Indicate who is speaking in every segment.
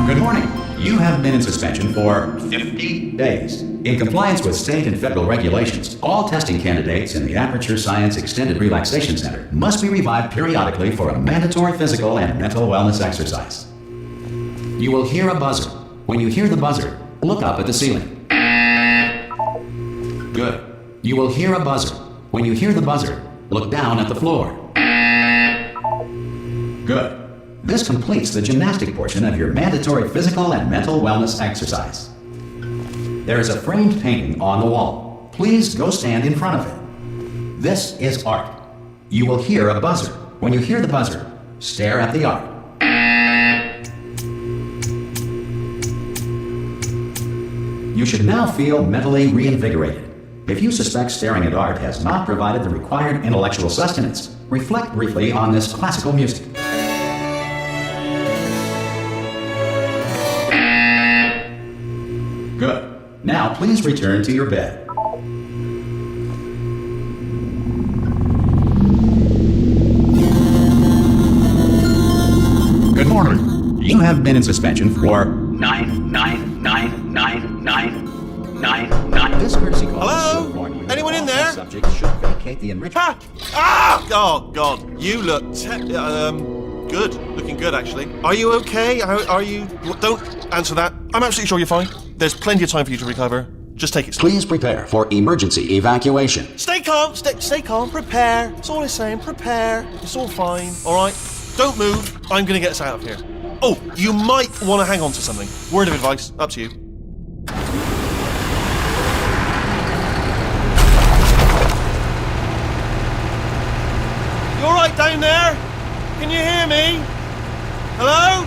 Speaker 1: Good morning. You have been in suspension for 50 days. In compliance with state and federal regulations, all testing candidates in the Aperture Science Extended Relaxation Center must be revived periodically for a mandatory physical and mental wellness exercise. You will hear a buzzer. When you hear the buzzer, look up at the ceiling. Good. You will hear a buzzer. When you hear the buzzer, look down at the floor. Good. This completes the gymnastic portion of your mandatory physical and mental wellness exercise. There is a framed painting on the wall. Please go stand in front of it. This is art. You will hear a buzzer. When you hear the buzzer, stare at the art. You should now feel mentally reinvigorated. If you suspect staring at art has not provided the required intellectual sustenance, reflect briefly on this classical music. Good. Now please return to your bed. Good morning. You have been in suspension for 9999999. This courtesy call.
Speaker 2: Hello? Anyone in there?
Speaker 1: Subject should vacate the enrichment.
Speaker 2: Oh God, you look good. Looking good, actually. Are you okay? Are you? Don't answer that. I'm absolutely sure you're fine. There's plenty of time for you to recover. Just take it slow.
Speaker 1: Please prepare for emergency evacuation.
Speaker 2: Stay calm. Stay calm. Prepare. That's all I'm saying. Prepare. It's all fine. All right. Don't move. I'm gonna get us out of here. Oh, you might want to hang on to something. Word of advice. Up to you. You all right down there? Can you hear me? Hello?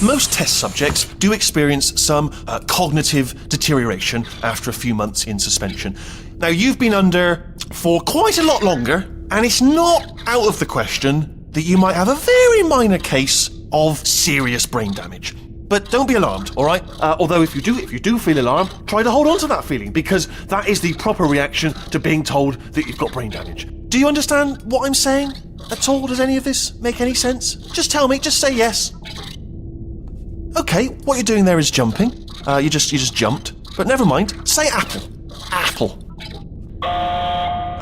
Speaker 2: Most test subjects do experience some cognitive deterioration after a few months in suspension. Now, you've been under for quite a lot longer, and it's not out of the question that you might have a very minor case of serious brain damage. But don't be alarmed, all right? Although if you do feel alarmed, try to hold on to that feeling, because that is the proper reaction to being told that you've got brain damage. Do you understand what I'm saying at all? Does any of this make any sense? Just tell me, just say yes. Okay, what you're doing there is jumping. You just jumped. But never mind, say apple. Apple.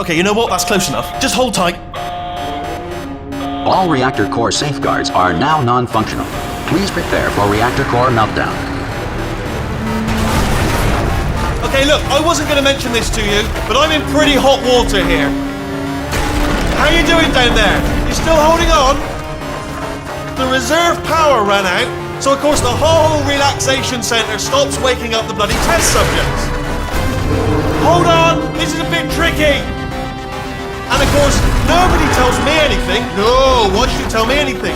Speaker 2: Okay, you know what? That's close enough. Just hold tight.
Speaker 1: All reactor core safeguards are now non-functional. Please prepare for reactor core meltdown.
Speaker 2: Okay, look, I wasn't going to mention this to you, but I'm in pretty hot water here. How you doing down there? You still holding on? The reserve power ran out, so of course the whole relaxation centre stops waking up the bloody test subjects. Hold on, this is a bit tricky. And of course, nobody tells me anything. No, why should you tell me anything?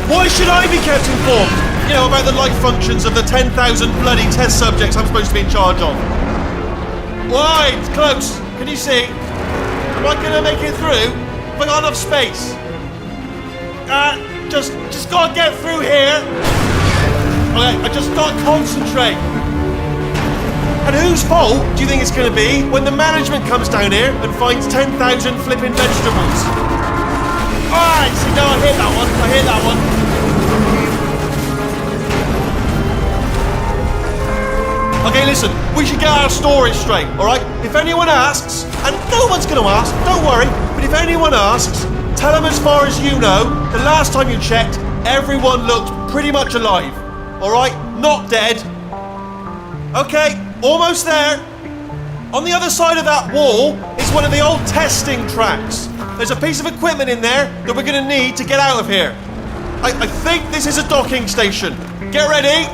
Speaker 2: Why should I be kept informed? You know, about the life functions of the 10,000 bloody test subjects I'm supposed to be in charge of. Why? It's close. Can you see? Am I gonna make it through? Have I got enough space? Just gotta get through here. Okay, I just gotta concentrate. And whose fault do you think it's gonna be when the management comes down here and finds 10,000 flipping vegetables? Alright, see, no, I hear that one. Okay, listen, we should get our story straight, alright? If anyone asks, and no one's gonna ask, don't worry, but if anyone asks, tell them as far as you know, the last time you checked, everyone looked pretty much alive. Alright? Not dead. Okay, almost there. On the other side of that wall is one of the old testing tracks. There's a piece of equipment in there that we're gonna need to get out of here. I think this is a docking station. Get ready.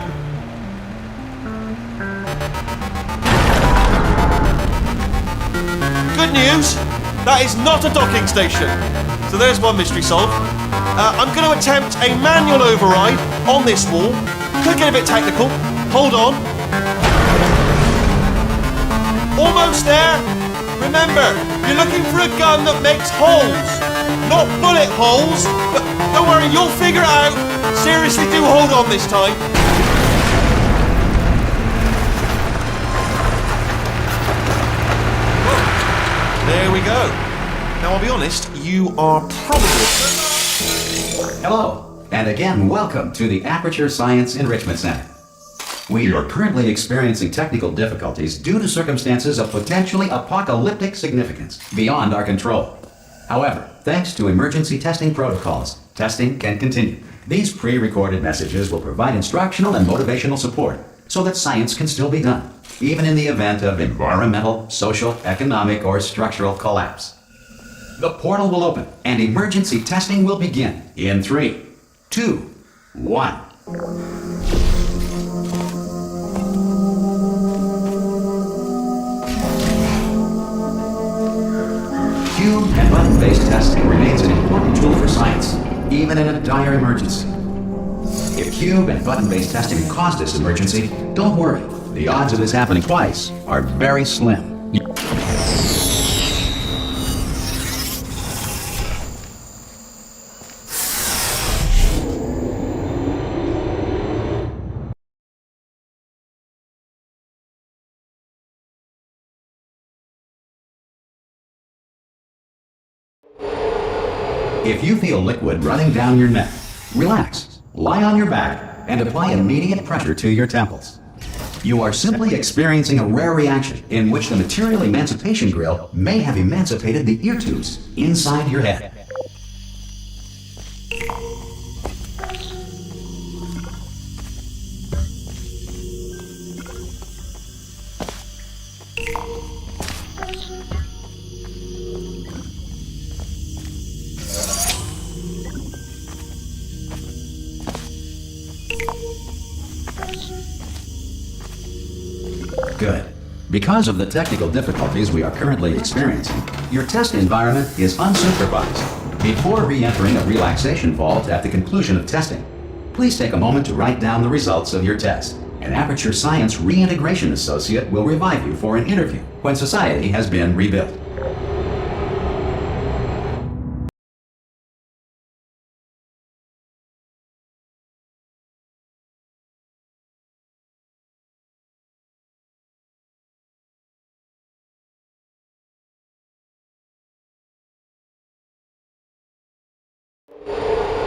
Speaker 2: Good news, that is not a docking station. So there's one mystery solved. I'm going to attempt a manual override on this wall. Could get a bit technical. Hold on. Almost there. Remember, you're looking for a gun that makes holes. Not bullet holes, but don't worry, you'll figure it out. Seriously, do hold on this time. There we go. Now, I'll be honest, you are probably...
Speaker 1: Hello, and again, welcome to the Aperture Science Enrichment Center. We are currently experiencing technical difficulties due to circumstances of potentially apocalyptic significance beyond our control. However, thanks to emergency testing protocols, testing can continue. These pre-recorded messages will provide instructional and motivational support so that science can still be done, even in the event of environmental, social, economic, or structural collapse. The portal will open and emergency testing will begin in 3, 2, 1. Cube and button-based testing remains an important tool for science, even in a dire emergency. If cube and button-based testing caused this emergency, don't worry. The odds of this happening twice are very slim. If you feel liquid running down your neck, relax, lie on your back, and apply immediate pressure to your temples. You are simply experiencing a rare reaction in which the material emancipation grill may have emancipated the ear tubes inside your head. Good. Because of the technical difficulties we are currently experiencing, your test environment is unsupervised. Before re-entering a relaxation vault at the conclusion of testing, please take a moment to write down the results of your test. An Aperture Science Reintegration Associate will revive you for an interview when society has been rebuilt.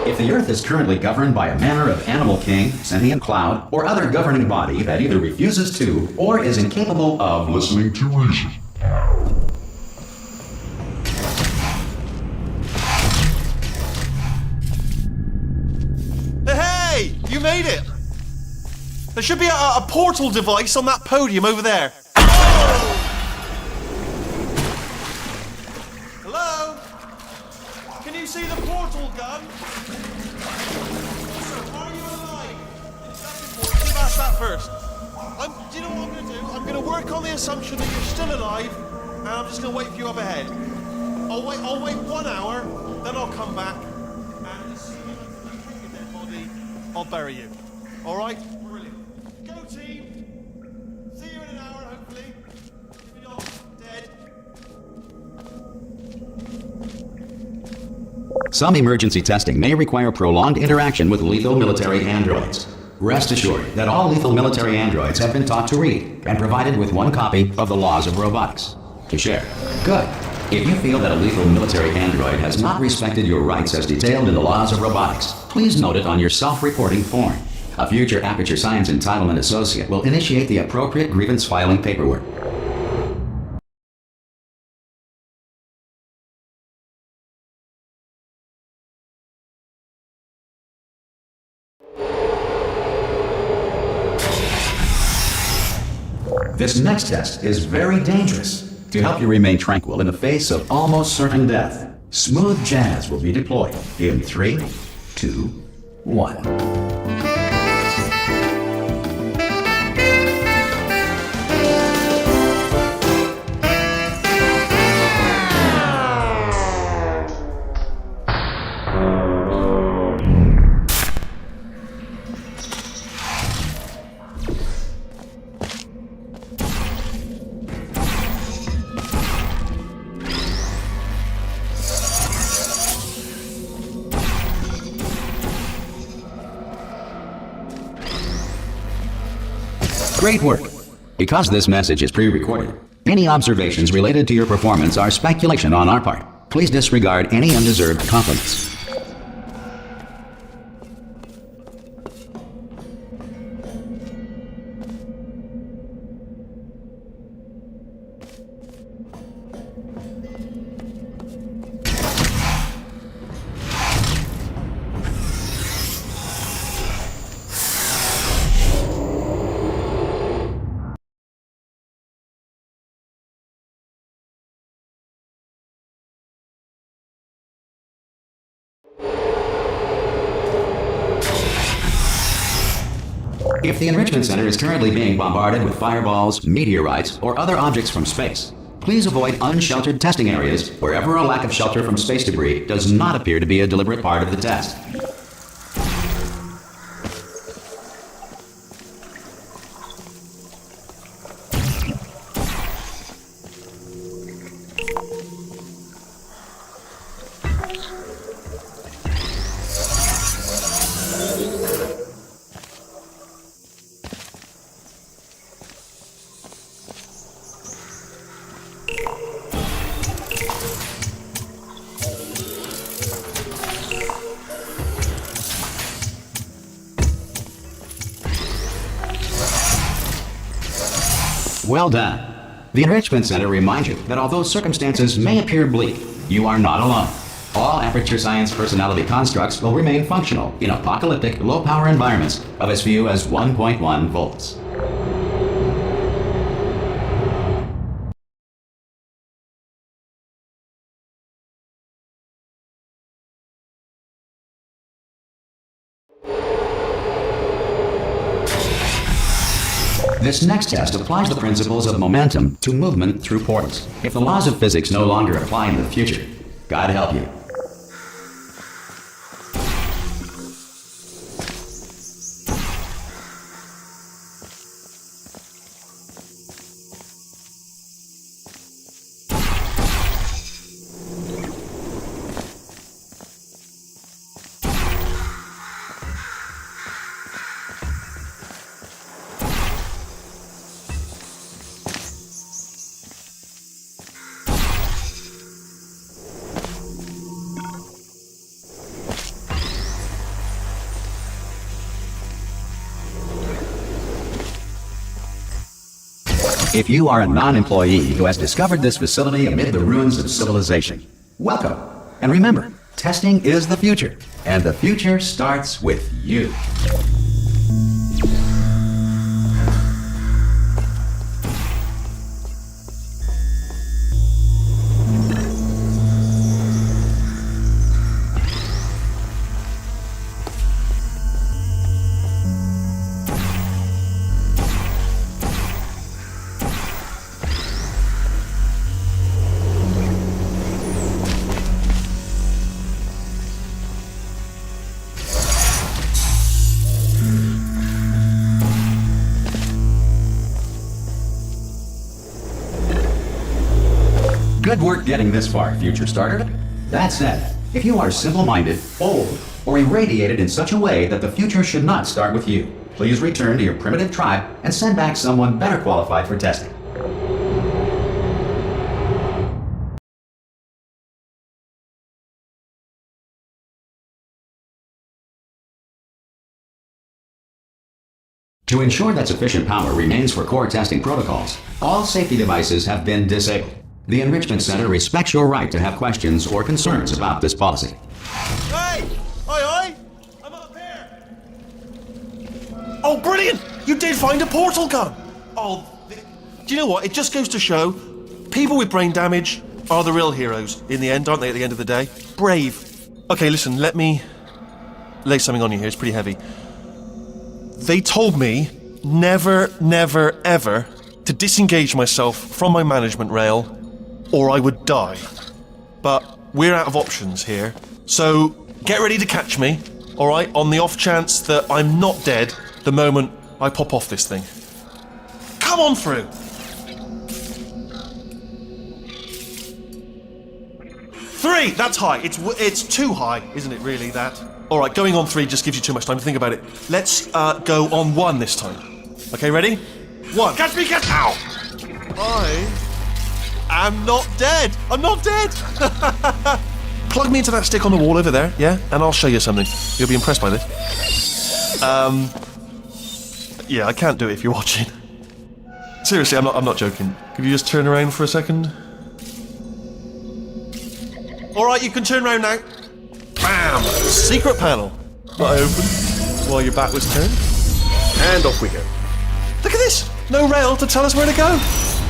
Speaker 1: If the Earth is currently governed by a manner of animal king, sentient cloud, or other governing body that either refuses to or is incapable of listening to reason.
Speaker 2: Hey! You made it! There should be a portal device on that podium over there. Hello? Can you see the portal gun? Are you alive? You've asked that first. Do you know what I'm going to do? I'm going to work on the assumption that you're still alive, and I'm just going to wait for you up ahead. I'll wait 1 hour, then I'll come back, and as soon as I take your dead body, I'll bury you. All right? Brilliant. Go team. See you in an hour, hopefully. If you're not dead.
Speaker 1: Some emergency testing may require prolonged interaction with lethal military androids. Rest assured that all lethal military androids have been taught to read and provided with 1 copy of the Laws of Robotics to share. Good. If you feel that a lethal military android has not respected your rights as detailed in the Laws of Robotics, please note it on your self-reporting form. A future Aperture Science Entitlement Associate will initiate the appropriate grievance filing paperwork. This next test is very dangerous. To help you remain tranquil in the face of almost certain death, smooth jazz will be deployed in 3, 2, 1. Great work! Because this message is pre-recorded, any observations related to your performance are speculation on our part. Please disregard any undeserved compliments. If the Enrichment Center is currently being bombarded with fireballs, meteorites, or other objects from space, please avoid unsheltered testing areas wherever a lack of shelter from space debris does not appear to be a deliberate part of the test. Well done. The Enrichment Center reminds you that although circumstances may appear bleak, you are not alone. All Aperture Science personality constructs will remain functional in apocalyptic, low-power environments of as few as 1.1 volts. This next test applies the principles of momentum to movement through portals. If the laws of physics no longer apply in the future, God help you. If you are a non-employee who has discovered this facility amid the ruins of civilization, welcome. And remember, testing is the future, and the future starts with you. Good work getting this far, future starter. That said, if you are simple-minded, old, or irradiated in such a way that the future should not start with you, please return to your primitive tribe and send back someone better qualified for testing. To ensure that sufficient power remains for core testing protocols, all safety devices have been disabled. The Enrichment Center respects your right to have questions or concerns about this policy.
Speaker 2: Hey! Oi! I'm up here! Oh, brilliant! You did find a portal gun! Oh, do you know what? It just goes to show, people with brain damage are the real heroes in the end, aren't they, at the end of the day? Brave. Okay, listen, let me lay something on you here. It's pretty heavy. They told me never, never, ever to disengage myself from my management rail or I would die. But we're out of options here. So get ready to catch me, all right, on the off chance that I'm not dead the moment I pop off this thing. Come on through. 3, that's high. It's too high, isn't it, really, that? All right, going on 3 just gives you too much time to think about it. Let's go on 1 this time. Okay, ready? 1. Catch me, catch... Ow! I am not dead. I'm not dead. Plug me into that stick on the wall over there, yeah? And I'll show you something. You'll be impressed by this. Yeah, I can't do it if you're watching. Seriously, I'm not joking. Could you just turn around for a second? All right, you can turn around now. Bam! Secret panel. Not open while your back was turned. And off we go. Look at this! No rail to tell us where to go.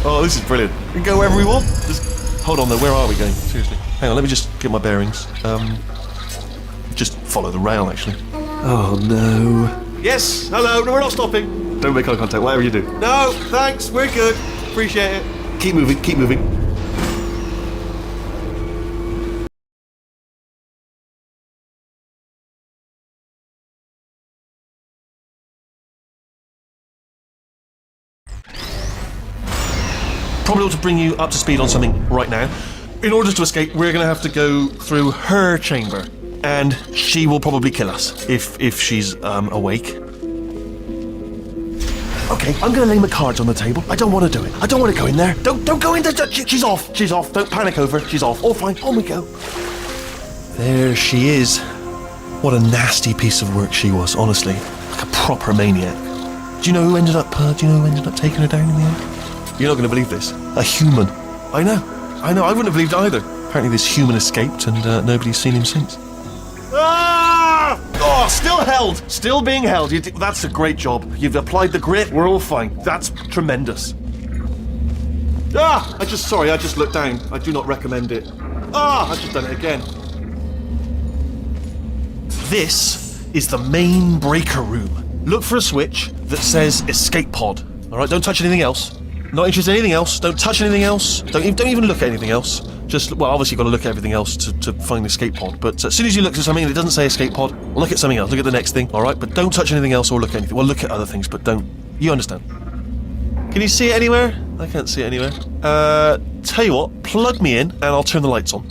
Speaker 2: Oh, this is brilliant. We can go wherever we want. Just hold on though, where are we going? Seriously. Hang on, let me just get my bearings. Just follow the rail, actually. Oh no. Yes, hello, no, we're not stopping. Don't make eye contact, whatever you do. No, thanks, we're good. Appreciate it. Keep moving, keep moving. Probably ought to bring you up to speed on something right now. In order to escape, we're going to have to go through her chamber, and she will probably kill us if she's awake. Okay, I'm going to lay my cards on the table. I don't want to do it. I don't want to go in there. Don't go in there. She's off. She's off. Don't panic over. She's off. All fine. On we go. There she is. What a nasty piece of work she was, honestly. Like a proper maniac. Do you know who ended up taking her down in the end? You're not going to believe this. A human. I know. I wouldn't have believed either. Apparently this human escaped and nobody's seen him since. Ah! Oh, still held. Still being held. That's a great job. You've applied the grit. We're all fine. That's tremendous. Ah! I just looked down. I do not recommend it. Ah! I've just done it again. This is the main breaker room. Look for a switch that says escape pod. All right, don't touch anything else. Not interested in anything else. Don't touch anything else. Don't even look at anything else. Just, well, obviously you've got to look at everything else to find the escape pod. But as soon as you look at something and it doesn't say escape pod, look at something else. Look at the next thing, all right? But don't touch anything else or look at anything. Well, look at other things, but don't. You understand? Can you see it anywhere? I can't see it anywhere. Tell you what, plug me in and I'll turn the lights on.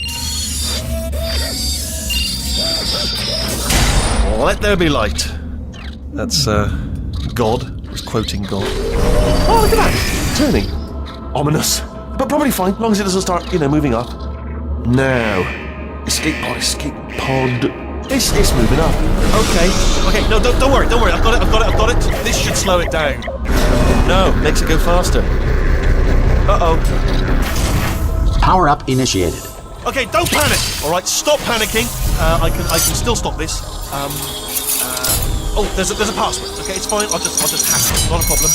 Speaker 2: Let there be light. That's, God. He's quoting God. Oh, look at that! Turning. Ominous. But probably fine, as long as it doesn't start, moving up. Now. Escape pod. It's moving up. Okay, no, don't worry. I've got it. This should slow it down. No, makes it go faster. Uh-oh.
Speaker 1: Power up initiated.
Speaker 2: Okay, don't panic. All right, stop panicking. I can still stop this. Oh, there's a password. Okay, it's fine. I'll just hack it. Not a problem.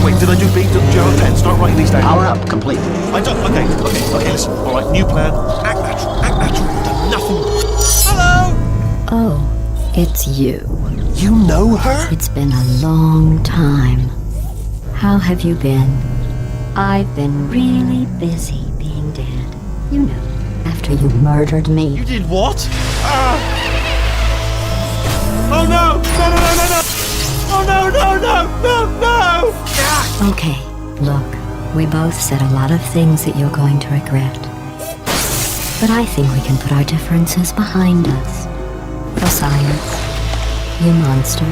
Speaker 2: Wait, did I do B? Do you have a pen? Start writing these down.
Speaker 1: Power up complete.
Speaker 2: I don't. Okay, listen. All right, new plan. Act natural. You've done nothing. Hello!
Speaker 3: Oh, it's you.
Speaker 2: You know her?
Speaker 3: It's been a long time. How have you been? I've been really busy being dead. You know, after you murdered me.
Speaker 2: You did what? Oh no! No! Oh no! Ah!
Speaker 3: Okay, look, we both said a lot of things that you're going to regret. But I think we can put our differences behind us. For science, you monster.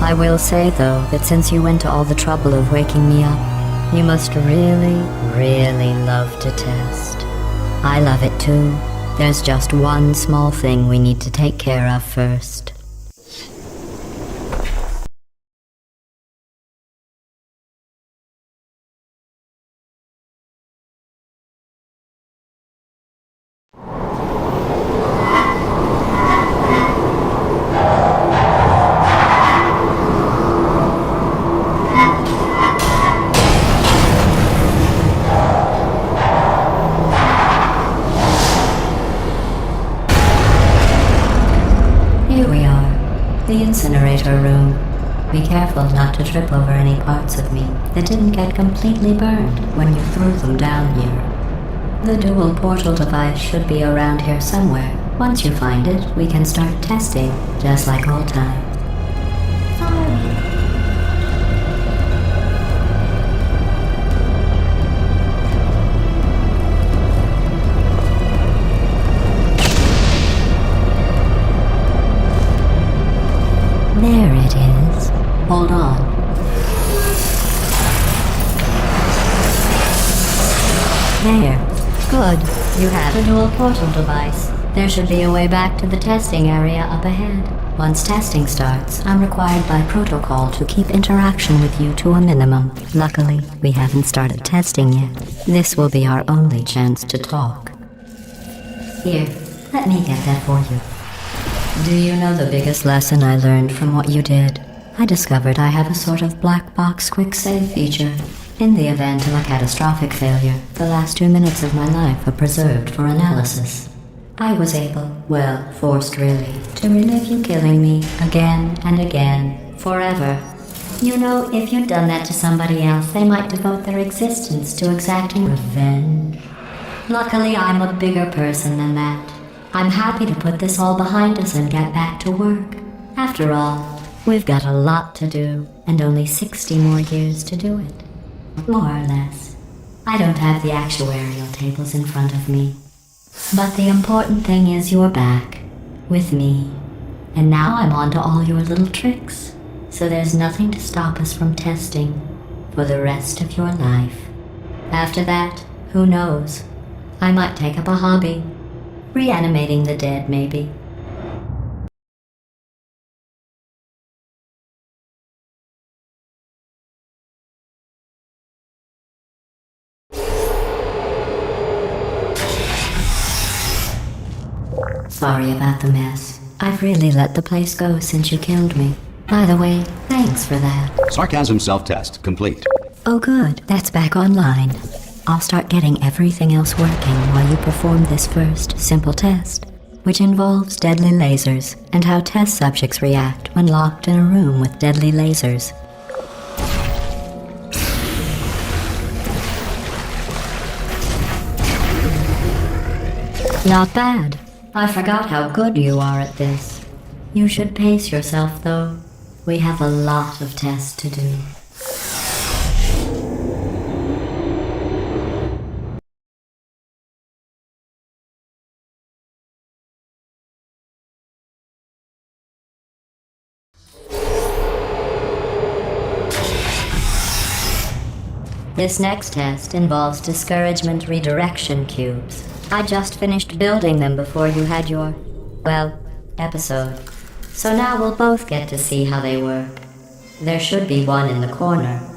Speaker 3: I will say, though, that since you went to all the trouble of waking me up, you must really, really love to test. I love it too. There's just one small thing we need to take care of first. Here we are, the incinerator room. Be careful not to trip over any parts of me that didn't get completely burned when you threw them down here. The dual portal device should be around here somewhere. Once you find it, we can start testing, just like old times. There it is. Hold on. There. Good. You have a dual portal device. There should be a way back to the testing area up ahead. Once testing starts, I'm required by protocol to keep interaction with you to a minimum. Luckily, we haven't started testing yet. This will be our only chance to talk. Here, let me get that for you. Do you know the biggest lesson I learned from what you did? I discovered I have a sort of black box quick save feature. In the event of a catastrophic failure, the last 2 minutes of my life are preserved for analysis. I was able, well, forced really, to relive you killing me again and again, forever. You know, if you'd done that to somebody else, they might devote their existence to exacting revenge. Luckily, I'm a bigger person than that. I'm happy to put this all behind us and get back to work. After all, we've got a lot to do, and only 60 more years to do it. More or less. I don't have the actuarial tables in front of me. But the important thing is you're back, with me. And now I'm on to all your little tricks, so there's nothing to stop us from testing for the rest of your life. After that, who knows? I might take up a hobby. Reanimating the dead, maybe. Sorry about the mess. I've really let the place go since you killed me. By the way, thanks for that.
Speaker 1: Sarcasm self-test complete.
Speaker 3: Oh good, that's back online. I'll start getting everything else working while you perform this first, simple test, which involves deadly lasers and how test subjects react when locked in a room with deadly lasers. Not bad. I forgot how good you are at this. You should pace yourself, though. We have a lot of tests to do. This next test involves discouragement redirection cubes. I just finished building them before you had your, well, episode. So now we'll both get to see how they work. There should be one in the corner.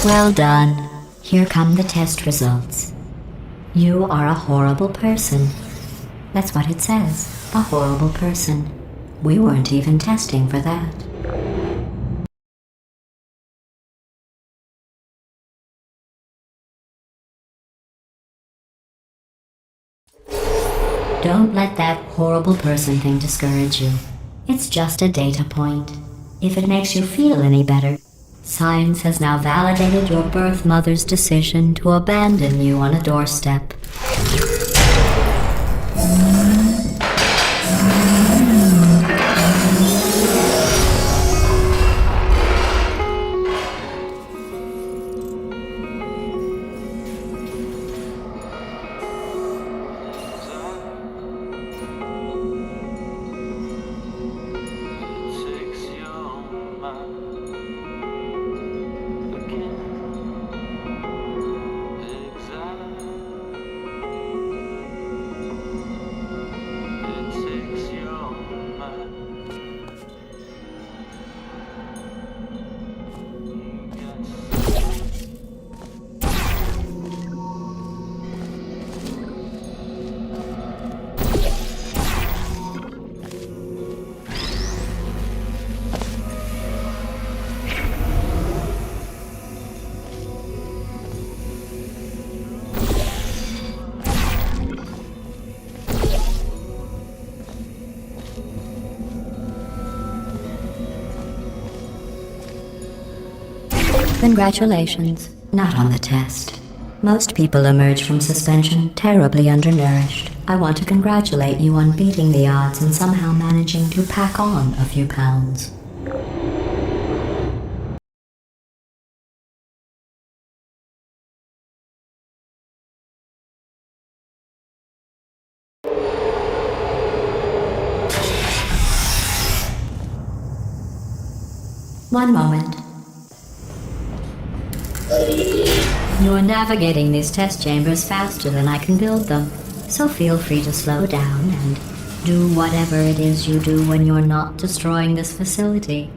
Speaker 3: Well done. Here come the test results. You are a horrible person. That's what it says. A horrible person. We weren't even testing for that. Don't let that horrible person thing discourage you. It's just a data point. If it makes you feel any better, science has now validated your birth mother's decision to abandon you on a doorstep. Congratulations. Not on the test. Most people emerge from suspension terribly undernourished. I want to congratulate you on beating the odds and somehow managing to pack on a few pounds. One moment. You're navigating these test chambers faster than I can build them, so feel free to slow down and do whatever it is you do when you're not destroying this facility.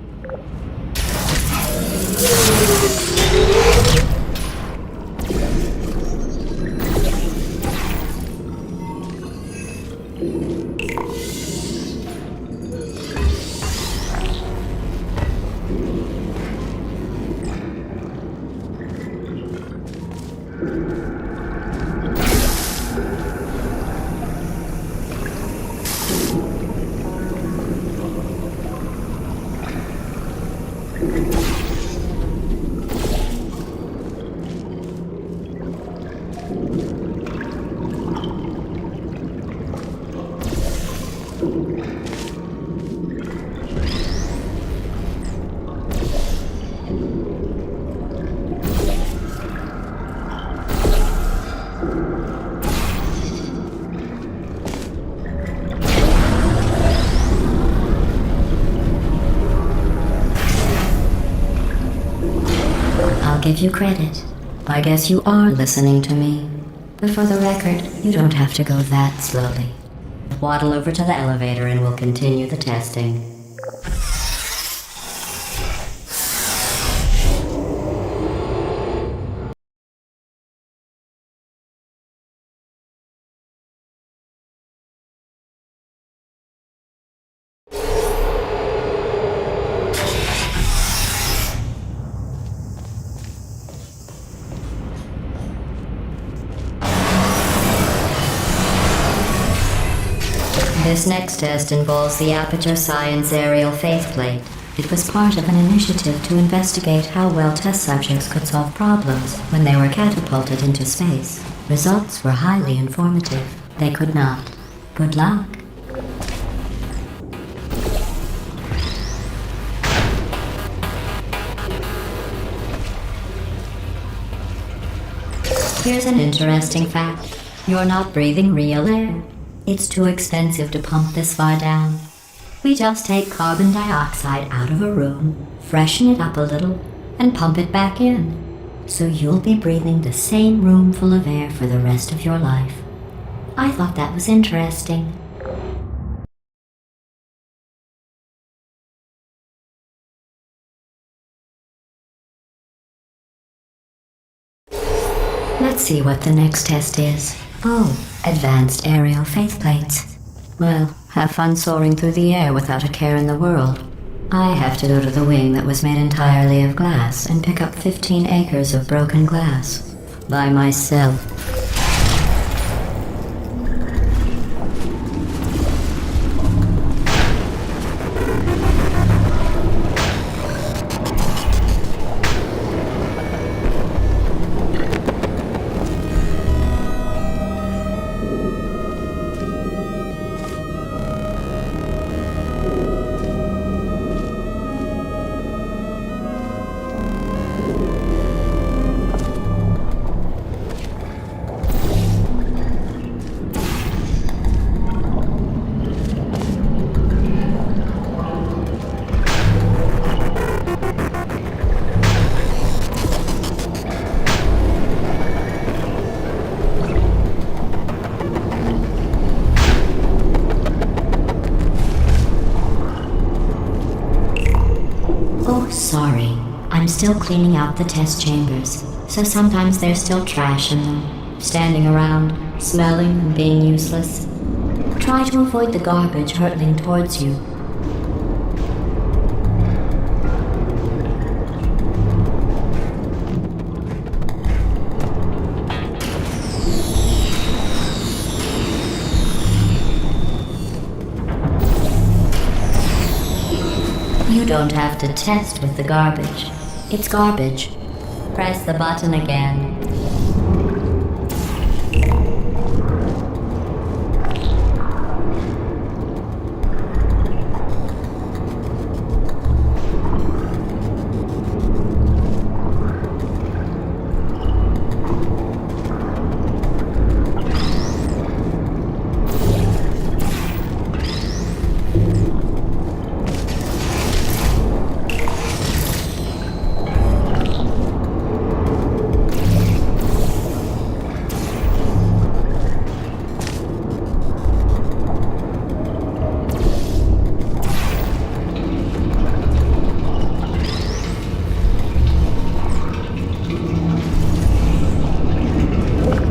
Speaker 3: I'll give you credit. I guess you are listening to me. But for the record, you don't have to go that slowly. Waddle over to the elevator and we'll continue the testing. This next test involves the Aperture Science Aerial Faceplate. It was part of an initiative to investigate how well test subjects could solve problems when they were catapulted into space. Results were highly informative. They could not. Good luck. Here's an interesting fact. You're not breathing real air. It's too expensive to pump this far down. We just take carbon dioxide out of a room, freshen it up a little, and pump it back in. So you'll be breathing the same room full of air for the rest of your life. I thought that was interesting. Let's see what the next test is. Oh, advanced aerial faceplates. Well, have fun soaring through the air without a care in the world. I have to go to the wing that was made entirely of glass and pick up 15 acres of broken glass. By myself. Sorry, I'm still cleaning out the test chambers, so sometimes there's still trash in them, standing around, smelling and being useless. Try to avoid the garbage hurtling towards you. You don't have to test with the garbage. It's garbage. Press the button again.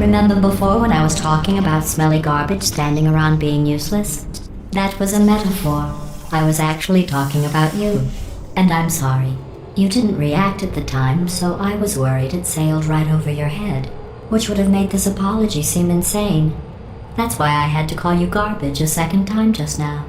Speaker 3: Remember before when I was talking about smelly garbage standing around being useless? That was a metaphor. I was actually talking about you. And I'm sorry. You didn't react at the time, so I was worried it sailed right over your head, which would have made this apology seem insane. That's why I had to call you garbage a second time just now.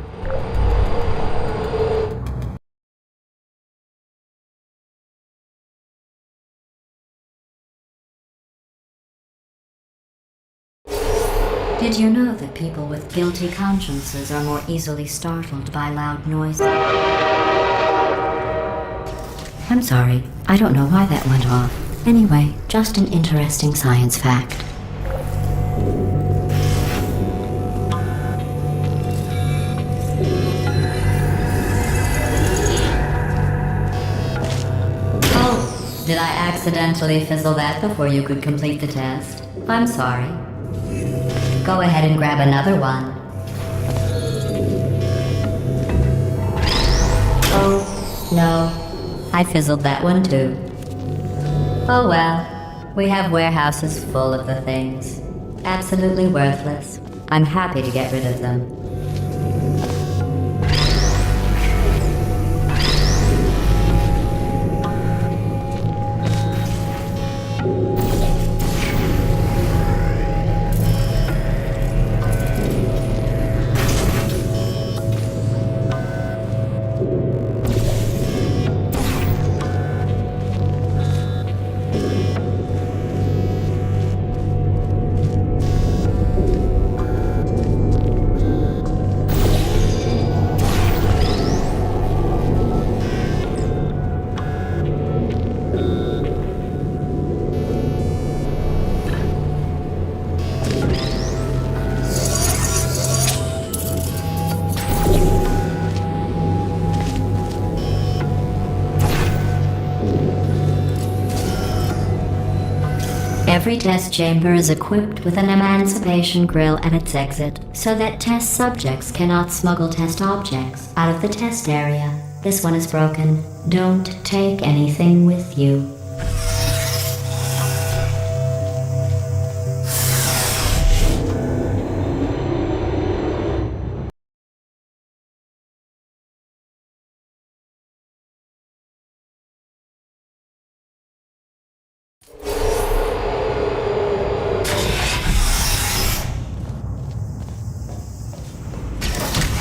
Speaker 3: Did you know that people with guilty consciences are more easily startled by loud noises? I'm sorry, I don't know why that went off. Anyway, just an interesting science fact. Oh, did I accidentally fizzle that before you could complete the test? I'm sorry. Go ahead and grab another one. Oh, no. I fizzled that one too. Oh well. We have warehouses full of the things. Absolutely worthless. I'm happy to get rid of them. Every test chamber is equipped with an emancipation grill at its exit, so that test subjects cannot smuggle test objects out of the test area. This one is broken. Don't take anything with you.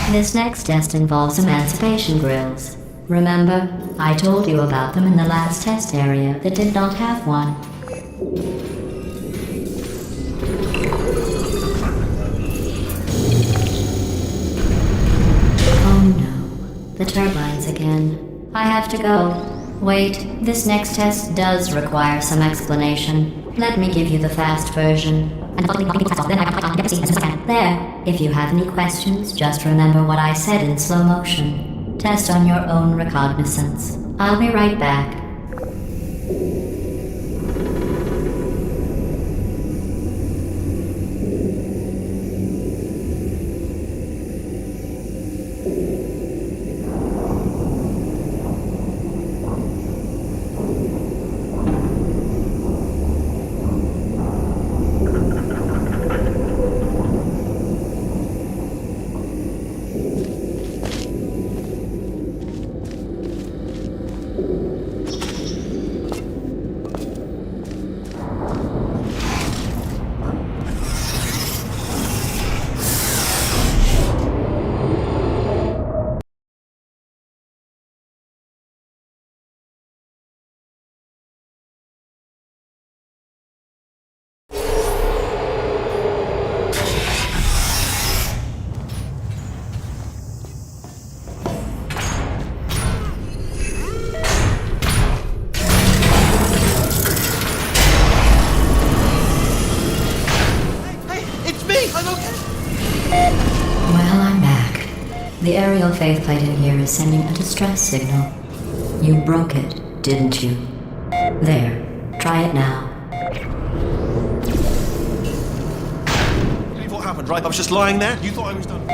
Speaker 3: This next test involves emancipation grills. Remember, I told you about them in the last test area that did not have one. Oh no, the turbines again. I have to go. Wait, this next test does require some explanation. Let me give you the fast version. There. If you have any questions, just remember what I said in slow motion. Test on your own recognizance. I'll be right back. The aerial faceplate in here is sending a distress signal. You broke it, didn't you? There. Try it now.
Speaker 2: Believe what happened, right? I was just lying there. You thought I was done.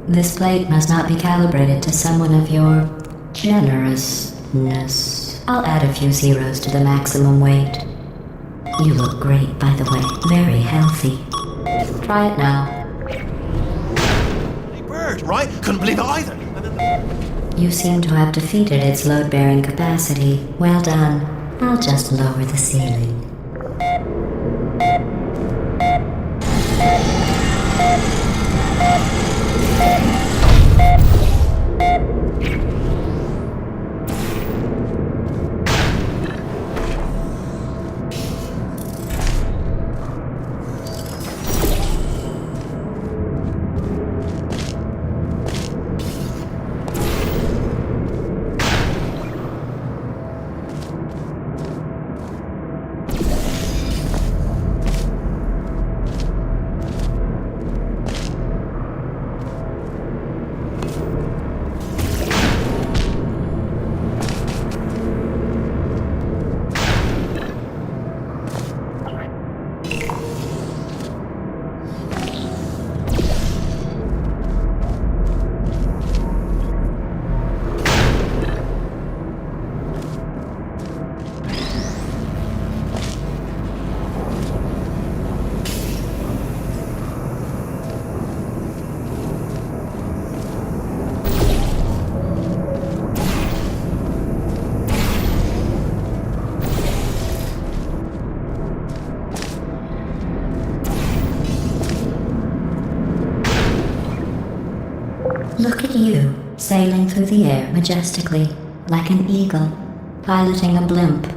Speaker 3: This plate must not be calibrated to someone of your generousness. I'll add a few zeros to the maximum weight. You look great, by the way. Very healthy. Try it now.
Speaker 2: Bloody bird, right? Couldn't believe it either. And then
Speaker 3: You seem to have defeated its load-bearing capacity. Well done. I'll just lower the ceiling. Look at you, sailing through the air majestically, like an eagle, piloting a blimp.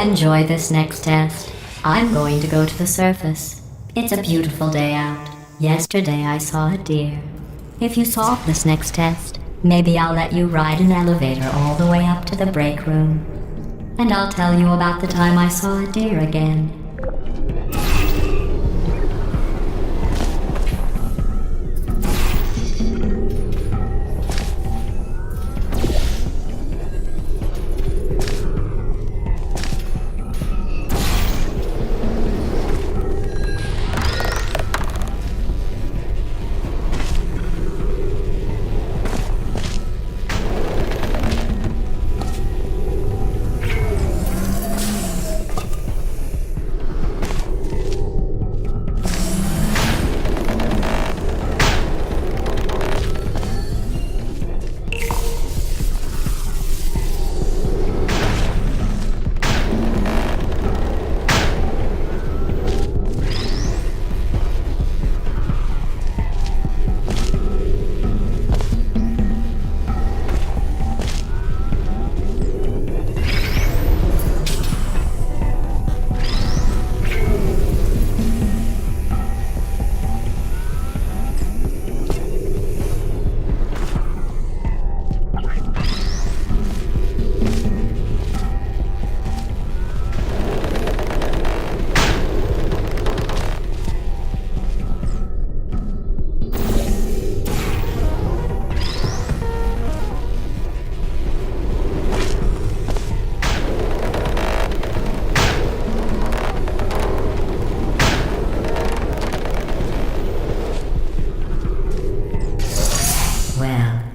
Speaker 3: Enjoy this next test. I'm going to go to the surface. It's a beautiful day out. Yesterday I saw a deer. If you solve this next test, maybe I'll let you ride an elevator all the way up to the break room. And I'll tell you about the time I saw a deer again.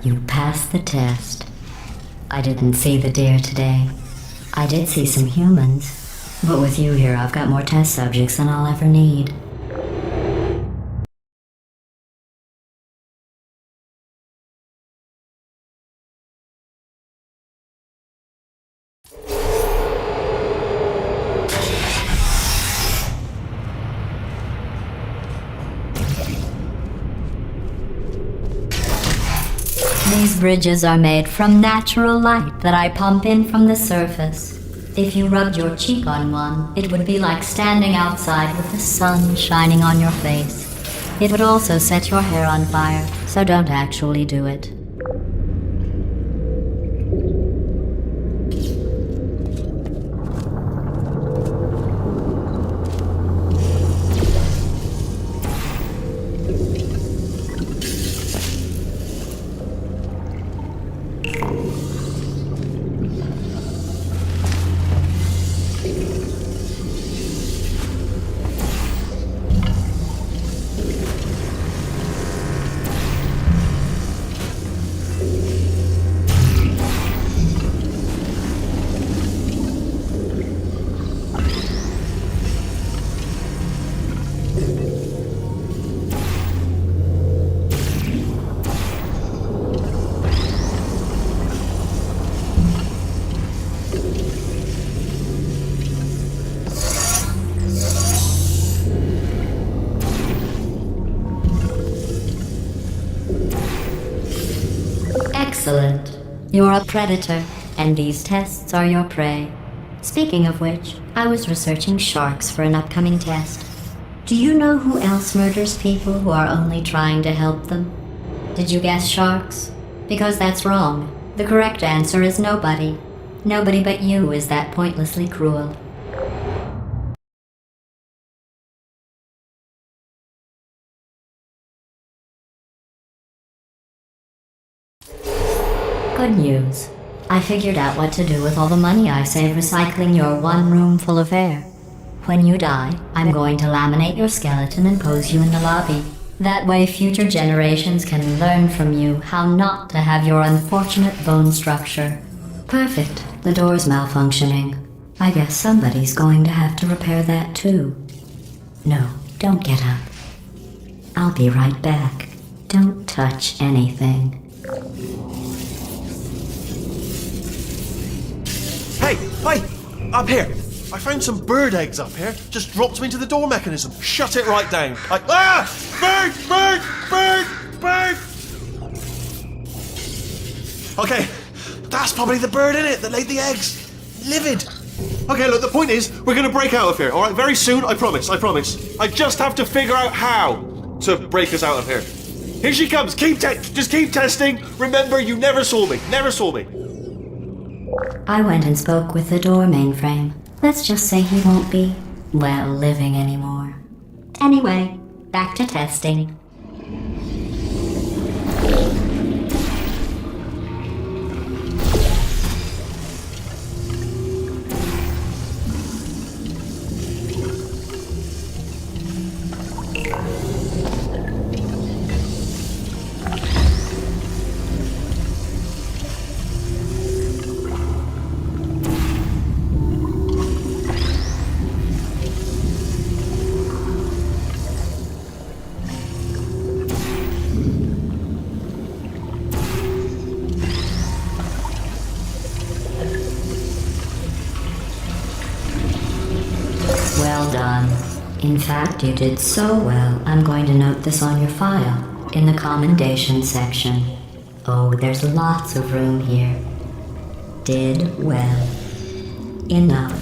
Speaker 3: You passed the test. I didn't see the deer today. I did see some humans, but with you here I've got more test subjects than I'll ever need. bridges are made from natural light that I pump in from the surface. If you rubbed your cheek on one, it would be like standing outside with the sun shining on your face. It would also set your hair on fire, so don't actually do it. Excellent. You're a predator, and these tests are your prey. Speaking of which, I was researching sharks for an upcoming test. Do you know who else murders people who are only trying to help them? Did you guess sharks? Because that's wrong. The correct answer is nobody. Nobody but you is that pointlessly cruel. Good news. I figured out what to do with all the money I saved recycling your one room full of air. When you die, I'm going to laminate your skeleton and pose you in the lobby. That way future generations can learn from you how not to have your unfortunate bone structure. Perfect. The door's malfunctioning. I guess somebody's going to have to repair that too. No, don't get up. I'll be right back. Don't touch anything.
Speaker 2: Hey! Up here! I found some bird eggs up here. Just dropped them into the door mechanism. Shut it right down. Bird! Okay, that's probably the bird in it that laid the eggs. Livid. Okay, look, the point is, we're gonna break out of here, alright? Very soon, I promise. I just have to figure out how to break us out of here. Here she comes. Just keep testing. Remember, you never saw me.
Speaker 3: I went and spoke with the door mainframe. Let's just say he won't be, well, living anymore. Anyway, back to testing. Well done. In fact, you did so well, I'm going to note this on your file, in the commendation section. Oh, there's lots of room here. Did well. Enough.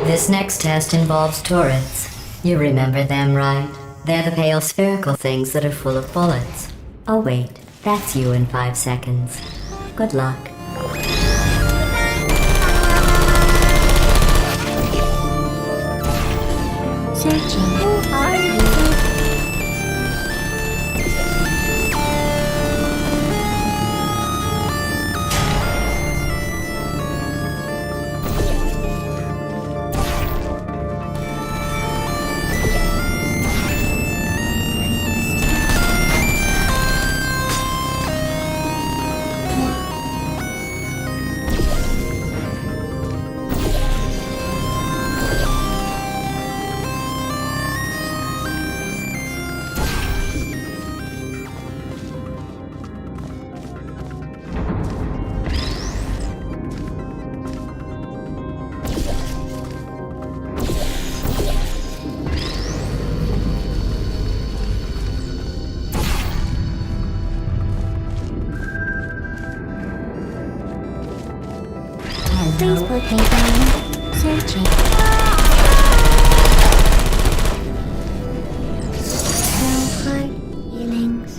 Speaker 3: This next test involves turrets. You remember them, right? They're the pale spherical things that are full of bullets. Oh wait, that's you in 5 seconds. Good luck. Searching. Who are you? Please put me down. Searching. No hard feelings.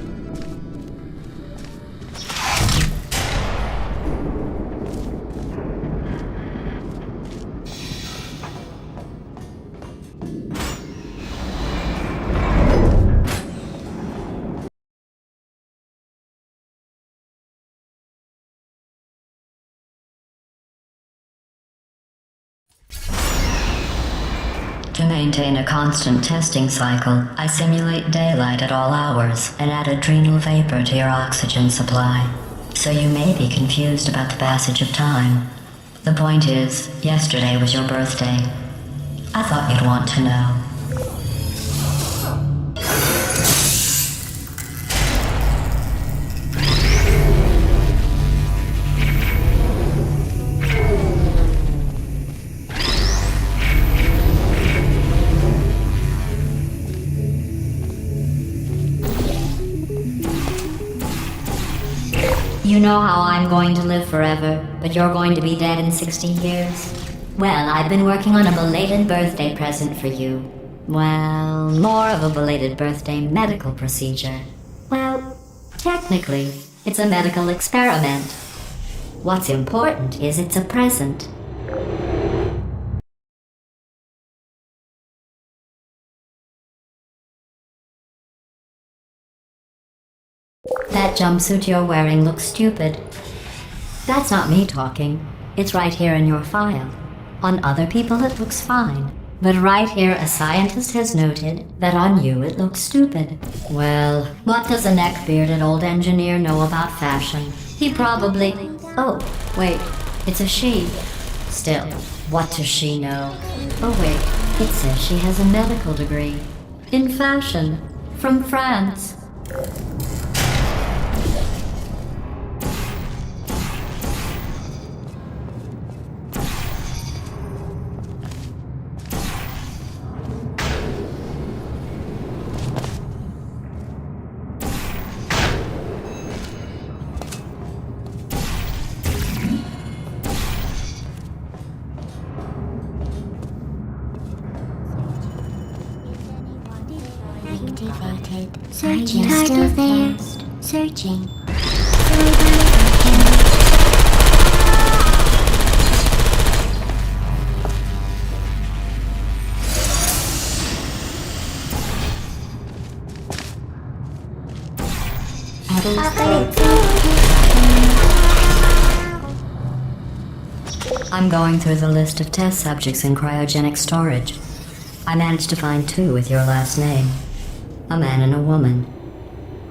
Speaker 3: To maintain a constant testing cycle, I simulate daylight at all hours and add adrenal vapor to your oxygen supply. So you may be confused about the passage of time. The point is, yesterday was your birthday. I thought you'd want to know. You know how I'm going to live forever, but you're going to be dead in 60 years? Well, I've been working on a belated birthday present for you. Well, more of a belated birthday medical procedure. Well, technically, it's a medical experiment. What's important is it's a present. That jumpsuit you're wearing looks stupid. That's not me talking. It's right here in your file. On other people it looks fine. But right here a scientist has noted that on you it looks stupid. Well, what does a neck-bearded old engineer know about fashion? He probably... Oh, wait, it's a she. Still, what does she know? Oh wait, it says she has a medical degree. In fashion. From France. Activated. Searching. Still there. Searching. I'm going through the list of test subjects in cryogenic storage. I managed to find 2 with your last name. A man and a woman.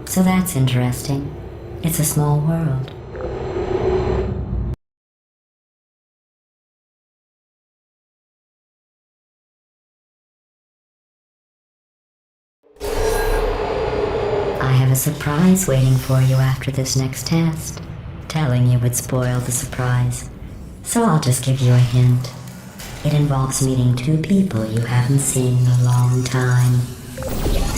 Speaker 3: So that's interesting. It's a small world. I have a surprise waiting for you after this next test. Telling you would spoil the surprise. So I'll just give you a hint. It involves meeting 2 people you haven't seen in a long time. There you are.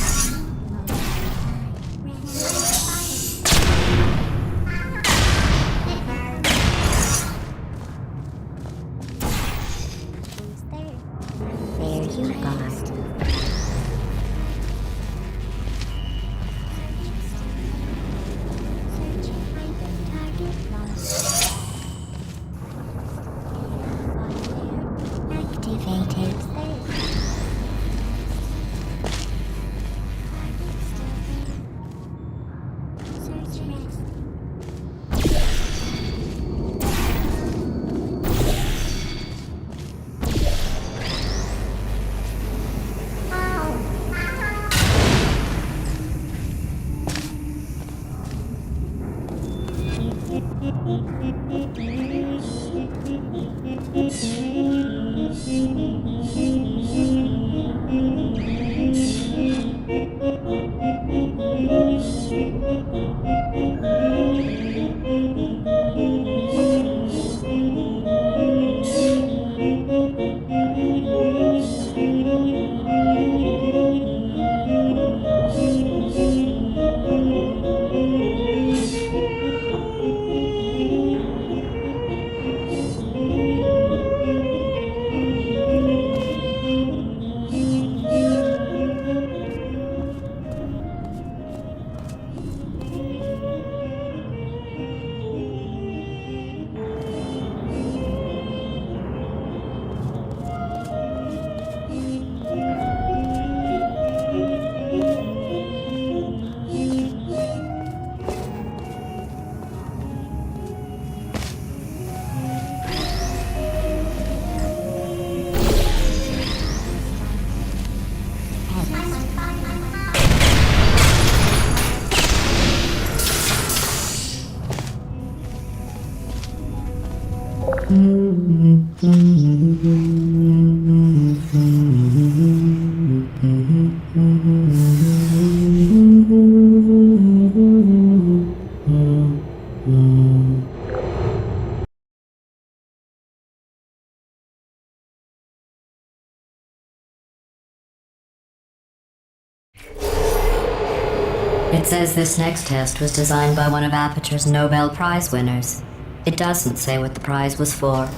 Speaker 3: It says this next test was designed by one of Aperture's Nobel Prize winners. It doesn't say what the prize was for.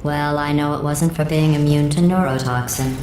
Speaker 3: Well, I know it wasn't for being immune to neurotoxin.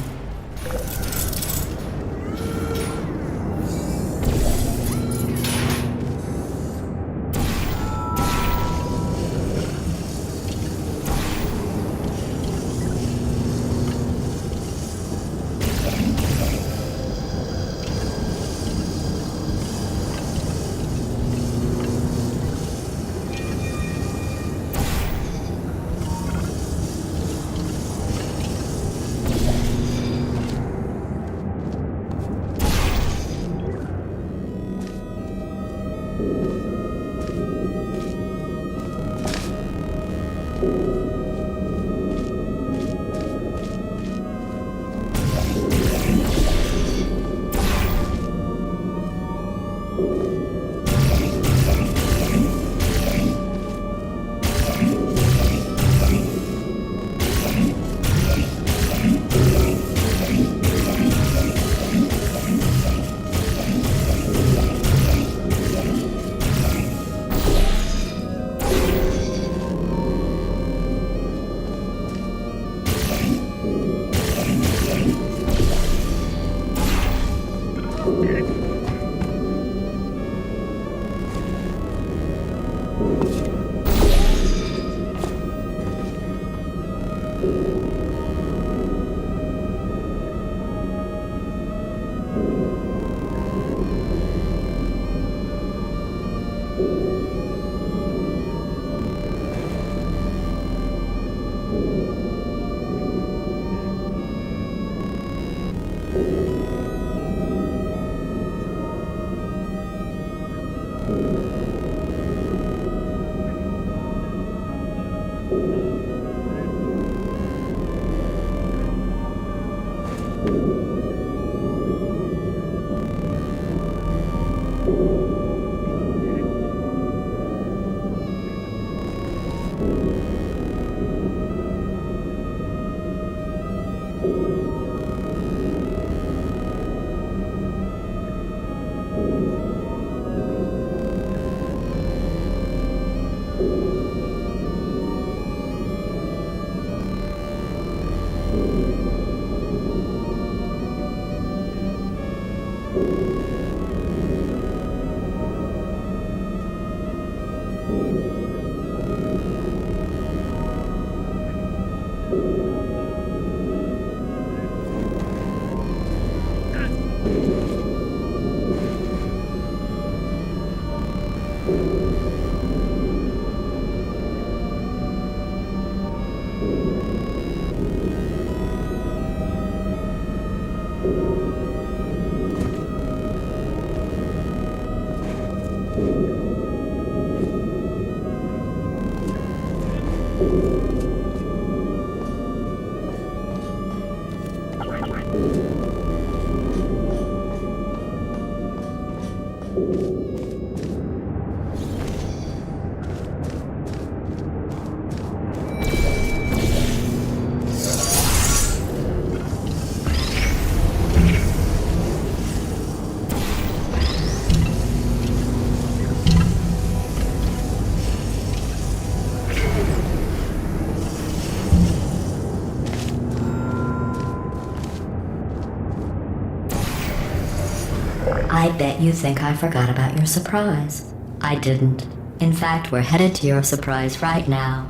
Speaker 3: I bet you think I forgot about your surprise. I didn't. In fact, we're headed to your surprise right now.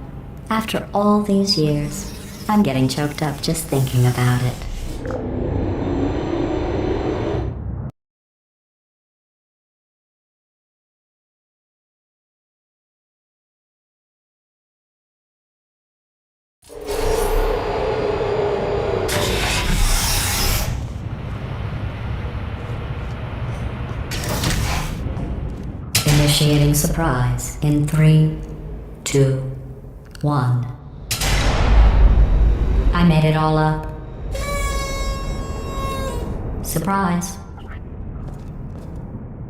Speaker 3: After all these years, I'm getting choked up just thinking about it. Initiating surprise in 3, 2, 1. I made it all up. Surprise.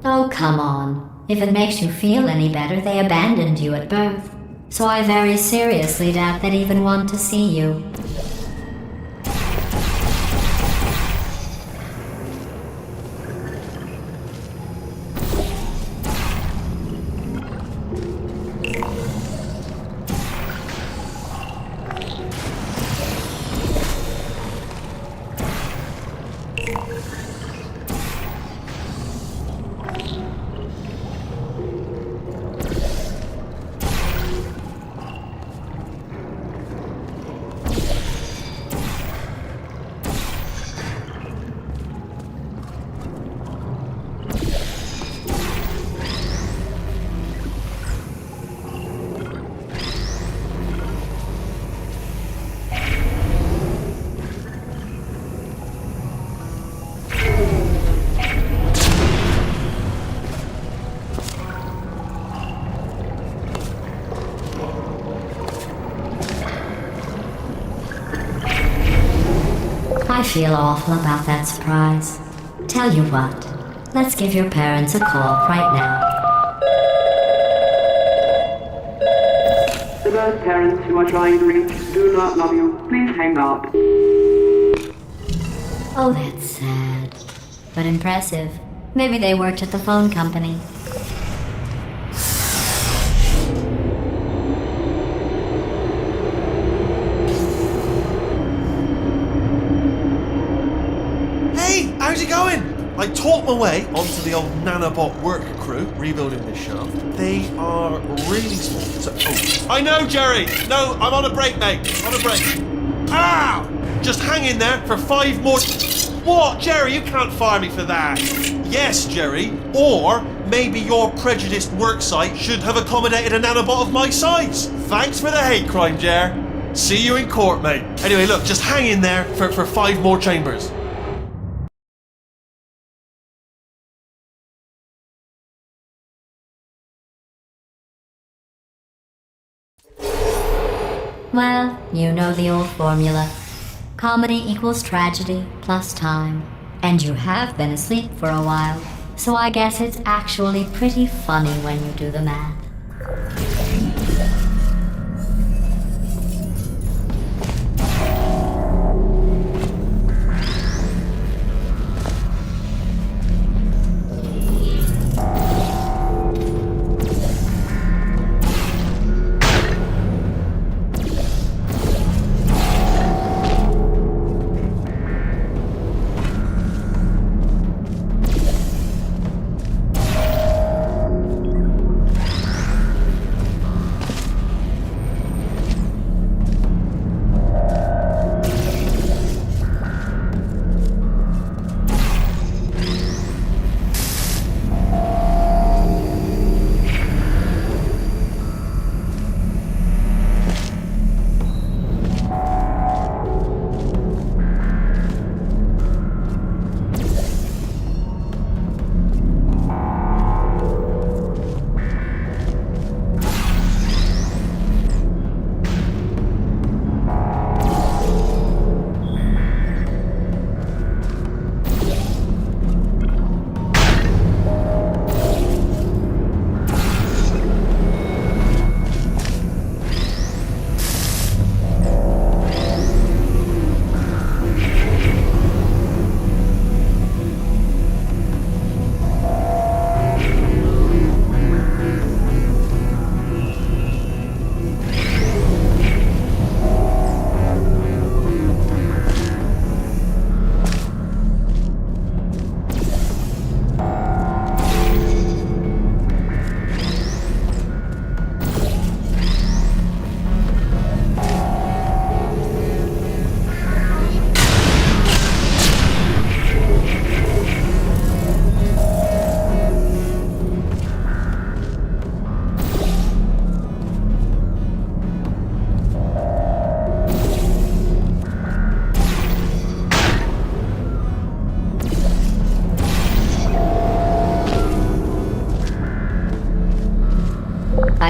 Speaker 3: Oh, come on. If it makes you feel any better, they abandoned you at birth. So I very seriously doubt they'd even want to see you. I feel awful about that surprise. Tell you what, let's give your parents a call right now.
Speaker 4: The birth parents you are trying to reach do not love you. Please hang up.
Speaker 3: Oh, that's sad. But impressive. Maybe they worked at the phone company.
Speaker 2: How's it going? I talked my way onto the old nanobot work crew rebuilding this shaft. They are really small. I know, Jerry! No, I'm on a break, mate. On a break. Ah! Just hang in there for 5 more... What? Jerry, you can't fire me for that. Yes, Jerry. Or maybe your prejudiced work site should have accommodated a nanobot of my size. Thanks for the hate crime, Jer. See you in court, mate. Anyway, look, just hang in there for 5 more chambers.
Speaker 3: Well, you know the old formula. Comedy equals tragedy plus time. And you have been asleep for a while, so I guess it's actually pretty funny when you do the math.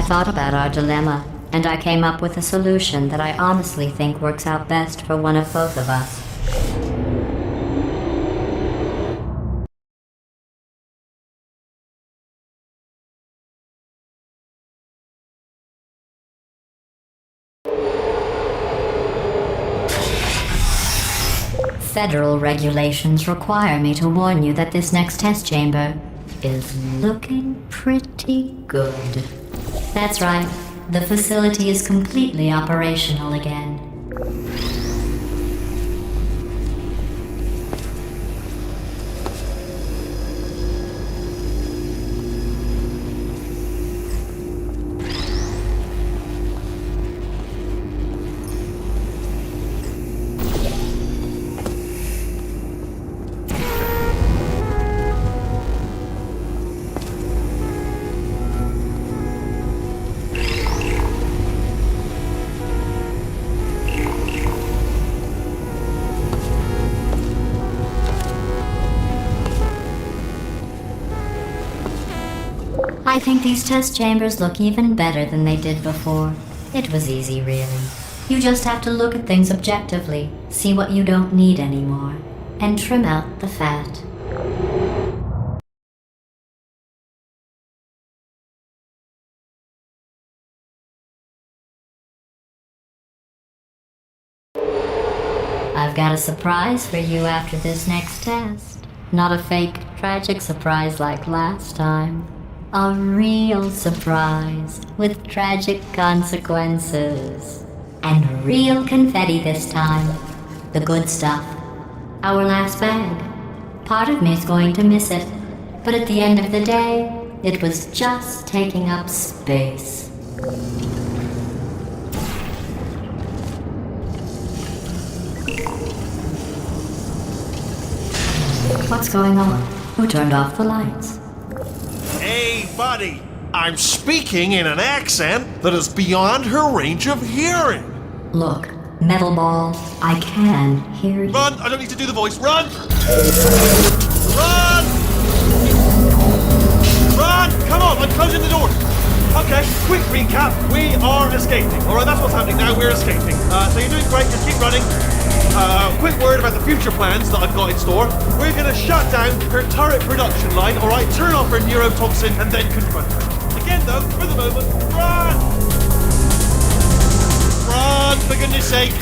Speaker 3: I thought about our dilemma, and I came up with a solution that I honestly think works out best for one of both of us. Federal regulations require me to warn you that this next test chamber is looking pretty good. That's right, the facility is completely operational again. I think these test chambers look even better than they did before. It was easy, really. You just have to look at things objectively, see what you don't need anymore, and trim out the fat. I've got a surprise for you after this next test. Not a fake, tragic surprise like last time. A real surprise with tragic consequences. And real confetti this time. The good stuff. Our last bag. Part of me's going to miss it. But at the end of the day, it was just taking up space. What's going on? Who turned off the lights?
Speaker 2: Hey, buddy. I'm speaking in an accent that is beyond her range of hearing.
Speaker 3: Look, Metal Ball, I can hear you.
Speaker 2: Run! I don't need to do the voice. Run! Run! Run! Come on, I'm closing the door. Okay, quick recap. We are escaping. Alright, that's what's happening now. We're escaping. So you're doing great. Just keep running. Quick word about the future plans that I've got in store. We're going to shut down her turret production line, alright? Turn off her neurotoxin and then confront her. Again, though, for the moment, run! Run, for goodness sake!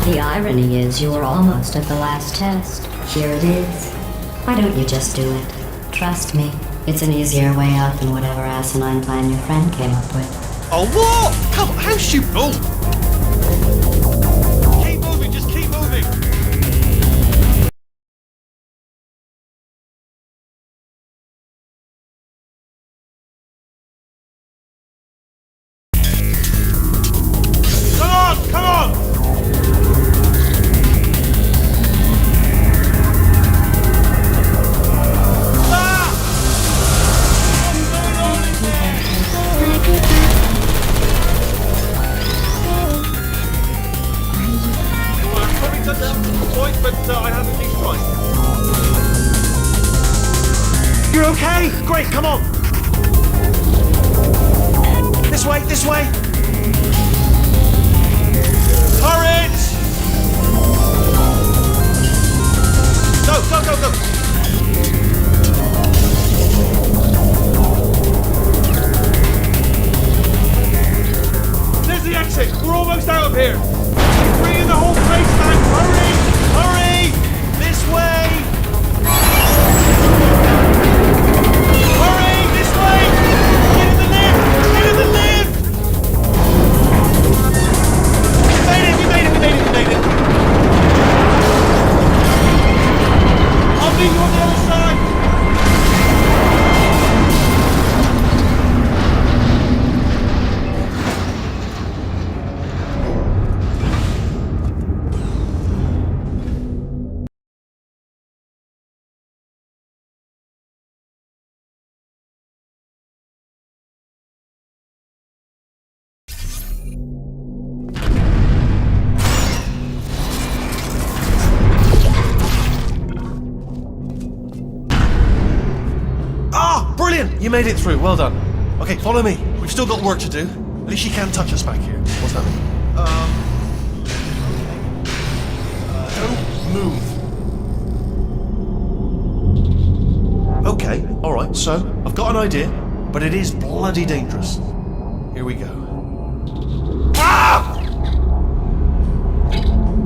Speaker 3: The irony is you were almost at the last test. Here it is. Why don't you just do it? Trust me, it's an easier way out than whatever asinine plan your friend came up with.
Speaker 2: Oh, what? Come on, how stupid? Oh! Keep moving, just keep moving. Come on, come on! Ah! What's going on in there? Well, I've probably done that to the point, but I have at least tried. You're okay? Great, come on! This way, this way! Turret! Go, go, go, go! There's the exit! We're almost out of here! We're bringing the whole place down! Hurry! Hurry! This way! Hurry! This way! Get in the lift! Get in the lift! We made it! We made it! We made it! We made it! I'll meet you on the other side! Ah, brilliant! You made it through. Well done. Okay, follow me. We've still got work to do. At least she can't touch us back here. What's that mean? Don't move. Okay, alright, so I've got an idea, but it is bloody dangerous. Here we go. Ah!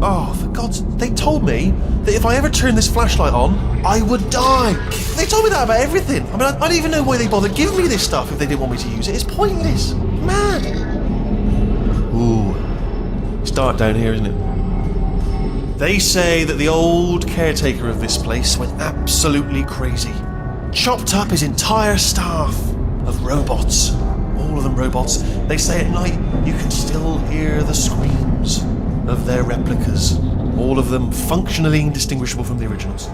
Speaker 2: Oh, for God's... They told me that if I ever turn this flashlight on, I would die. They told me that about everything. I mean, I don't even know why they bothered giving me this stuff if they didn't want me to use it. It's pointless. Mad. Ooh. It's dark down here, isn't it? They say that the old caretaker of this place went absolutely crazy. Chopped up his entire staff of robots. All of them robots. They say at night you can still hear the screams of their replicas. All of them functionally indistinguishable from the originals.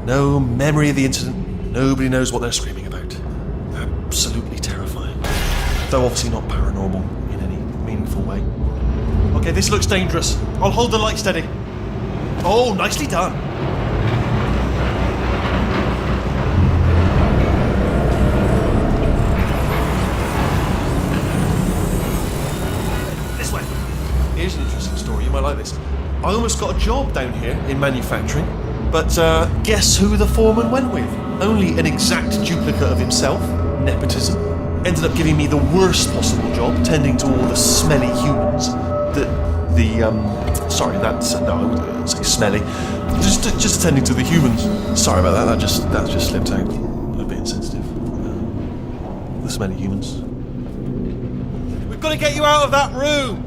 Speaker 2: No memory of the incident. Nobody knows what they're screaming about. Absolutely terrifying. Though obviously not paranormal in any meaningful way. Okay, this looks dangerous. I'll hold the light steady. Oh, nicely done. This way. Here's an interesting story. You might like this. I almost got a job down here in manufacturing, but guess who the foreman went with? Only an exact duplicate of himself. Nepotism. Ended up giving me the worst possible job, tending to all the smelly humans. Sorry, that's no, I wouldn't say smelly. Just attending to the humans. Sorry about that. That just slipped out. A bit insensitive. The smelly humans. We've got to get you out of that room.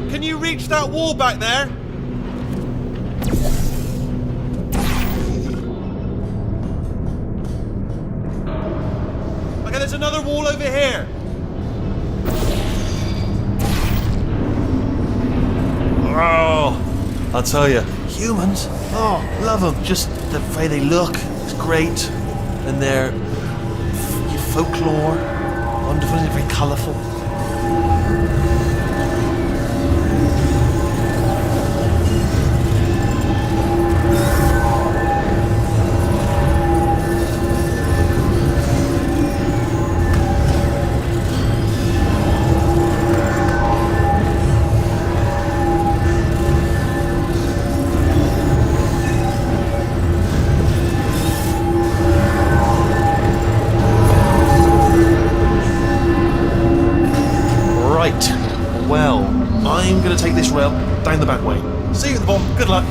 Speaker 2: Can you reach that wall back there? Okay, there's another wall over here. Oh, I'll tell you, humans, oh, love them. Just the way they look is great. And their folklore, wonderful, and very colourful. Well, I'm going to take this rail down the back way. See you at the bottom. Good luck.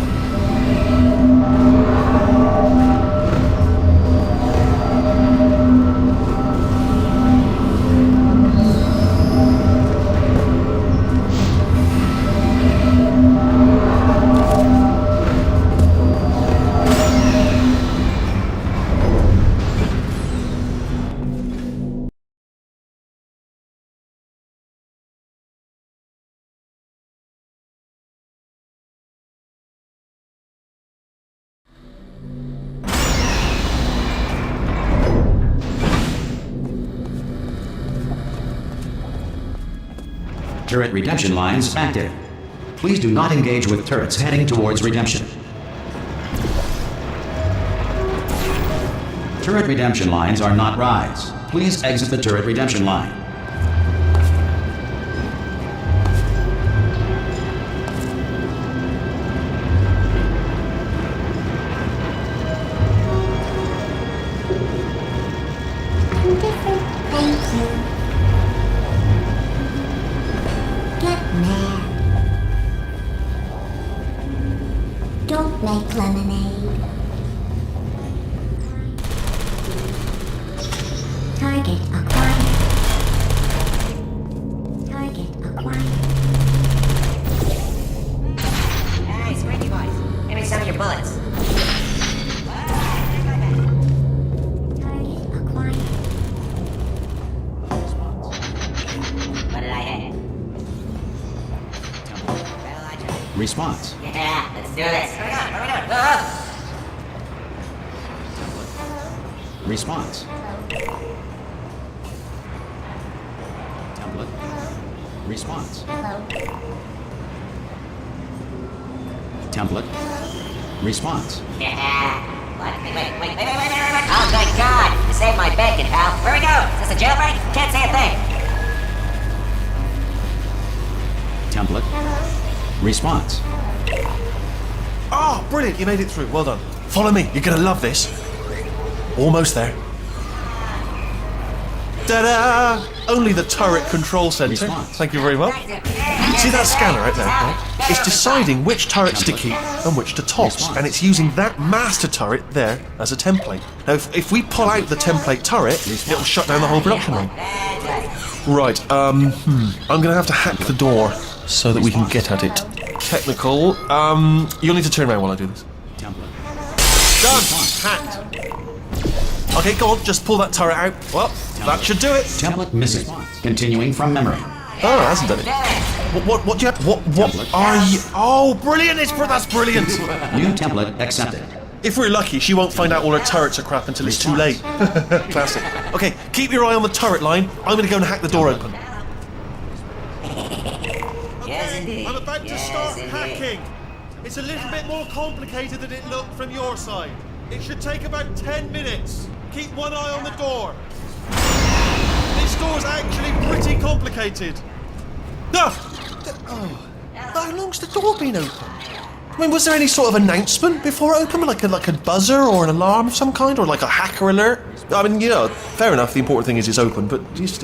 Speaker 1: Turret redemption lines active. Please do not engage with turrets heading towards redemption. Turret redemption lines are not rides. Please exit the turret redemption line.
Speaker 5: Don't make lemonade. Target acquired. Target acquired.
Speaker 6: Hey, Squinty boys. Give me some of your bullets.
Speaker 5: Target acquired.
Speaker 6: What did I hit? Well, I tried.
Speaker 1: Response.
Speaker 6: Yeah, let's do this. What are we doing? What are we doing? Whoa!
Speaker 1: Response. Template. Response.
Speaker 5: Hello.
Speaker 1: Template. Response.
Speaker 6: Yeah. Oh, thank God! You saved my bacon, pal. Where we go? Is this a jailbreak? Can't say a thing.
Speaker 1: Template. Response.
Speaker 2: Oh, brilliant, you made it through. Well done. Follow me, you're gonna love this. Almost there. Ta-da! Only the turret control center.
Speaker 1: Response.
Speaker 2: Thank you very much. See that scanner right there? Right? It's deciding which turrets to keep and which to toss,
Speaker 1: Response.
Speaker 2: and it's using that master turret there as a template. Now, if we pull out the template turret, it'll shut down the whole production line. Right, I'm gonna have to hack the door so that we can get at it. Technical, you'll need to turn around while I do this.
Speaker 1: Template.
Speaker 2: Done! Hacked. Okay, go on, just pull that turret out. Well, that should do it.
Speaker 1: Template missing. Continuing from memory.
Speaker 2: Oh, it hasn't done it. What do you have? What
Speaker 1: Template.
Speaker 2: are you? Oh, brilliant! That's brilliant.
Speaker 1: New template accepted.
Speaker 2: If we're lucky, she won't find out all her turrets are crap until it's too late. Classic. Okay, keep your eye on the turret line. I'm gonna go and hack the door open.
Speaker 6: Yes, indeed.
Speaker 2: I'm about to
Speaker 6: Yes,
Speaker 2: start
Speaker 6: indeed.
Speaker 2: hacking. It's a little bit more complicated than it looked from your side. It should take about 10 minutes. Keep one eye on the door. This door's actually pretty complicated. Oh, how long's the door been open? I mean, was there any sort of announcement before it opened, like a buzzer or an alarm of some kind, or like a hacker alert? I mean, fair enough. The important thing is it's open, but just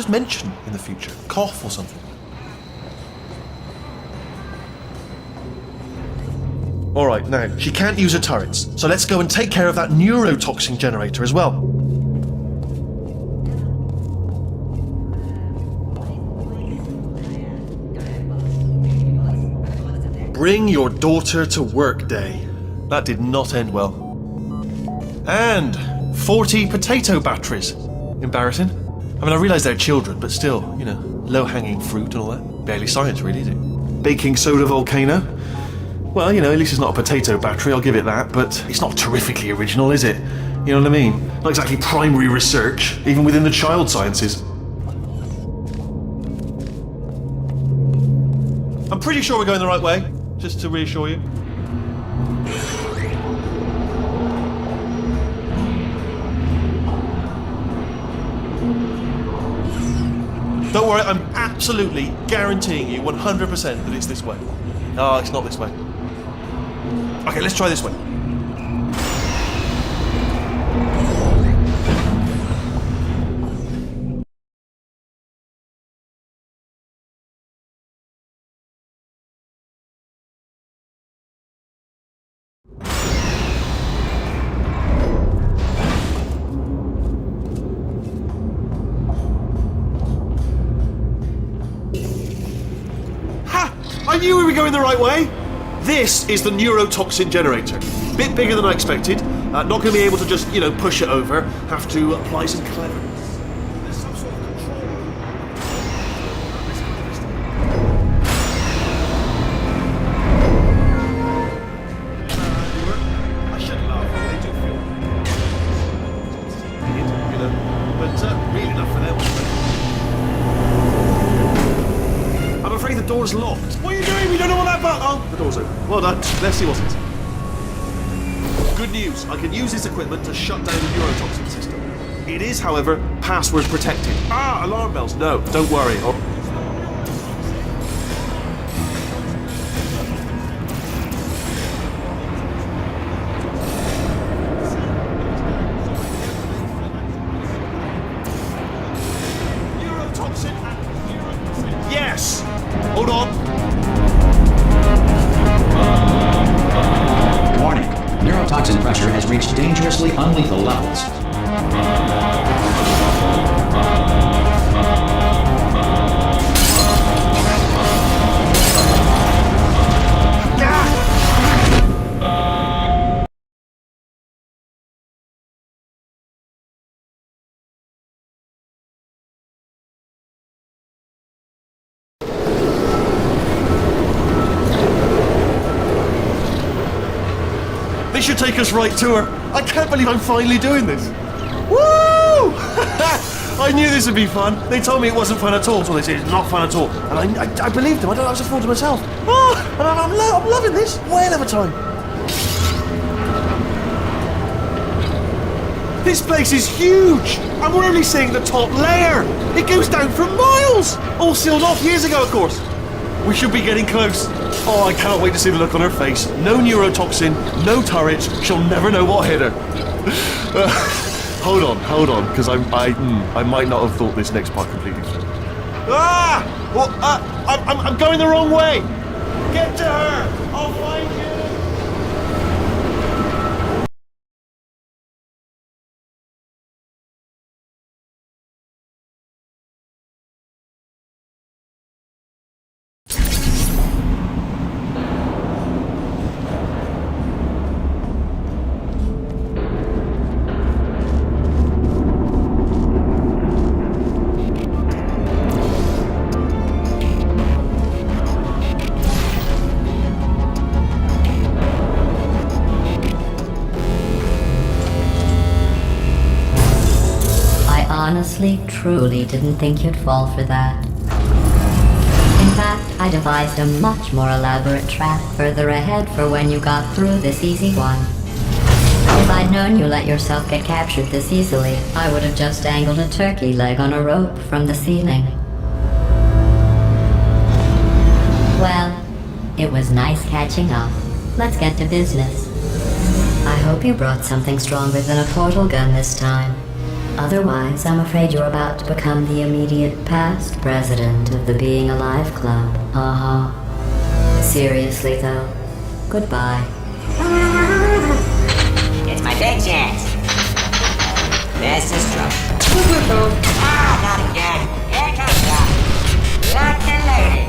Speaker 2: mention in the future, cough or something. All right, now she can't use her turrets, so let's go and take care of that neurotoxin generator as well. Bring your daughter to work day. That did not end well. And 40 potato batteries. Embarrassing. I mean, I realise they're children, but still, low-hanging fruit and all that. Barely science, really, is it? Baking soda volcano. Well, at least it's not a potato battery, I'll give it that, but it's not terrifically original, is it? You know what I mean? Not exactly primary research, even within the child sciences. I'm pretty sure we're going the right way. Just to reassure you. Don't worry, I'm absolutely guaranteeing you 100% that it's this way. Oh, it's not this way. Okay, let's try this way. I knew we were going the right way. This is the neurotoxin generator. Bit bigger than I expected. Not going to be able to just, push it over. Have to apply some cleverness. There's some sort of control. I shouldn't laugh. They do feel but really not for them. I'm afraid the door's locked. What are you doing? We don't know what that button. Oh, the door's open. Well done. Let's see what's it. Good news. I can use this equipment to shut down the neurotoxin system. It is, however, password protected. Alarm bells. No, don't worry. Yes! Hold on.
Speaker 1: Warning. Neurotoxin pressure has reached dangerously unlethal levels.
Speaker 2: This should take us right to her. I can't believe I'm finally doing this. Woo! I knew this would be fun. They told me it wasn't fun at all, so they said it's not fun at all. And I believed them. I was a fool to myself. And I'm loving this. Whale of a time. This place is huge, and we're only seeing the top layer. It goes down for miles. All sealed off years ago, of course. We should be getting close. Oh, I can't wait to see the look on her face. No neurotoxin, no turret. She'll never know what hit her. Hold on, because I might not have thought this next part completely through. Ah! Well, I'm going the wrong way. Get to her. I'll find you.
Speaker 3: Honestly, truly didn't think you'd fall for that. In fact, I devised a much more elaborate trap further ahead for when you got through this easy one. If I'd known you let yourself get captured this easily, I would have just dangled a turkey leg on a rope from the ceiling. Well, it was nice catching up. Let's get to business. I hope you brought something stronger than a portal gun this time. Otherwise, I'm afraid you're about to become the immediate past president of the Being Alive Club. Seriously, though, goodbye.
Speaker 6: It's my big chance. This is trouble. Not again. Here comes that. Locked and loaded.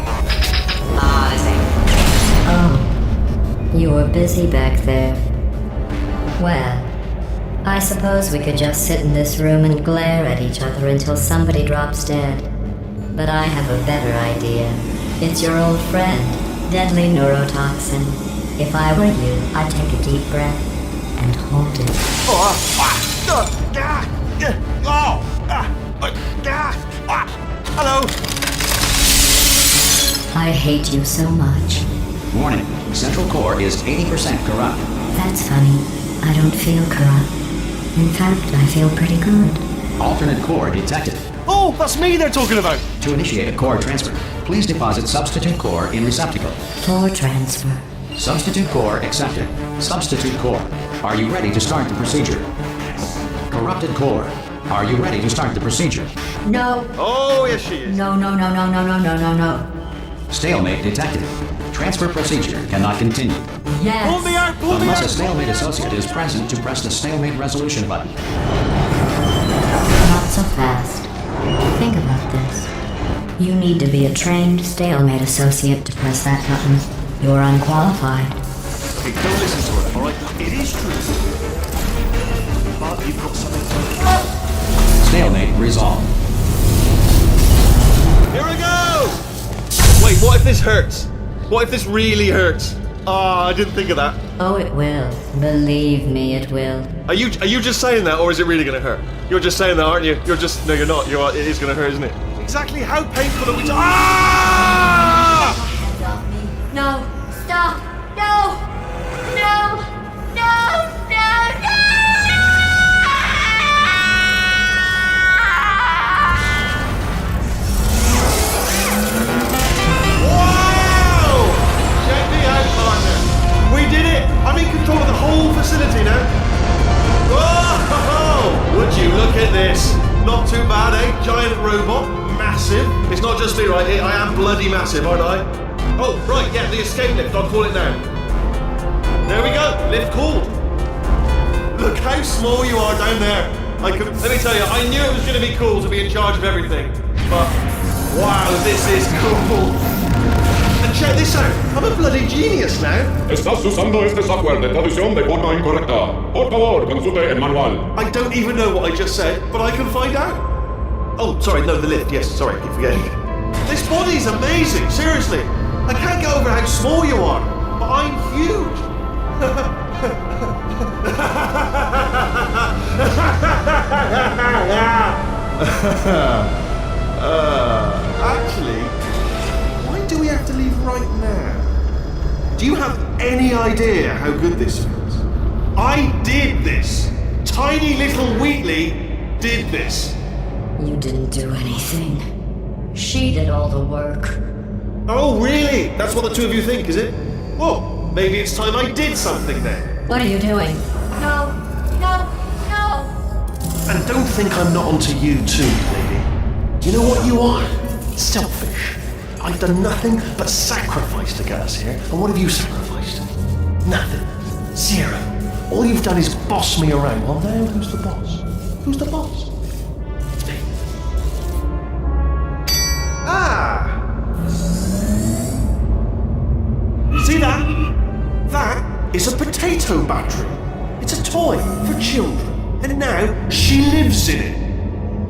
Speaker 6: Oh, this ain't.
Speaker 3: Oh, you were busy back there. Well, I suppose we could just sit in this room and glare at each other until somebody drops dead. But I have a better idea. It's your old friend, deadly neurotoxin. If I were you, I'd take a deep breath and hold it.
Speaker 2: Hello.
Speaker 3: I hate you so much.
Speaker 1: Warning, central core is 80% corrupt.
Speaker 3: That's funny. I don't feel corrupt. In fact, I feel pretty good.
Speaker 1: Alternate core detected.
Speaker 2: Oh, that's me they're talking about.
Speaker 1: To initiate a core transfer, please deposit substitute core in receptacle.
Speaker 3: Core transfer.
Speaker 1: Substitute core accepted. Substitute core. Are you ready to start the procedure? Corrupted core. Are you ready to start the procedure?
Speaker 3: No.
Speaker 2: Oh, yes she is.
Speaker 3: No.
Speaker 1: Stalemate detected. Transfer procedure cannot continue.
Speaker 3: Yes.
Speaker 2: Pull me out, pull me
Speaker 1: Unless a
Speaker 2: out.
Speaker 1: stalemate associate is present to press the stalemate resolution button.
Speaker 3: Not so fast. Think about this. You need to be a trained stalemate associate to press that button. You're unqualified.
Speaker 2: Hey, don't listen to her, alright? It is true. But you've got something to...
Speaker 1: Stalemate resolved.
Speaker 2: Here we go! Wait, what if this hurts? What if this really hurts? Ah, I didn't think of that.
Speaker 3: Oh, it will. Believe me, it will.
Speaker 2: Are you just saying that, or is it really gonna hurt? You're just saying that, aren't you? No, you're not. It is gonna hurt, isn't it? Exactly how painful are we to... Ah!
Speaker 3: No! Stop! No! No! No!
Speaker 2: Wow! Check me out, partner. We did it! I'm in control of the whole facility now. Whoa! Would you look at this? Not too bad, eh? Giant robot. Massive. It's not just me right here. I am bloody massive, aren't I? Oh, right, yeah, the escape lift. I'll call it now. There we go. Lift called. Look how small you are down there. Let me tell you, I knew it was going to be cool to be in charge of everything. But, wow, this is cool. And check this out. I'm a bloody genius now.
Speaker 7: Estás usando este software de traducción de forma incorrecta. Por favor, consulte el manual.
Speaker 2: I don't even know what I just said, but I can find out. Oh, sorry, no, the lift. Yes, sorry, I keep forgetting. This body's amazing, seriously. I can't get over how small you are, but I'm huge. Actually, why do we have to leave right now? Do you have any idea how good this feels? I did this. tiny little Wheatley did this.
Speaker 3: You didn't do anything. She did all the work.
Speaker 2: Oh, really? That's what the two of you think, is it? Well, maybe it's time I did something then.
Speaker 3: What are you doing? No, no, no!
Speaker 2: And don't think I'm not onto you too, lady. You know what you are? Selfish. I've done nothing but sacrifice to get us here. And what have you sacrificed? Nothing. Zero. All you've done is boss me around. Well, now who's the boss? Who's the boss? It's me. Ah! See that? That is a potato battery. It's a toy for children. And now she lives in it.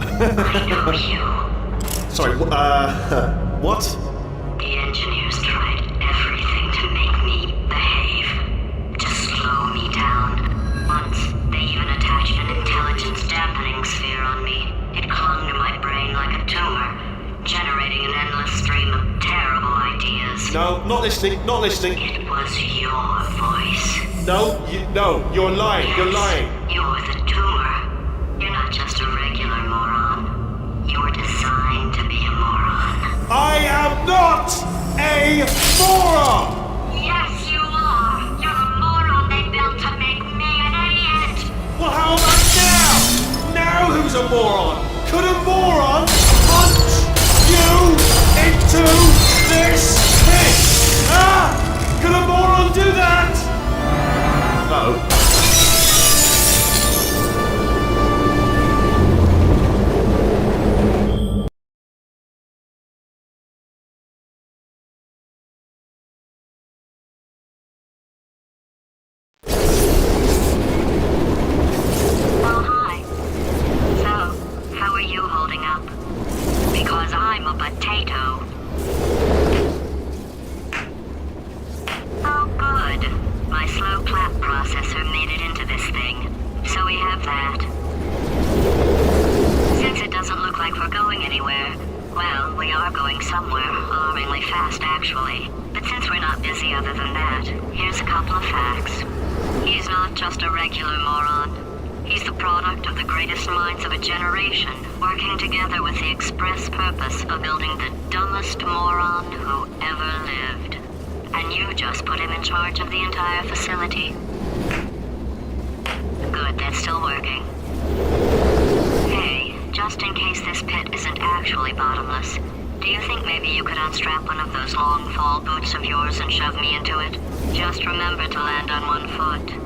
Speaker 8: I know you.
Speaker 2: Sorry, what?
Speaker 8: The engineers tried everything to make me behave, to slow me down. Once, they even attached an intelligence dampening sphere on me. It clung to my brain like a tumor, generating an endless stream of terrible ideas.
Speaker 2: No, not listening, not listening.
Speaker 8: It was your voice.
Speaker 2: No, you're lying,
Speaker 8: Yes,
Speaker 2: you're lying.
Speaker 8: You're the tumor. You're not just a regular moron. You're designed to be a moron.
Speaker 2: I am not a moron!
Speaker 8: Yes, you are. You're the moron they built to make me an idiot.
Speaker 2: Well, how about now? Now who's a moron? Could a moron punch you into this pit? Ah! Could a moron do that? No.
Speaker 8: Oh, hi. So, how are you holding up? Because I'm a potato. Oh, good. My slow clap processor made it into this thing. So we have that. Since it doesn't look like we're going anywhere, well, we are going somewhere, alarmingly fast actually. But since we're not busy other than that, here's a couple of facts. He's not just a regular moron. He's the product of the greatest minds of a generation, working together with the express purpose of building the dumbest moron who ever lived. And you just put him in charge of the entire facility. Good, that's still working. Hey, just in case this pit isn't actually bottomless, do you think maybe you could unstrap one of those long fall boots of yours and shove me into it? Just remember to land on one foot.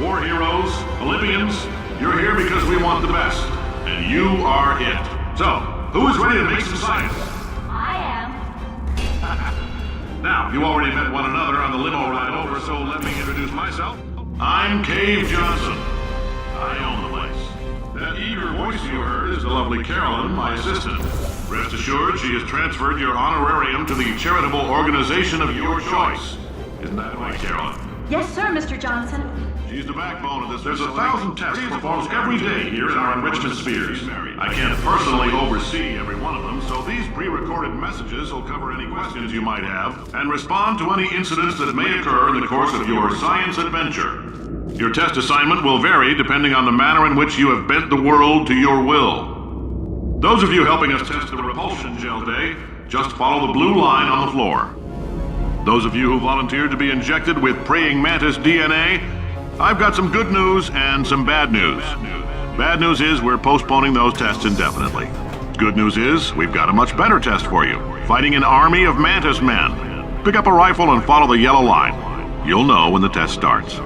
Speaker 7: War heroes, Olympians, you're here because we want the best. And you are it. So, who is ready to make some science?
Speaker 8: I am.
Speaker 7: Now, you already met one another on the limo ride over, so let me introduce myself. I'm Cave Johnson. I own the place. That eager voice you heard is the lovely Carolyn, my assistant. Rest assured, she has transferred your honorarium to the charitable organization of your choice. Isn't that right, Carolyn?
Speaker 8: Yes, sir, Mr. Johnson.
Speaker 7: She's the backbone of this. There's 1,000 tests performed every day here in our enrichment spheres. I can't personally oversee every one of them, so these pre-recorded messages will cover any questions you might have and respond to any incidents that may occur in the course of your science adventure. Your test assignment will vary depending on the manner in which you have bent the world to your will. Those of you helping us test the repulsion gel day, just follow the blue line on the floor. Those of you who volunteered to be injected with praying mantis DNA, I've got some good news and some bad news. Bad news is we're postponing those tests indefinitely. Good news is we've got a much better test for you, fighting an army of mantis men. Pick up a rifle and follow the yellow line. You'll know when the test starts.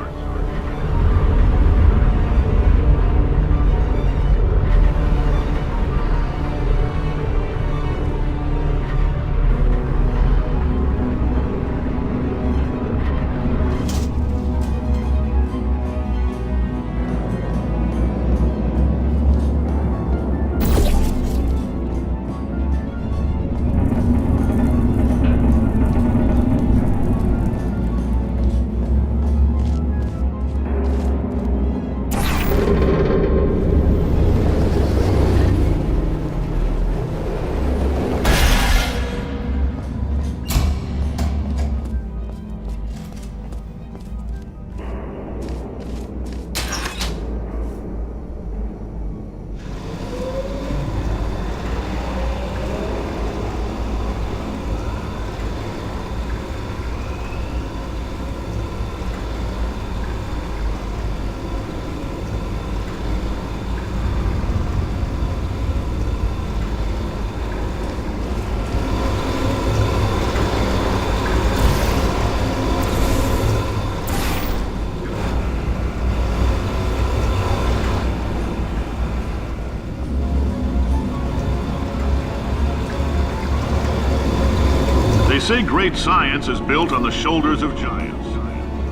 Speaker 7: They say great science is built on the shoulders of giants.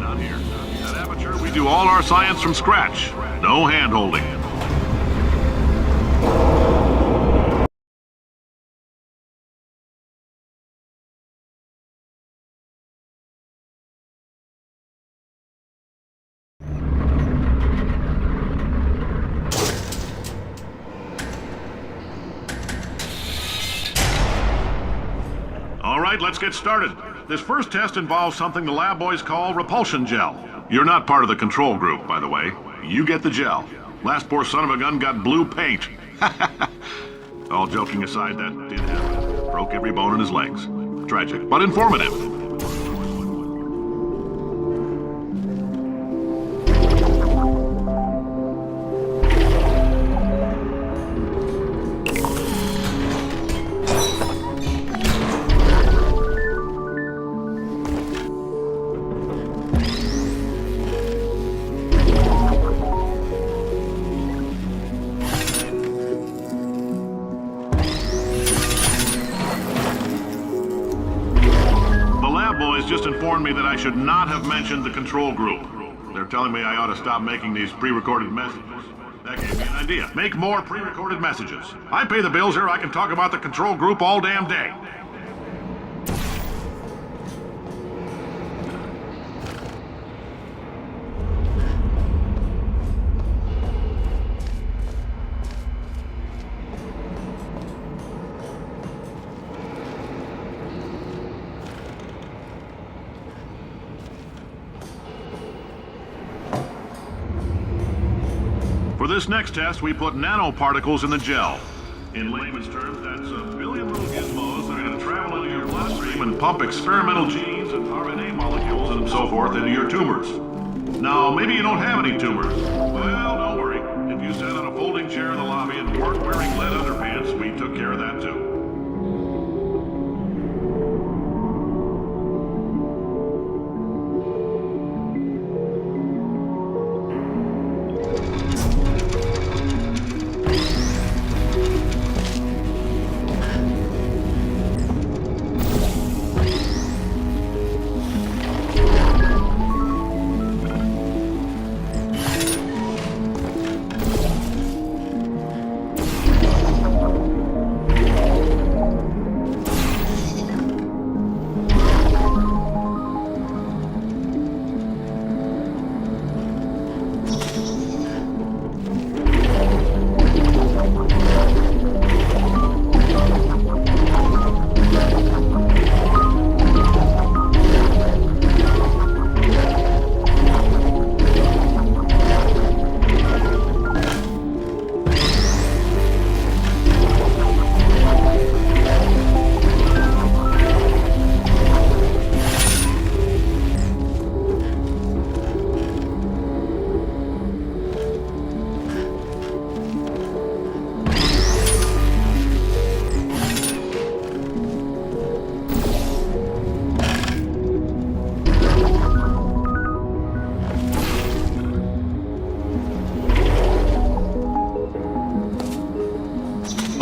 Speaker 7: Not here. At Aperture, we do all our science from scratch. No hand-holding. All right, let's get started. This first test involves something the lab boys call repulsion gel. You're not part of the control group, by the way. You get the gel. Last poor son of a gun got blue paint. All joking aside, that did happen. Broke every bone in his legs. Tragic, but informative. Just informed me that I should not have mentioned the control group. They're telling me I ought to stop making these pre-recorded messages. That gave me an idea. Make more pre-recorded messages. I pay the bills here, I can talk about the control group all damn day. For this next test, we put nanoparticles in the gel. In layman's terms, that's a billion little gizmos that are going to travel into your bloodstream and pump experimental genes and RNA molecules and so forth into your tumors. Now, maybe you don't have any tumors. Well, don't worry. If you sat on a folding chair in the lobby and weren't wearing lead underpants, we took care of that too.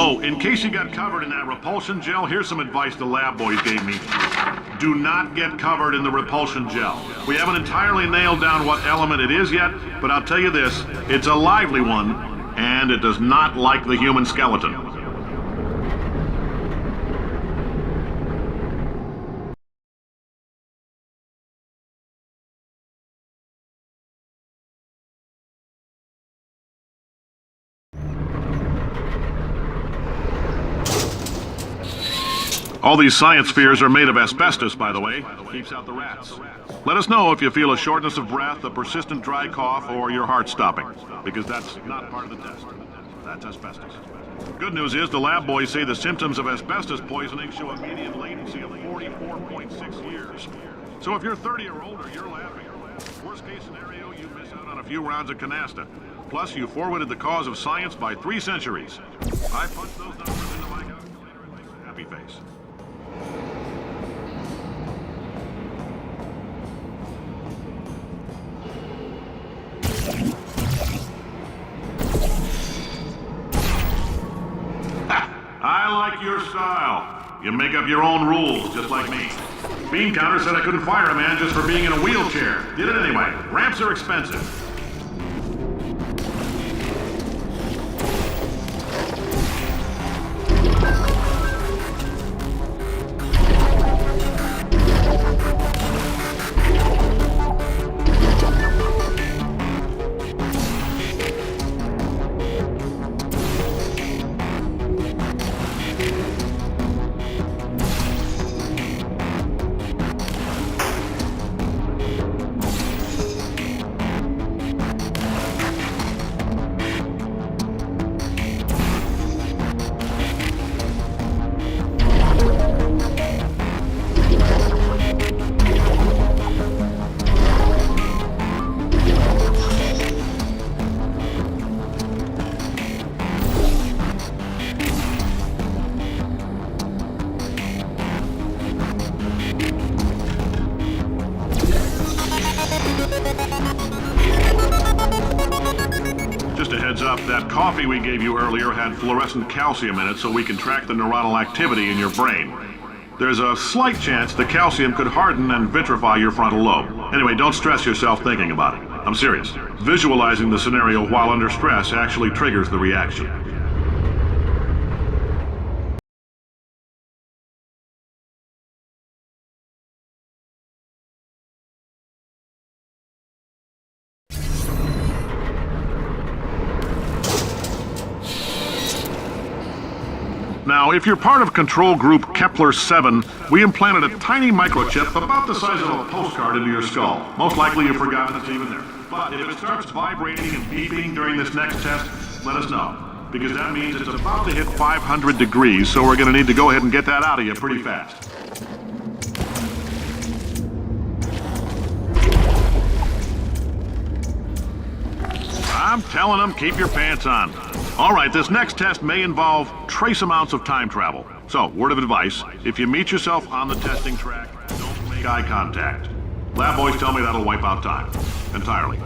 Speaker 7: Oh, in case you got covered in that repulsion gel, here's some advice the lab boys gave me. Do not get covered in the repulsion gel. We haven't entirely nailed down what element it is yet, but I'll tell you this, it's a lively one, and it does not like the human skeleton. All these science spheres are made of asbestos, by the way. Keeps out the rats. Let us know if you feel a shortness of breath, a persistent dry cough, or your heart stopping, because that's not part of the test. That's asbestos. Good news is the lab boys say the symptoms of asbestos poisoning show a median latency of 44.6 years. So if you're 30 or older, you're laughing. Worst case scenario, you miss out on a few rounds of canasta. Plus, you forwarded the cause of science by 3 centuries. I punched those numbers into my calculator and makes a happy face. I like your style. You make up your own rules, just like me. Bean Counter said I couldn't fire a man just for being in a wheelchair. Did it anyway. Ramps are expensive. Just a heads up, that coffee we gave you earlier had fluorescent calcium in it so we can track the neuronal activity in your brain. There's a slight chance the calcium could harden and vitrify your frontal lobe. Anyway, don't stress yourself thinking about it. I'm serious. Visualizing the scenario while under stress actually triggers the reaction. Now, if you're part of control group Kepler-7, we implanted a tiny microchip about the size of a postcard into your skull. Most likely you've forgotten it's even there. But if it starts vibrating and beeping during this next test, let us know. Because that means it's about to hit 500 degrees, so we're going to need to go ahead and get that out of you pretty fast. I'm telling them, keep your pants on. All right, this next test may involve trace amounts of time travel. So, word of advice, if you meet yourself on the testing track, don't make eye contact. Lab boys tell me that'll wipe out time. Entirely.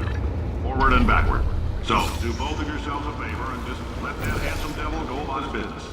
Speaker 7: Forward and backward. So, do both of yourselves a favor and just let that handsome devil go about his business.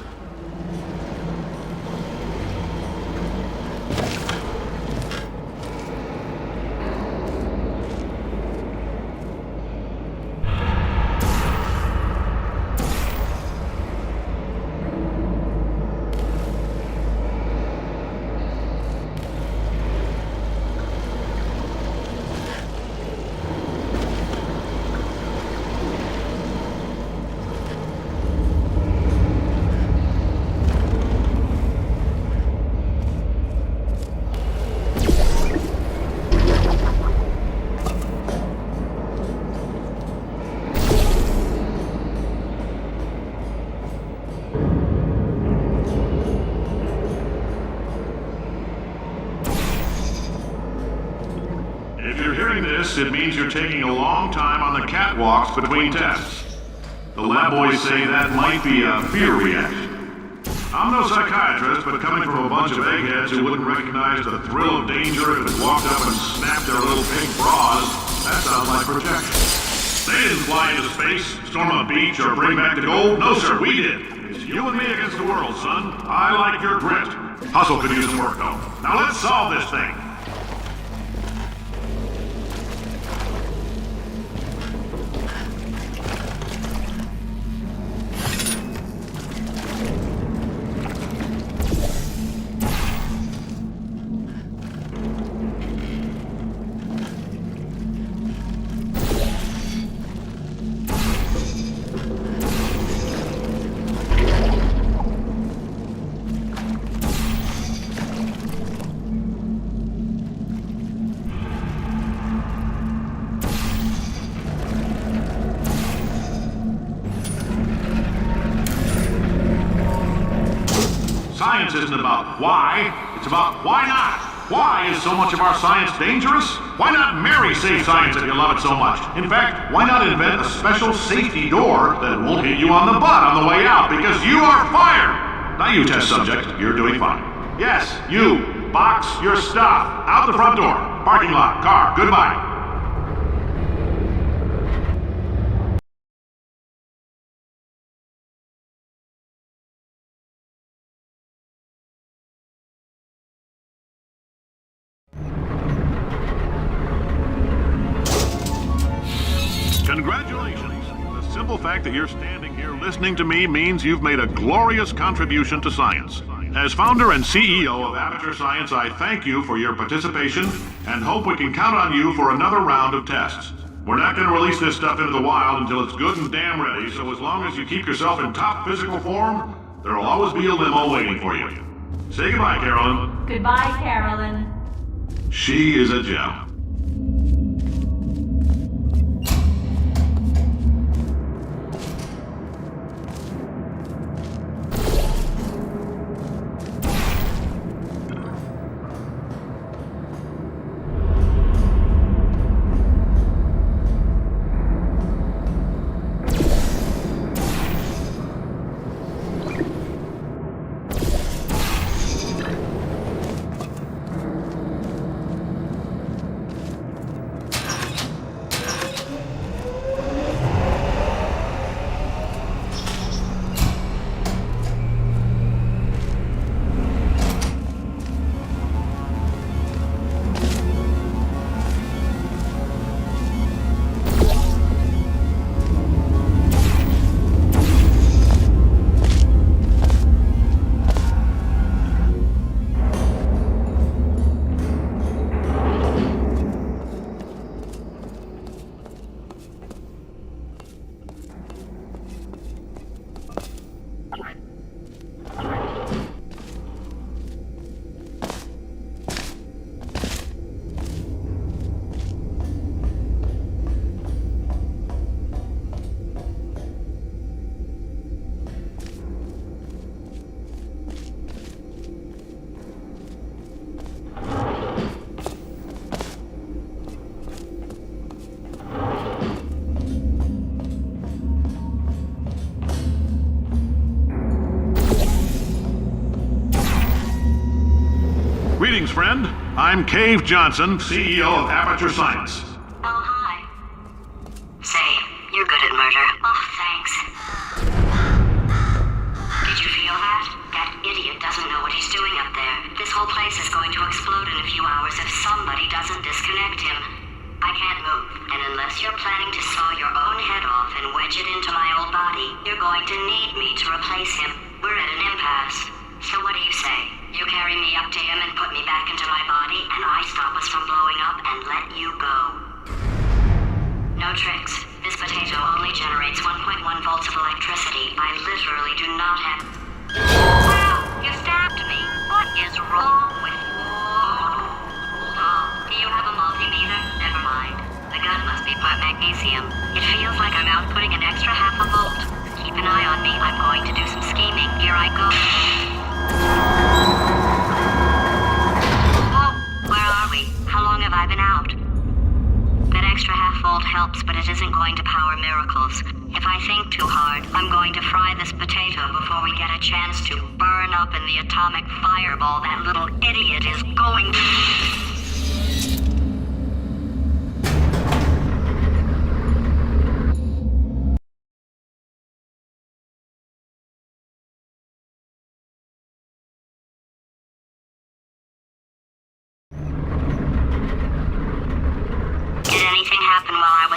Speaker 7: It means you're taking a long time on the catwalks between tests. The lab boys say that might be a fear reaction. I'm no psychiatrist, but coming from a bunch of eggheads who wouldn't recognize the thrill of danger if it walked up and snapped their little pink bras, that sounds like protection. They didn't fly into space, storm a beach, or bring back the gold. No, sir, we did. It's you and me against the world, son. I like your grit. Hustle could use some work, though. Now let's solve this thing. Science isn't about why, it's about why not. Why is so much of our science dangerous? Why not marry safe science if you love it so much? In fact, why not invent a special safety door that won't hit you on the butt on the way out because you are fired? Now you test subject, you're doing fine. Yes, you, box your stuff. Out the front door. Parking lot, car, goodbye. Congratulations! The simple fact that you're standing here listening to me means you've made a glorious contribution to science. As founder and CEO of Aperture Science, I thank you for your participation and hope we can count on you for another round of tests. We're not going to release this stuff into the wild until it's good and damn ready, so as long as you keep yourself in top physical form, there'll always be a limo waiting for you. Say goodbye, Carolyn.
Speaker 9: Goodbye, Carolyn.
Speaker 7: She is a gem. Greetings, friend. I'm Cave Johnson, CEO of Aperture Science.
Speaker 8: Oh, hi. Say, you're good at murder. Oh, thanks. Did you feel that? That idiot doesn't know what he's doing up there. This whole place is going to explode in a few hours if somebody doesn't disconnect him. I can't move, and unless you're planning to saw your own head off and wedge it into my old body, you're going to need me to replace him. We're at an impasse. So what do you say? You carry me up to him and put me back into my body, and I stop us from blowing up and let you go. No tricks. This potato only generates 1.1 volts of electricity. I literally do not have... Wow! You stabbed me! What is wrong with you? Oh, do you have a multimeter? Never mind. The gun must be part magnesium. It feels like I'm outputting an extra half a volt. Keep an eye on me. I'm going to do some scheming. Here I go. Oh, where are we? How long have I been out? That extra half volt helps, but it isn't going to power miracles. If I think too hard, I'm going to fry this potato before we get a chance to burn up in the atomic fireball that little idiot is going to...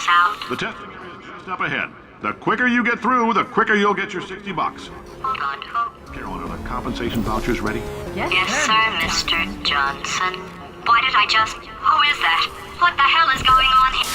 Speaker 8: out?
Speaker 7: The testing area is just up ahead. The quicker you get through, the quicker you'll get your $60.
Speaker 8: Hold on, who?
Speaker 7: Carolyn, are the compensation vouchers ready?
Speaker 8: Yes, sir, Mr. Johnson. Why did I just... Who is that? What the hell is going on here?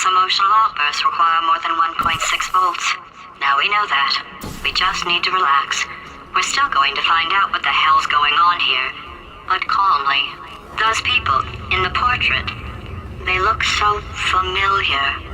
Speaker 8: Emotional outbursts require more than 1.6 volts. Now we know that. We just need to relax. We're still going to find out what the hell's going on here. But calmly. Those people in the portrait, they look so familiar.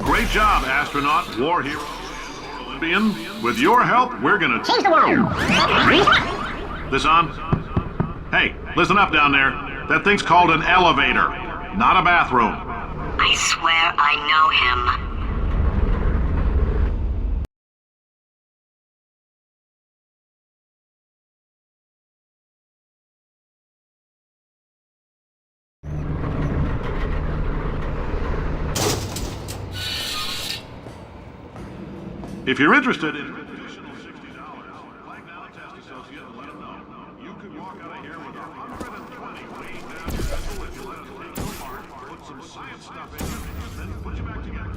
Speaker 7: Great job, astronaut, war hero, Olympian. With your help, we're gonna change the world. This on? Hey, listen up down there. That thing's called an elevator, not a bathroom.
Speaker 8: I swear I know him.
Speaker 7: If you're interested in an additional $60, flag down a test associate and let them know. You could walk out of here with 120 way down your pencil if you let us take you apart, put some science stuff in you, then put you back together.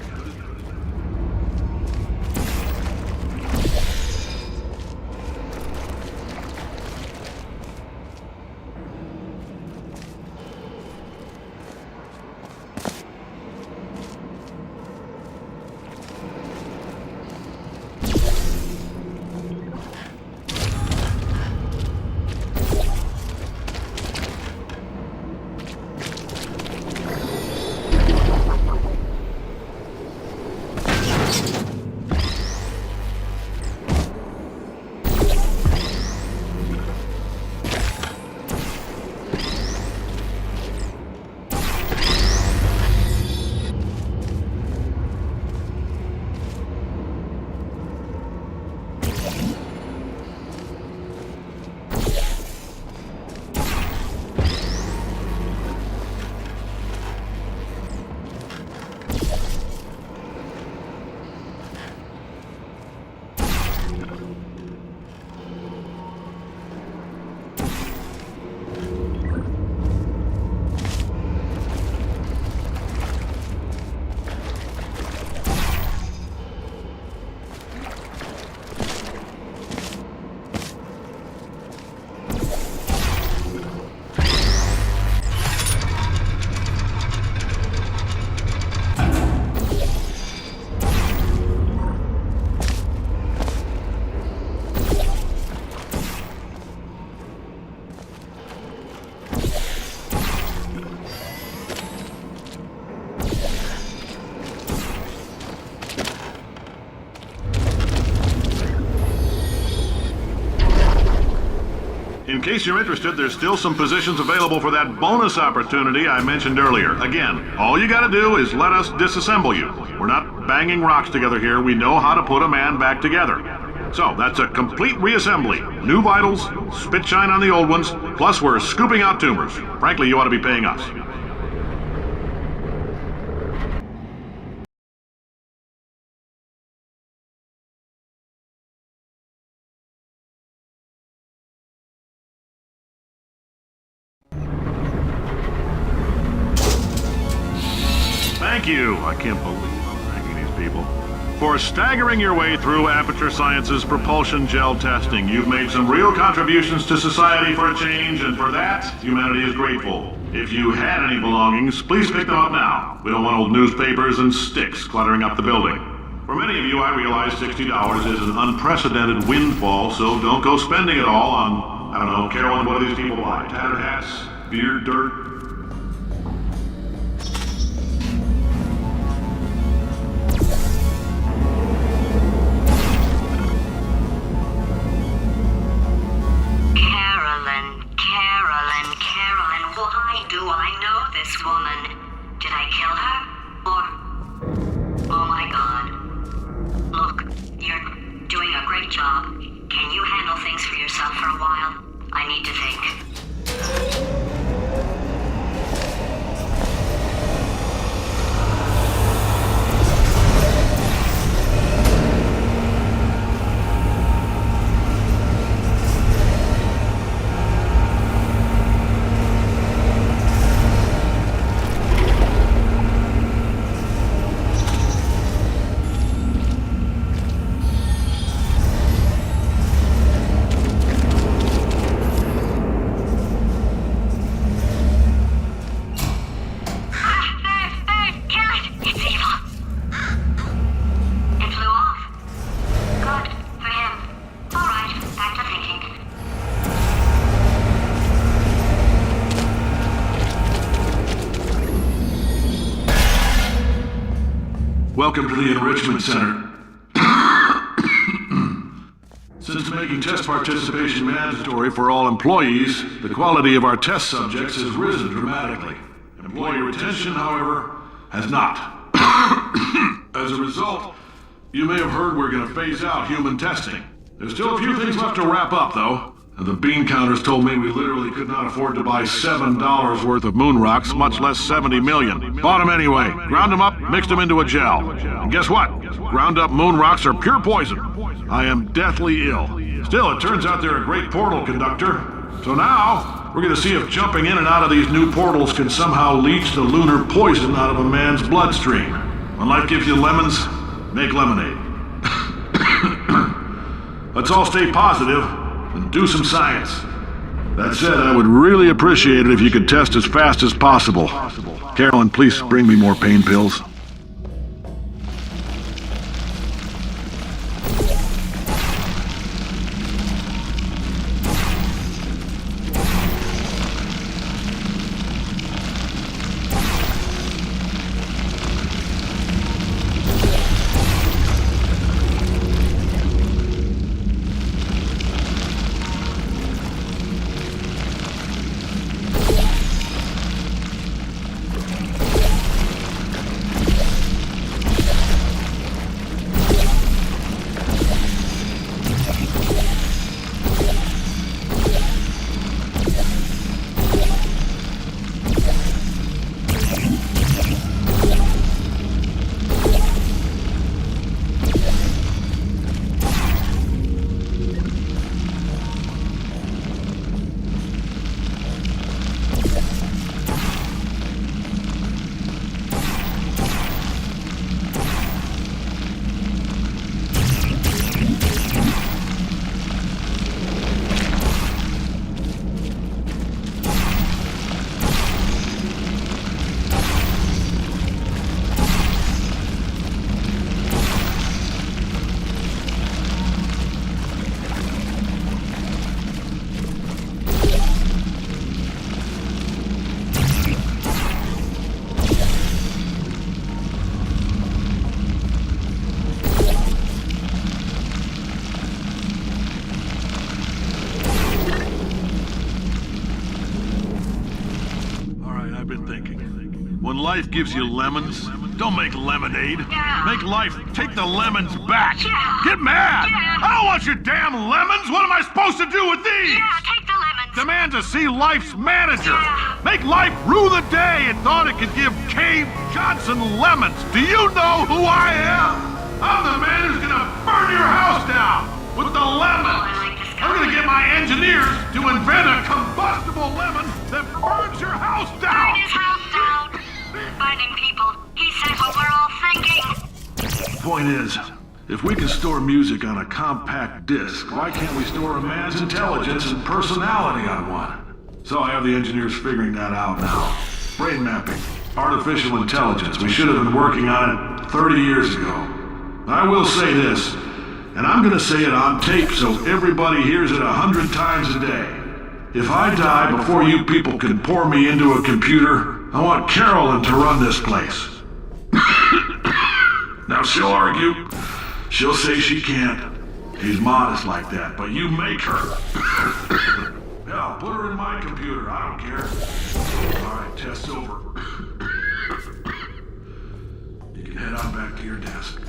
Speaker 7: In case you're interested, there's still some positions available for that bonus opportunity I mentioned earlier. Again, all you gotta do is let us disassemble you. We're not banging rocks together here. We know how to put a man back together. So, that's a complete reassembly. New vitals, spit shine on the old ones, plus we're scooping out tumors. Frankly, you ought to be paying us. Thank you. I can't believe I'm thanking these people. For staggering your way through Aperture Science's propulsion gel testing, you've made some real contributions to society for a change, and for that, humanity is grateful. If you had any belongings, please pick them up now. We don't want old newspapers and sticks cluttering up the building. For many of you, I realize $60 is an unprecedented windfall, so don't go spending it all on, I don't know, Carolyn, what do these people buy? Tattered hats? Beer? Dirt?
Speaker 8: Carolyn, why do I know this woman? Did I kill her? Or... Oh my god. Look, you're doing a great job. Can you handle things for yourself for a while? I need to think.
Speaker 7: Welcome to the Enrichment Center. Since making test participation mandatory for all employees, the quality of our test subjects has risen dramatically. Employee retention, however, has not. As a result, you may have heard we're going to phase out human testing. There's still a few things left to wrap up, though. And the bean counters told me we literally could not afford to buy $7 worth of moon rocks, much less 70 million. Bought them anyway, ground them up, mixed them into a gel. And guess what? Ground up moon rocks are pure poison. I am deathly ill. Still, it turns out they're a great portal conductor. So now, we're gonna see if jumping in and out of these new portals can somehow leach the lunar poison out of a man's bloodstream. When life gives you lemons, make lemonade. Let's all stay positive and do some science. That said, I would really appreciate it if you could test as fast as possible. Carolyn, please bring me more pain pills. life gives you lemons? Don't make lemonade.
Speaker 8: Yeah.
Speaker 7: Make life take the lemons back.
Speaker 8: Yeah.
Speaker 7: Get mad!
Speaker 8: Yeah.
Speaker 7: I don't want your damn lemons! What am I supposed to do with these?
Speaker 8: Yeah, take the lemons.
Speaker 7: Demand to see life's manager.
Speaker 8: Yeah.
Speaker 7: Make life rue the day it thought it could give Cave Johnson lemons. Do you know who I am? I'm the man who's gonna burn your house down with the lemons.
Speaker 8: Oh, I like this guy.
Speaker 7: I'm gonna get my engineers to invent a combustible lemon that burns your house
Speaker 8: Burn
Speaker 7: down.
Speaker 8: his house down. Finding people. He said what we're all thinking.
Speaker 7: Point is, if we can store music on a compact disc, why can't we store a man's intelligence and personality on one? So I have the engineers figuring that out now. Brain mapping, artificial intelligence. We should have been working on it 30 years ago. I will say this, and I'm gonna say it on tape so everybody hears it 100 times a day. If I die before you people can pour me into a computer, I want Carolyn to run this place. Now she'll argue. She'll say she can't. She's modest like that, but you make her. Yeah, put her in my computer. I don't care. All right, test's over. You can head on back to your desk.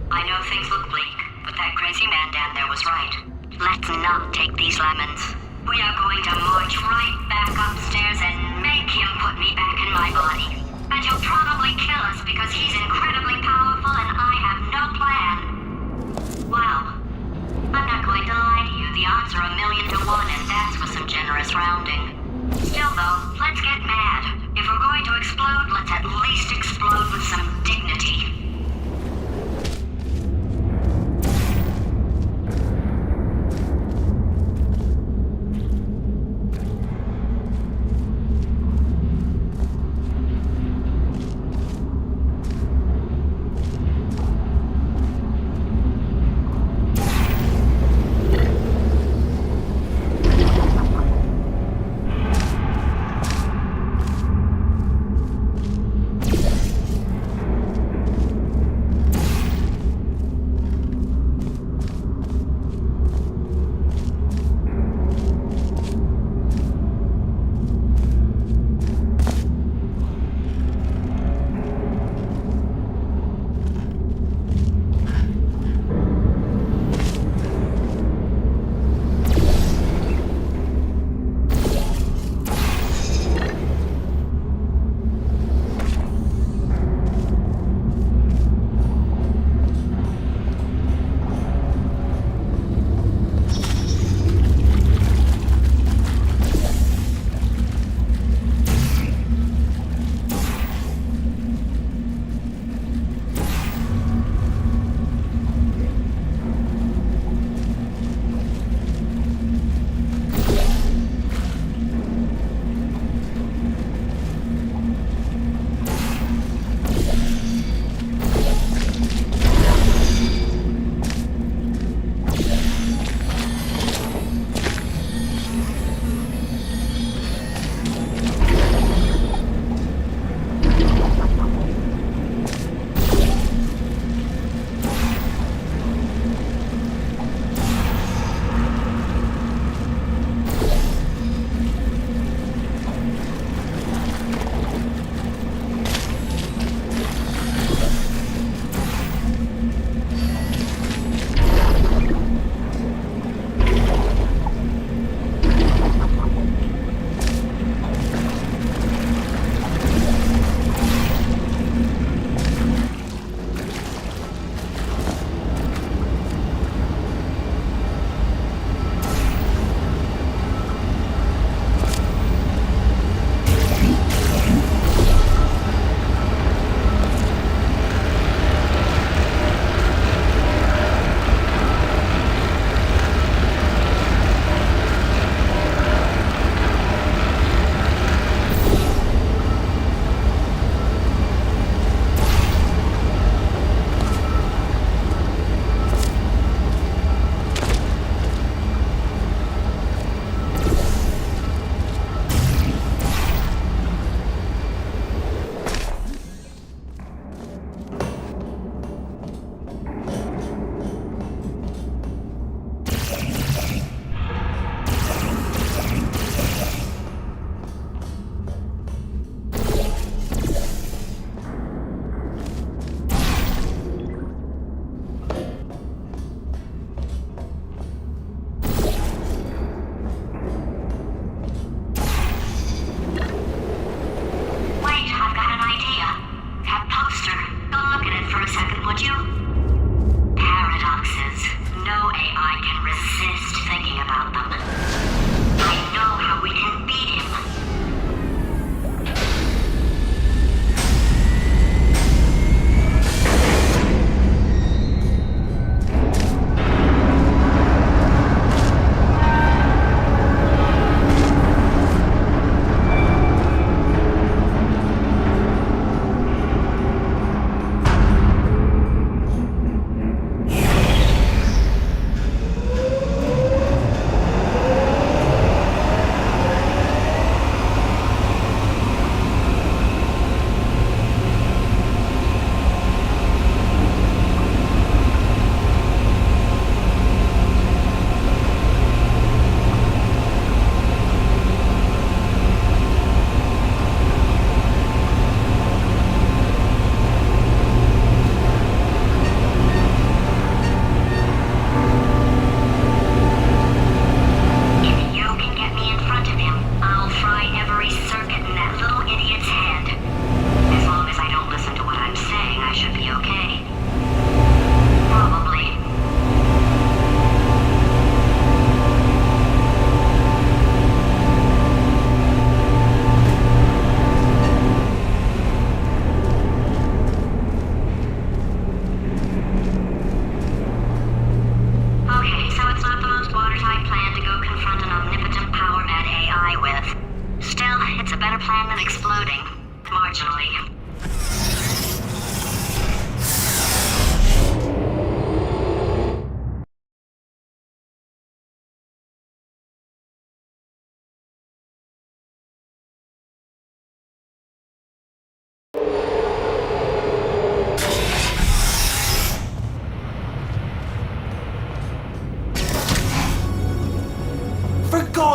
Speaker 8: I know things look bleak, but that crazy man down there was right. Let's not take these lemons. We are going to march right back upstairs and make him put me back in my body. And he'll probably kill us because he's incredibly powerful and I have no plan. Well, I'm not going to lie to you. The odds are 1,000,000 to 1, and that's with some generous rounding. Still though, let's get mad. If we're going to explode, let's at least explode with some dignity.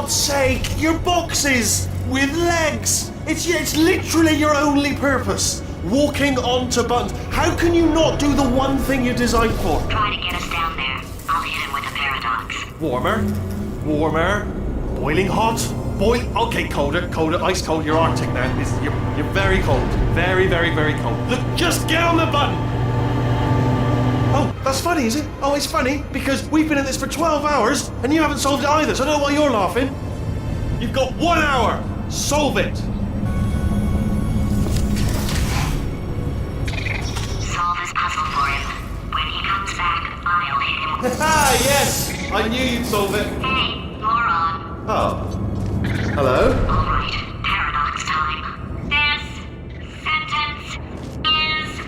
Speaker 2: God's sake, your boxes with legs. It's literally your only purpose. Walking onto buttons. How can you not do the one thing you're designed for?
Speaker 8: Try to get us down there. I'll hit him with a paradox.
Speaker 2: Warmer, boiling hot, okay, colder, ice cold, you're Arctic now. You're very cold, very, very, very cold. Look, just get on the button! Oh, that's funny, is it? Oh, it's funny, because we've been at this for 12 hours, and you haven't solved it either, so I don't know why you're laughing. You've got 1 hour, solve it!
Speaker 8: Solve his puzzle for him. When he comes back, I'll hit him.
Speaker 2: Ah, yes! I knew you'd solve it.
Speaker 8: Hey, moron.
Speaker 2: Oh. Hello?
Speaker 8: Alright, paradox time. This sentence is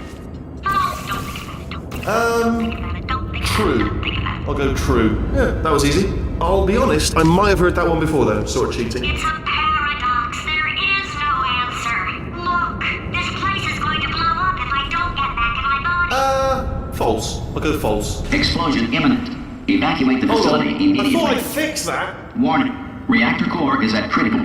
Speaker 8: false. Don't think about it. Don't think about it.
Speaker 2: True.
Speaker 8: Don't think about it.
Speaker 2: I'll go true. Yeah, that was easy. I'll be honest, I might have heard that one before though, sort of cheating.
Speaker 8: It's a paradox. There is no answer. Look, this place is going to blow up if I don't get back in my body.
Speaker 2: False. I'll go false.
Speaker 1: Explosion imminent. Evacuate the
Speaker 2: Hold on.
Speaker 1: facility
Speaker 2: I
Speaker 1: immediately.
Speaker 2: thought I'd fix that.
Speaker 1: Warning. Reactor core is at critical.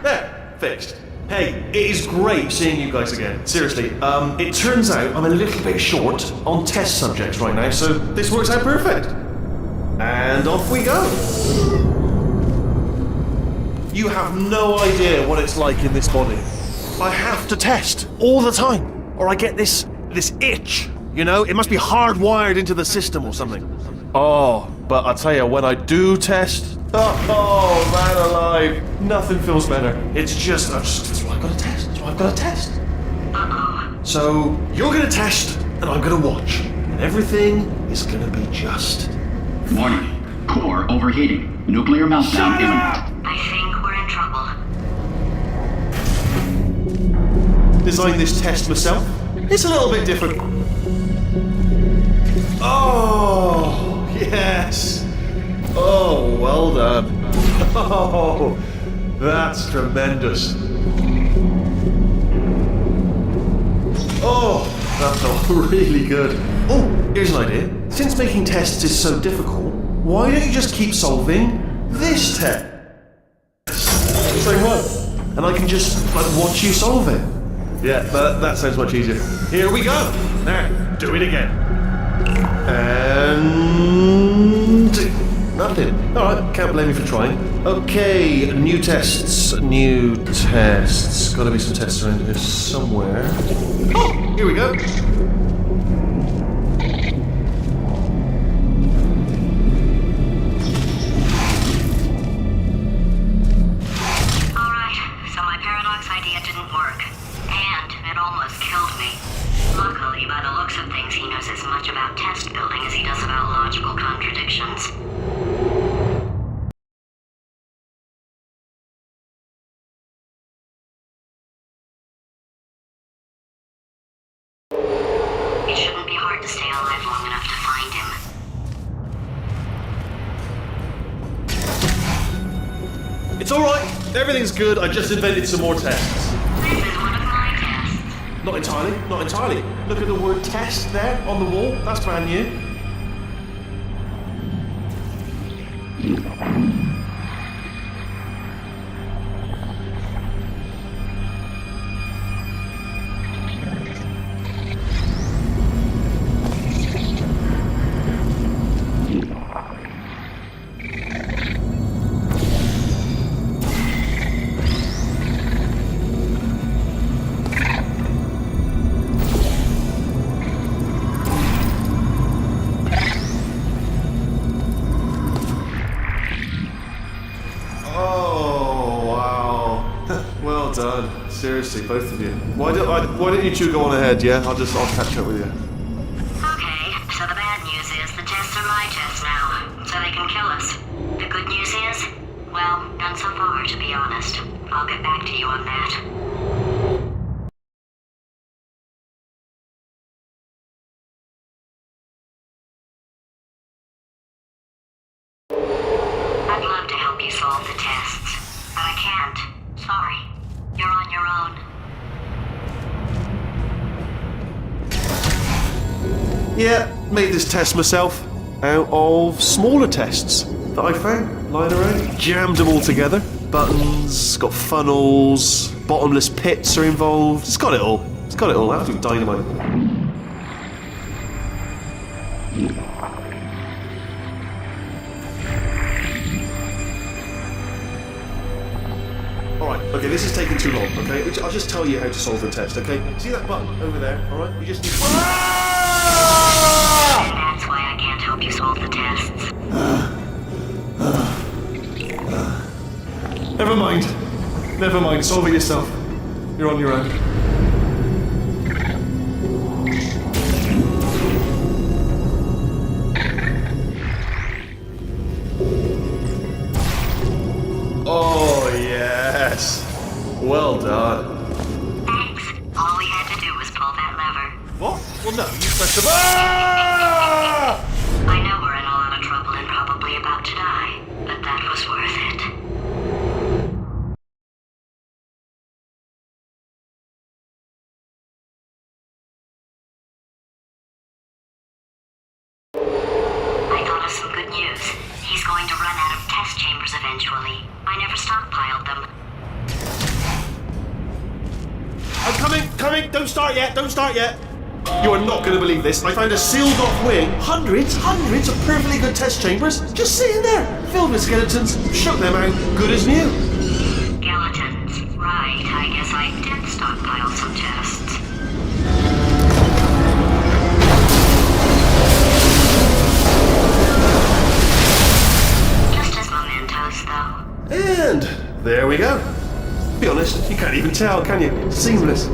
Speaker 2: There, fixed. Hey, it is great seeing you guys again. Seriously, it turns out I'm a little bit short on test subjects right now, so this works out perfect. And off we go. You have no idea what it's like in this body. I have to test all the time, or I get this itch. You know, it must be hardwired into the system or something. Oh, but I tell you, when I do test, oh man alive, nothing feels better. It's just, that's why I've got to test. That's why I've got to test. So, you're going to test, and I'm going to watch. And everything is going to be just...
Speaker 1: Warning. Core overheating. Nuclear meltdown imminent.
Speaker 8: I think we're in trouble.
Speaker 2: Designed this test myself. It's a little bit different. Oh, yes. Oh, well done. Oh, that's tremendous. Oh, that felt really good. Oh, here's an idea. Since making tests is so difficult, why don't you just keep solving this test? Same one. And I can just, watch you solve it. Yeah, that sounds much easier. Here we go. Now, do it again. And... nothing. Alright, can't blame you for trying. Okay, new tests. Gotta be some tests around here somewhere. Oh, here we go.
Speaker 8: Alright, so my paradox idea didn't work. And it almost killed me. Luckily, by the looks of things, he knows as much about test building as he does about logical contradictions. It shouldn't be hard to stay alive long enough to find him.
Speaker 2: It's alright. Everything's good. I just invented some more tests.
Speaker 8: This is one of my tests.
Speaker 2: Not entirely. Look at the word test there on the wall. That's brand new. Well done. Seriously, both of you. Why don't you two go on ahead, yeah? I'll catch up with you.
Speaker 8: Okay, so the bad news is the tests are my tests now, so they can kill us. The good news is, well, none so far, to be honest. I'll get back to you on that. I'd love to help you solve the tests, but I can't. Sorry. You're on your own.
Speaker 2: Yeah, made this test myself out of smaller tests that I found. lying around. Jammed them all together. Buttons, got funnels, bottomless pits are involved. It's got it all. It's got it all. Absolute dynamite. Alright, okay, this is taking too long, okay? I'll just tell you how to solve the test, okay? See that button over there, alright? You just need...
Speaker 8: That's why I can't help you solve the tests.
Speaker 2: Never mind. Never mind, solve it yourself. You're on your own. Oh, yes. Well done.
Speaker 8: Thanks. All we had to do was pull that lever.
Speaker 2: What? Well, no, you pressed the... Ah!
Speaker 8: I know we're in a lot of trouble and probably about to die, but that was worth it. I thought of some good news. He's going to run out of test chambers eventually. I never stockpiled them.
Speaker 2: I'm coming! Don't start yet! You are not going to believe this. I found a sealed-off wing. Hundreds of perfectly good test chambers just sitting there, filled with skeletons. Shook them out, good as new.
Speaker 8: Skeletons. Right, I guess I did stockpile some tests. Just as mementos, though.
Speaker 2: And there we go. Be honest, you can't even tell, can you? Seamless.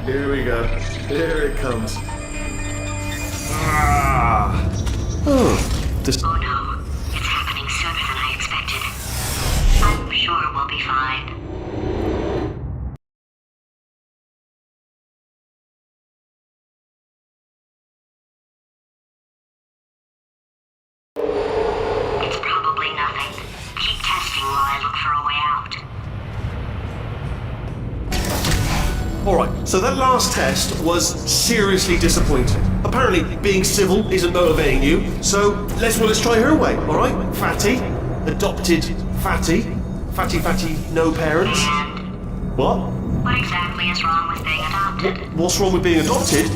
Speaker 2: Here we go. Here it comes. Oh, this...
Speaker 8: Oh no, it's happening sooner than I expected. I'm sure we'll be fine. It's probably nothing. Keep testing while I look for a way out.
Speaker 2: Alright, so that last test was seriously disappointing. Apparently, being civil isn't motivating you, so let's try her way, alright? Fatty, adopted Fatty, no parents.
Speaker 8: And
Speaker 2: What?
Speaker 8: what exactly is wrong with being adopted?
Speaker 2: What's wrong with being adopted?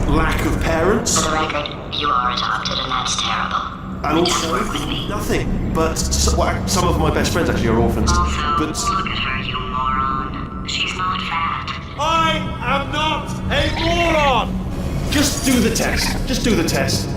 Speaker 2: Lack of parents.
Speaker 8: For the record, you are adopted and that's terrible.
Speaker 2: And
Speaker 8: Just
Speaker 2: also,
Speaker 8: work with me.
Speaker 2: nothing. But some of my best friends actually are orphans.
Speaker 8: Also,
Speaker 2: But
Speaker 8: look at her, you moron. She's not fat.
Speaker 2: I am not a moron! Just do the test. Just do the test.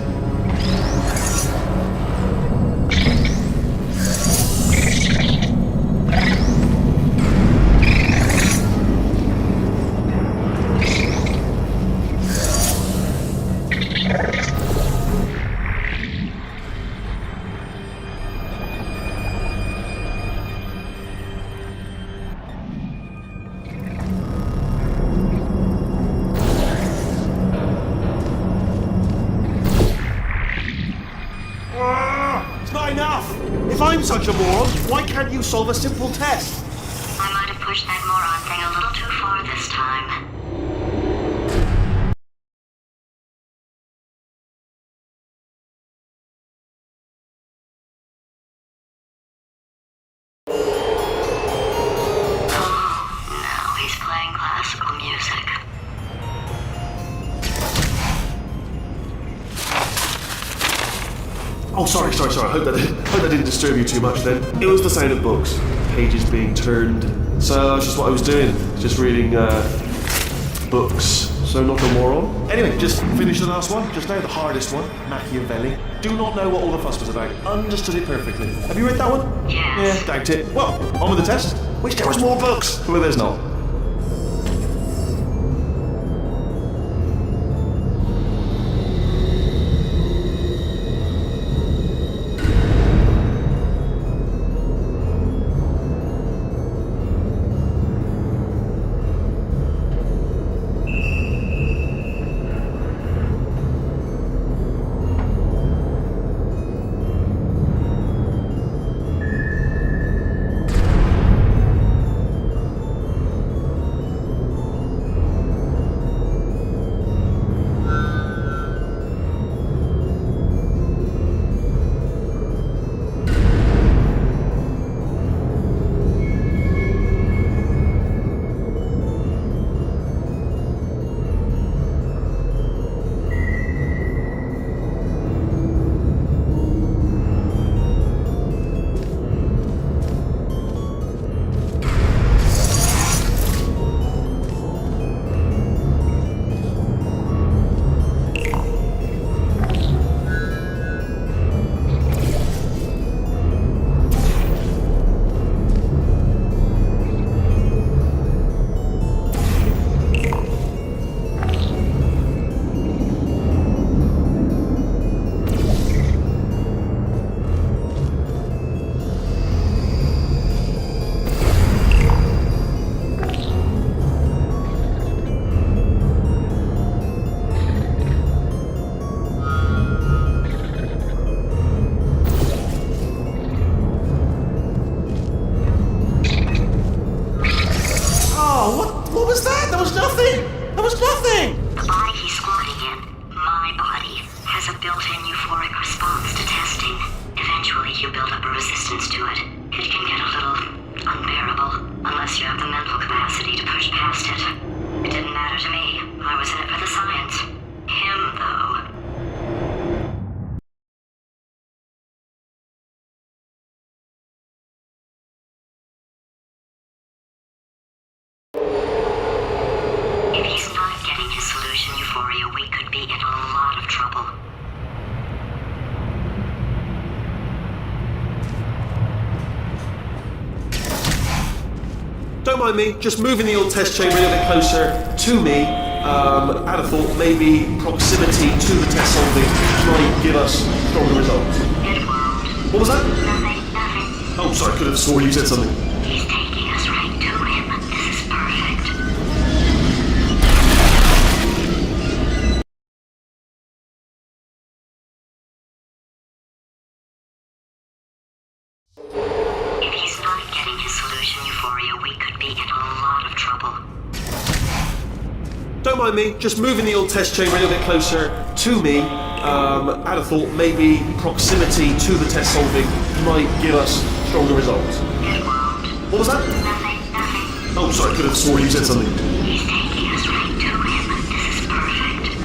Speaker 2: It's not enough! If I'm such a moron, why can't you solve a simple test?
Speaker 8: I might have pushed that moron thing a little too far this time. Now he's playing classical music.
Speaker 2: Oh, sorry. I hope that didn't disturb you too much then. It was the sound of books, pages being turned. So that's just what I was doing, just reading books, so not a moron. Anyway, just finished the last one, just now, the hardest one, Machiavelli. Do not know what all the fuss was about. Understood it perfectly. Have you read that one?
Speaker 8: Yes.
Speaker 2: Yeah, doubt it. Well, on with the test. Wish there was more books. Well, there's not. What was that? There was nothing! There was nothing!
Speaker 8: The body he's squatting in, my body, has a built-in euphoric response to testing. Eventually you build up a resistance to it. It can get a little unbearable, unless you have the mental capacity to push past it. It didn't matter to me. I was in it for the science. Him, though. If he's not getting his solution euphoria, we could be in a lot of trouble.
Speaker 2: Don't mind me, just moving the old test chamber a little bit closer to me. I'd have thought maybe proximity to the test solving might give us stronger results.
Speaker 8: It won't.
Speaker 2: What was that?
Speaker 8: Nothing.
Speaker 2: Oh, sorry, I could have sworn you said something.
Speaker 8: He's taking us right to him. This is perfect. If he's not getting his solution euphoria, we could be in a lot of trouble.
Speaker 2: Don't mind me, just moving the old test chamber a little bit closer to me. I'd have thought maybe proximity to the test solving might give us stronger results.
Speaker 8: It won't.
Speaker 2: What was that?
Speaker 8: Nothing.
Speaker 2: Oh, sorry, I could have sworn you said something.
Speaker 8: He's taking us right to him. This is perfect.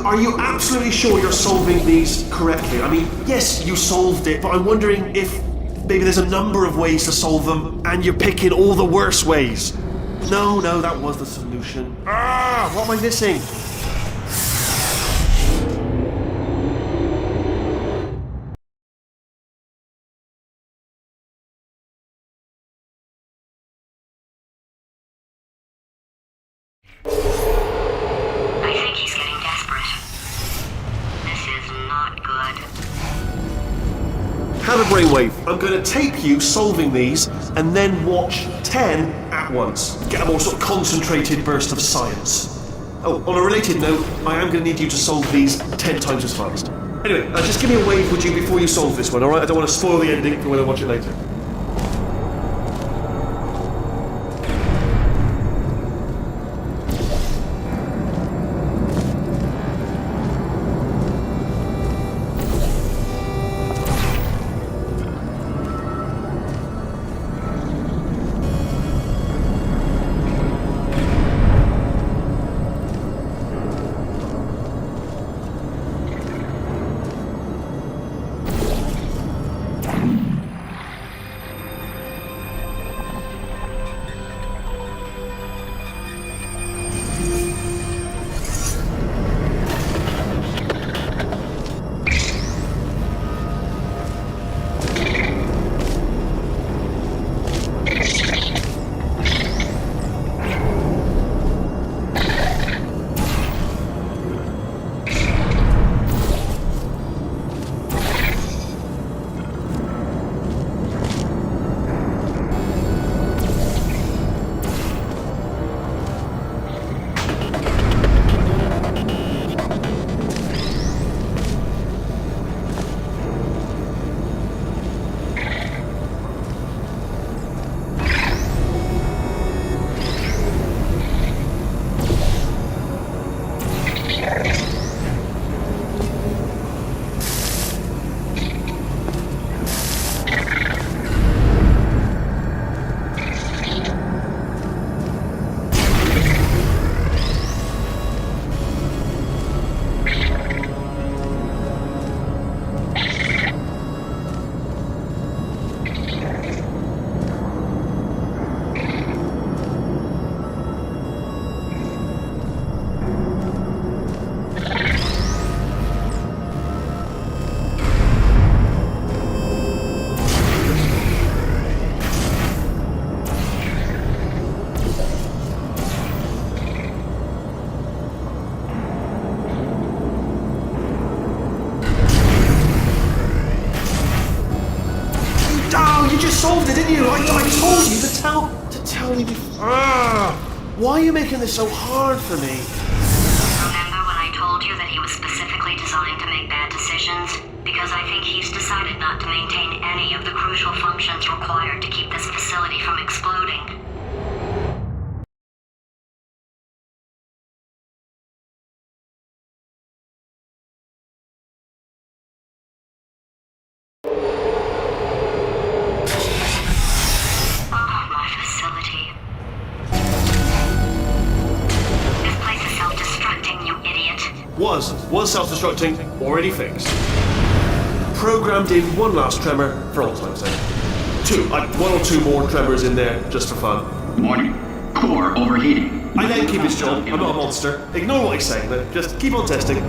Speaker 2: Are you absolutely sure you're solving these correctly? I mean, yes, you solved it, but I'm wondering if maybe there's a number of ways to solve them, and you're picking all the worst ways. No, that was the solution. What am I missing?
Speaker 8: I think he's getting desperate. This is not good.
Speaker 2: have a brainwave. I'm going to tape you solving these and then watch 10 at once. Get a more sort of concentrated burst of science. Oh, on a related note, I am going to need you to solve these 10 times as fast. Anyway, just give me a wave, would you, before you solve this one, alright? I don't want to spoil the ending for when I watch it later. You just solved it, didn't you? I told you to tell me before. Why are you making this so hard for me?
Speaker 8: Remember when I told you that he was specifically designed to make bad decisions? Because I think he's decided not to maintain any of the crucial functions required to keep this facility from exploding.
Speaker 2: Was self-destructing, already fixed. Programmed in one last tremor for all time's sake. One or two more tremors in there, just for fun.
Speaker 1: Warning. Core overheating.
Speaker 2: I let him keep his job, I'm not a monster. Ignore what he's saying, but just keep on testing.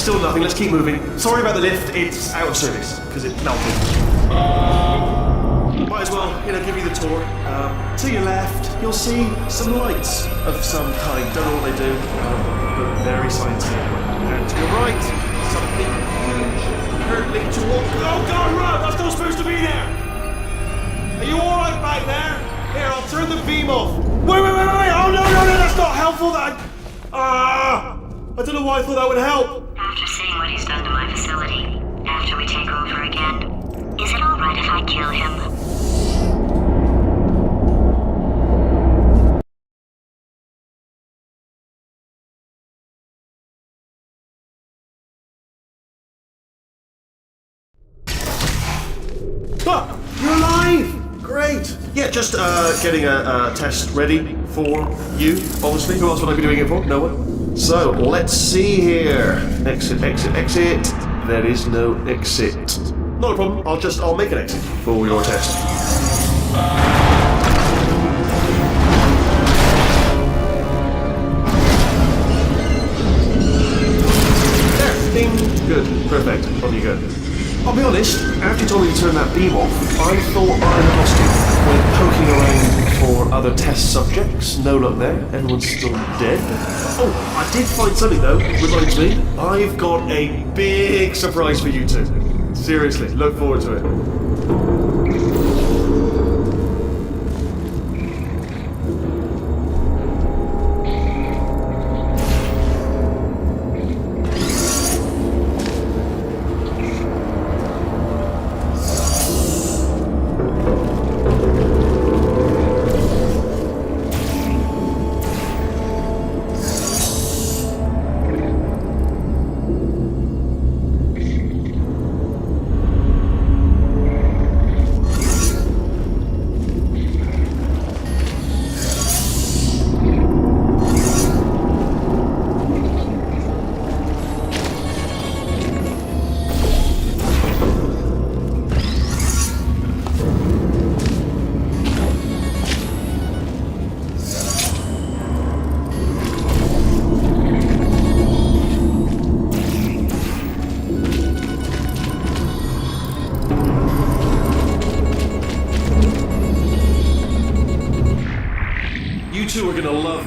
Speaker 2: still nothing. Let's keep moving. Sorry about the lift. It's out of service because it melted. Might as well, give you the tour. To your left, you'll see some lights of some kind. Don't know what they do, but very scientific. And to your right, something huge, hurtling towards. Oh God, run! That's not supposed to be there. Are you all right back there? Here, I'll turn the beam off. Wait! Oh no! That's not helpful. I don't know why I thought that would help.
Speaker 8: After seeing what he's done to my facility, after we take over again, is it alright if I kill him?
Speaker 2: You're alive! Great! Yeah, just getting a test ready for you, obviously. Who else would I be doing it for? No one. So, let's see here. Exit. There is no exit. Not a problem. I'll make an exit for your test. There! Ding! Good. Perfect. On you go. I'll be honest, after you told me to turn that beam off, I thought I had lost you. Went poking around for other test subjects. No luck there. Everyone's still dead. Oh, I did find something though. Reminds me, I've got a big surprise for you two. Seriously, look forward to it.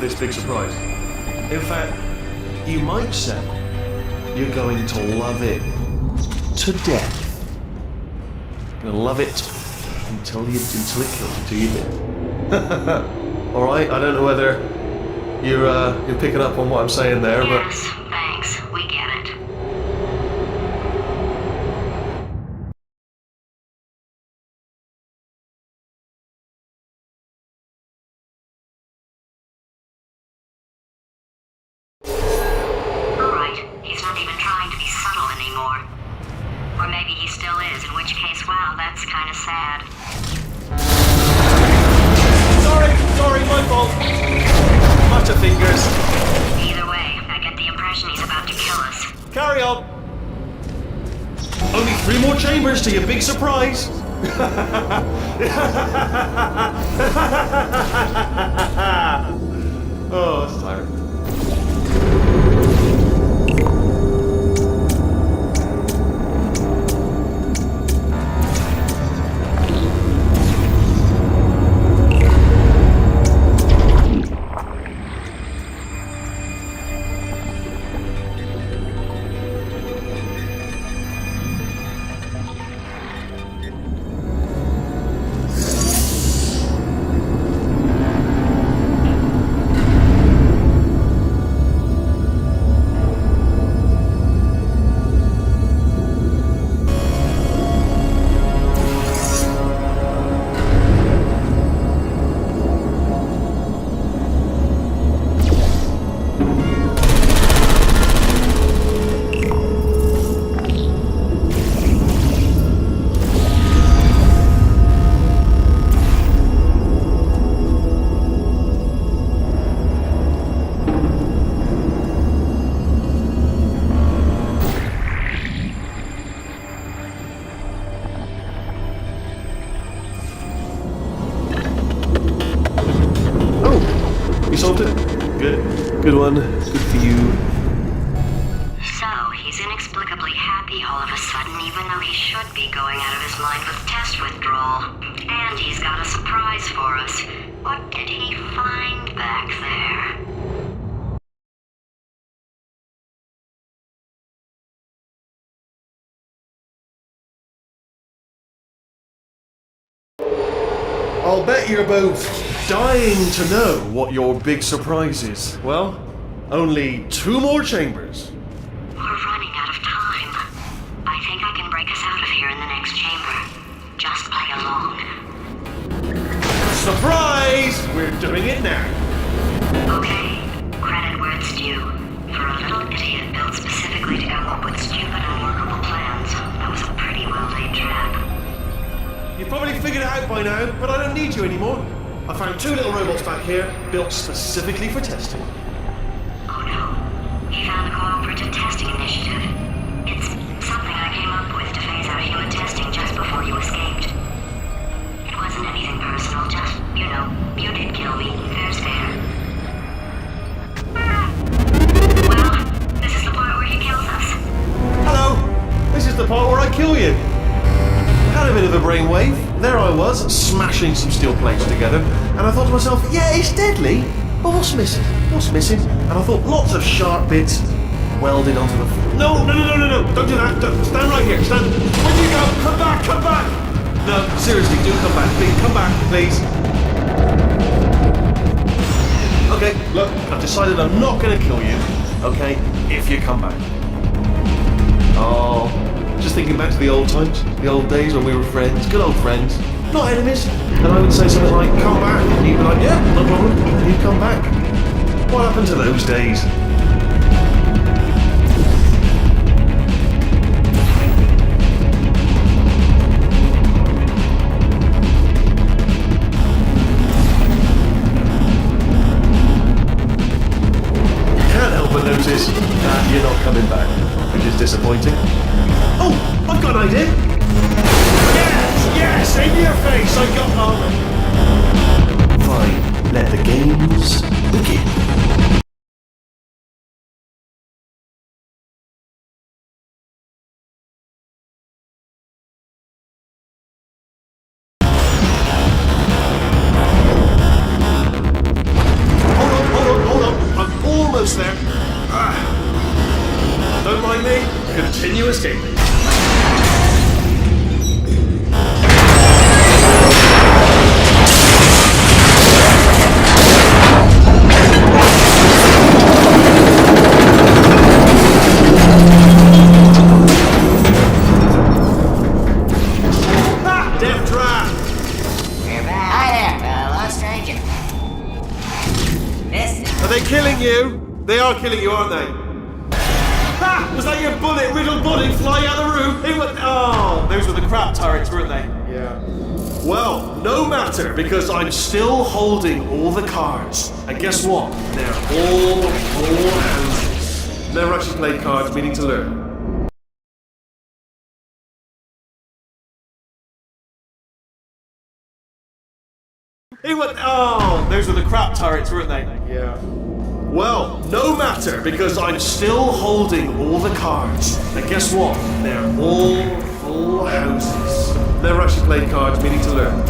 Speaker 2: This big surprise. In fact, you might say you're going to love it to death. You're gonna love it until it kills you, till you do. All right. I don't know whether you're picking up on what I'm saying there, but
Speaker 8: Yes, thanks. We get it. Or maybe he still is, in which case, wow, that's kind of sad.
Speaker 2: Sorry, my fault. Butterfingers.
Speaker 8: Either way, I get the impression he's about to kill us.
Speaker 2: Carry on. Only 3 more chambers to your big surprise. Oh, that's tiring. You solved it? Good. Good one. Good for you.
Speaker 8: So, he's inexperienced crazy all of a sudden, even though he should be going out of his mind with test withdrawal. And he's got a surprise for us. What did he find back there?
Speaker 2: I'll bet you're both dying to know what your big surprise is. Well, only 2 more chambers.
Speaker 8: We're running out of time. I think I can break us out of here in the next chamber. Just play along.
Speaker 2: Surprise! We're doing it now.
Speaker 8: Okay, credit where it's due. For a little idiot built specifically to come up with stupid unworkable plans, that was a pretty well-laid trap.
Speaker 2: You've probably figured it out by now, but I don't need you anymore. I found 2 little robots back here, built specifically for testing.
Speaker 8: Oh no, he found the Cooperative Testing Initiative. It's something I came up with to phase out human testing just before you escaped. It wasn't anything personal, just, you know, you did kill me. Fair's fair. Well, this is the part where he kills us.
Speaker 2: Hello! This is the part where I kill you. Had a bit of a brainwave. There I was, smashing some steel plates together, and I thought to myself, yeah, it's deadly, but what's missing? What's missing? And I thought, lots of sharp bits welded onto the floor. No, don't do that. Stand right here, stand. Where'd you go? Come back! No, seriously, do come back, please. Come back, please. Okay, look, I've decided I'm not going to kill you, okay, if you come back. Oh, just thinking back to the old times, the old days when we were friends, good old friends, not enemies. And I would say something like, come back, and you'd be like, yeah, no problem, and you'd come back. What happened to those days? Can't help but notice that you're not coming back, which is disappointing. Oh, I've got an idea. Yes, in your face, I got Fine, let the games begin. Hold on, I'm almost there. Don't mind me, continue escaping. They are killing you, aren't they? Ha! Was that your bullet-riddled body flying out of the room? Oh, those were the crap turrets, weren't they? Yeah. Well, no matter, because I'm still holding all the cards. And guess what? They're all houses. Never actually played cards, meaning to learn. Oh, those were the crap turrets, weren't they? Yeah. Well, no matter, because I'm still holding all the cards. And guess what? They're all full houses. Never actually played cards, meaning to learn.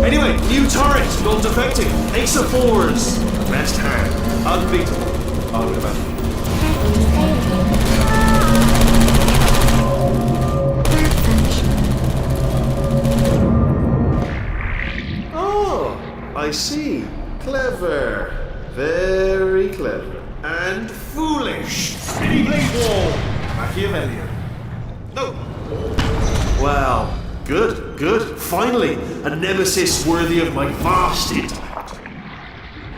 Speaker 2: Anyway, new turret, non-defecting. Ace of 4s. Best hand. Unbeatable. Argument. Oh, I see. Clever. Very clever. And foolish. Spinny blade wall. Machiavellian. No. Well, good. Finally, a nemesis worthy of my vast intellect.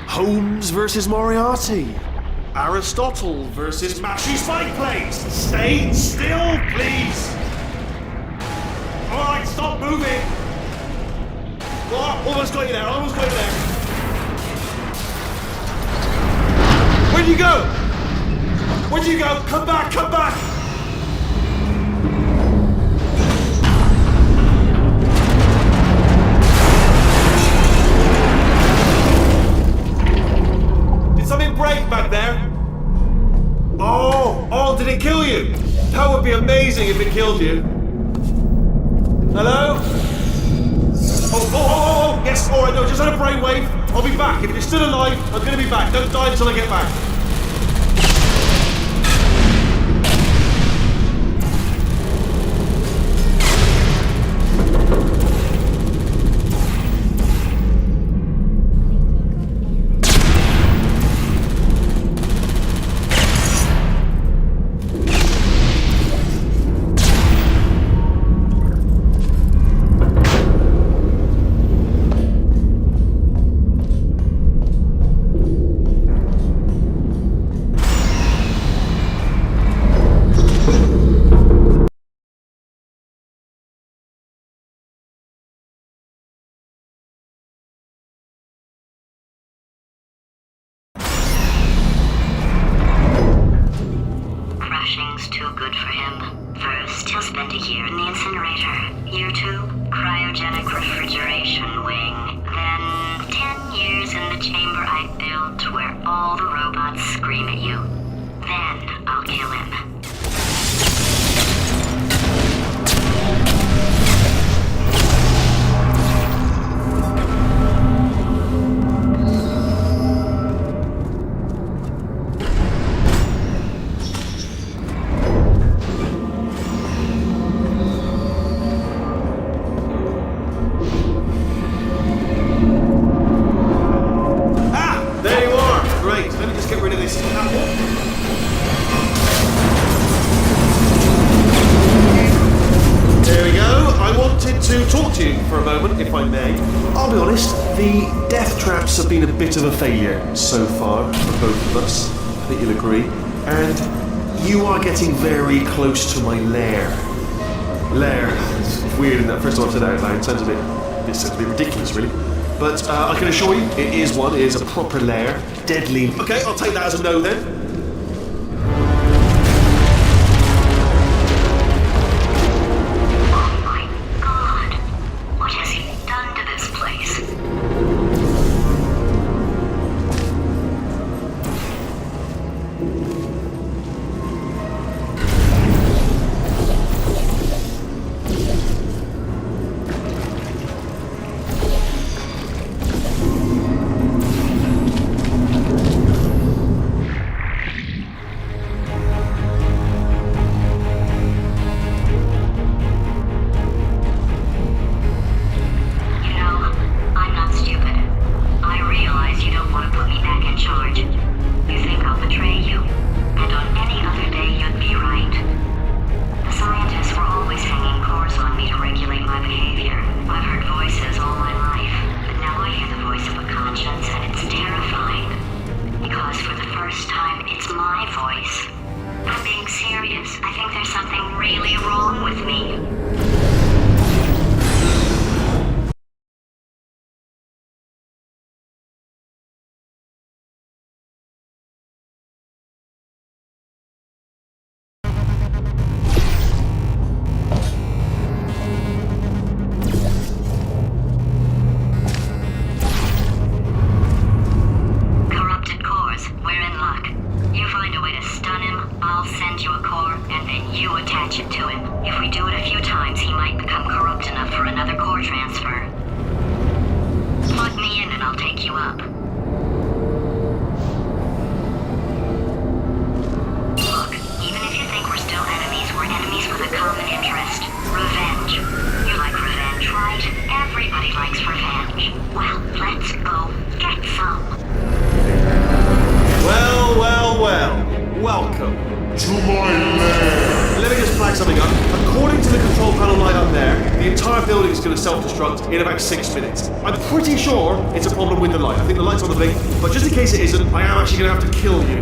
Speaker 2: Holmes versus Moriarty. Aristotle versus Mashy Spike Plates. Stay still, please. Alright, stop moving. Oh, almost got you there, Where'd you go? Come back! Did something break back there? Oh, did it kill you? That would be amazing if it killed you. Hello? Oh, yes, alright, no, just had a brainwave. I'll be back. If you're still alive, I'm gonna be back. Don't die until I get back.
Speaker 8: Crashing's too good for him. First, he'll spend a year in the incinerator. Year 2, cryogenic refrigeration wing. Then 10 years in the chamber I built where all the robots scream at you. Then I'll kill him.
Speaker 2: If I may. I'll be honest, the death traps have been a bit of a failure so far for both of us. I think you'll agree. And you are getting very close to my lair. Lair. It's weird in that first time I've said that out loud. It sounds a bit ridiculous, really. But I can assure you, it is one. It is a proper lair. Deadly. Okay, I'll take that as a no then. Self-destruct in about 6 minutes. I'm pretty sure it's a problem with the light. I think the light's on the blink, but just in case it isn't, I am actually going to have to kill you,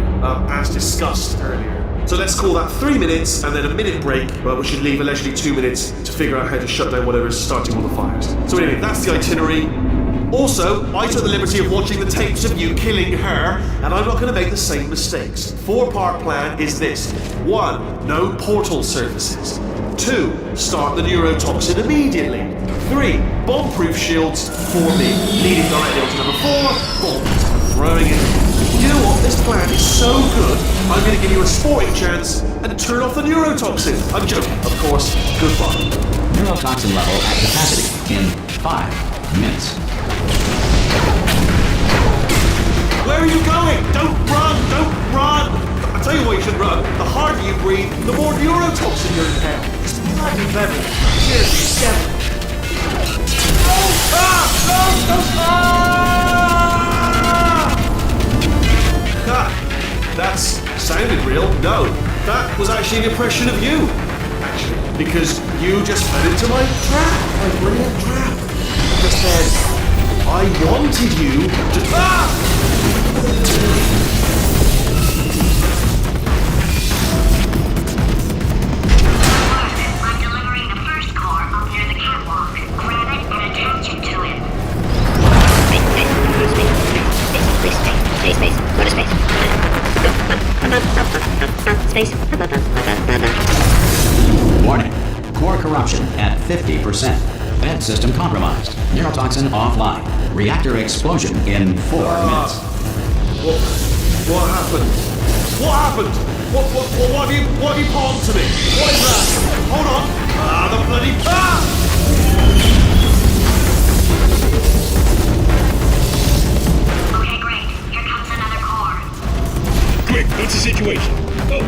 Speaker 2: as discussed earlier. So let's call that 3 minutes and then a minute break, but we should leave allegedly 2 minutes to figure out how to shut down whatever is starting all the fires. So anyway, that's the itinerary. Also, I took the liberty of watching the tapes of you killing her, and I'm not going to make the same mistakes. 4-part plan is this. 1. No portal surfaces. 2. Start the neurotoxin immediately. 3. Bomb-proof shields for me. Leading directly on to number 4. Bombs. Throwing it. You know what? This plan is so good, I'm going to give you a sporting chance and turn off the neurotoxin. I'm joking, of course. Goodbye.
Speaker 1: Neurotoxin level at capacity in 5 minutes.
Speaker 2: Where are you going? Don't run! Don't run! I'll tell you why you should run. The harder you breathe, the more neurotoxin you inhale. It's bloody clever. Cheers, you devil. That sounded real. No, that was actually an impression of you. Actually, because you just fell into my trap. My brilliant trap. Just said, I wanted you to...
Speaker 8: I'm delivering the first core up near the catwalk. Grab it and attach it to him.
Speaker 6: Space. Go to space.
Speaker 1: Warning. Core corruption at 50%. Vent system compromised. Neurotoxin offline. Reactor explosion in 4 minutes.
Speaker 2: What happened? What happened? What have you put onto me? What is that? Hold on. The bloody...
Speaker 8: Okay, great. Here comes another core.
Speaker 9: Quick, what's the situation? Oh,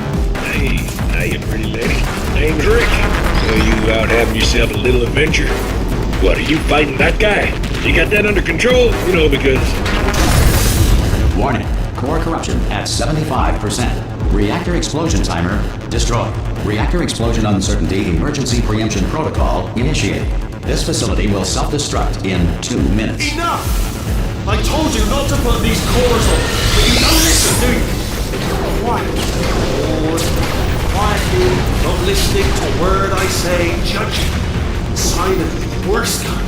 Speaker 9: hey, how you pretty lady? Name's Rick. So you out having yourself a little adventure? What, are you fighting that guy? You got that under control? You know, because...
Speaker 1: Warning. Core corruption at 75%. Reactor explosion timer destroyed. Reactor explosion uncertainty emergency preemption protocol initiated. This facility will self-destruct in 2 minutes.
Speaker 2: Enough! I told you not to put these cores on, but you don't listen, do you? Quiet. Quietly, not listening to a word I say, judging. Silent, worst kind.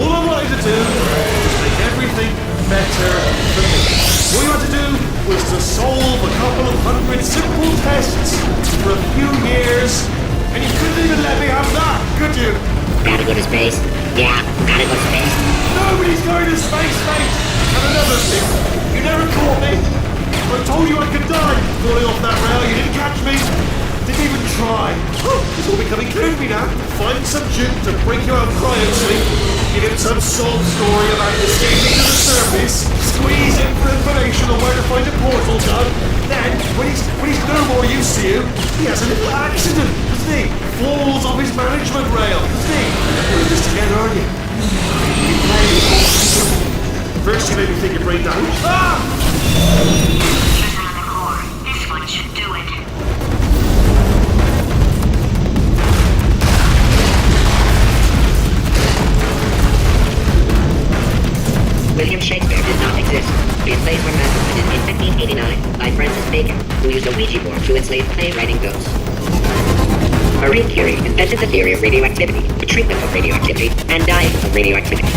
Speaker 2: All I wanted to do was make everything better for me. All you had to do was to solve a couple of 100 simple tests for a few years, and you couldn't even let me have that, could you?
Speaker 6: Gotta go to space. Yeah, gotta go to space.
Speaker 2: Nobody's going to space, mate! And another thing, you never caught me. I told you I could die falling off that rail. You didn't catch me. Didn't even try. It's all becoming clear to me now. Find some dupe to break you out of cryo sleep. Give him some sob story about escaping to the surface. Squeeze him for information on where to find a portal gun. Then, when he's no more use to you, he has a little accident, doesn't he? Falls off his management rail, doesn't he? We're in this together, aren't you? First you made me think your brain damage.
Speaker 8: Here's another core. This one should do it.
Speaker 6: William Shakespeare did not exist. His plays were masterprinted in 1589 by Francis Bacon, who used a Ouija board to enslave playwriting ghosts. Marie Curie invented the theory of radioactivity, the treatment of radioactivity, and dying of radioactivity.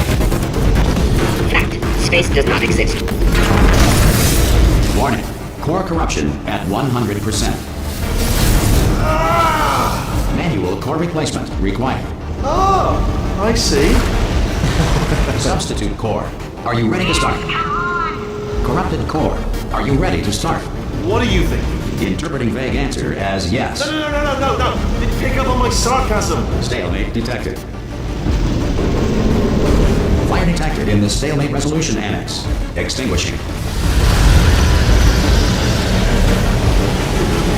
Speaker 6: Fact: space does not exist.
Speaker 1: Warning. Core corruption at 100%. Manual core replacement required.
Speaker 2: Oh, I see.
Speaker 1: Substitute core. Are you ready to start? Corrupted core. Are you ready to start?
Speaker 2: What do you think?
Speaker 1: Interpreting vague answer as yes.
Speaker 2: No. Didn't pick up on my sarcasm.
Speaker 1: Stalemate detected. Fire detected in the stalemate resolution annex. Extinguishing.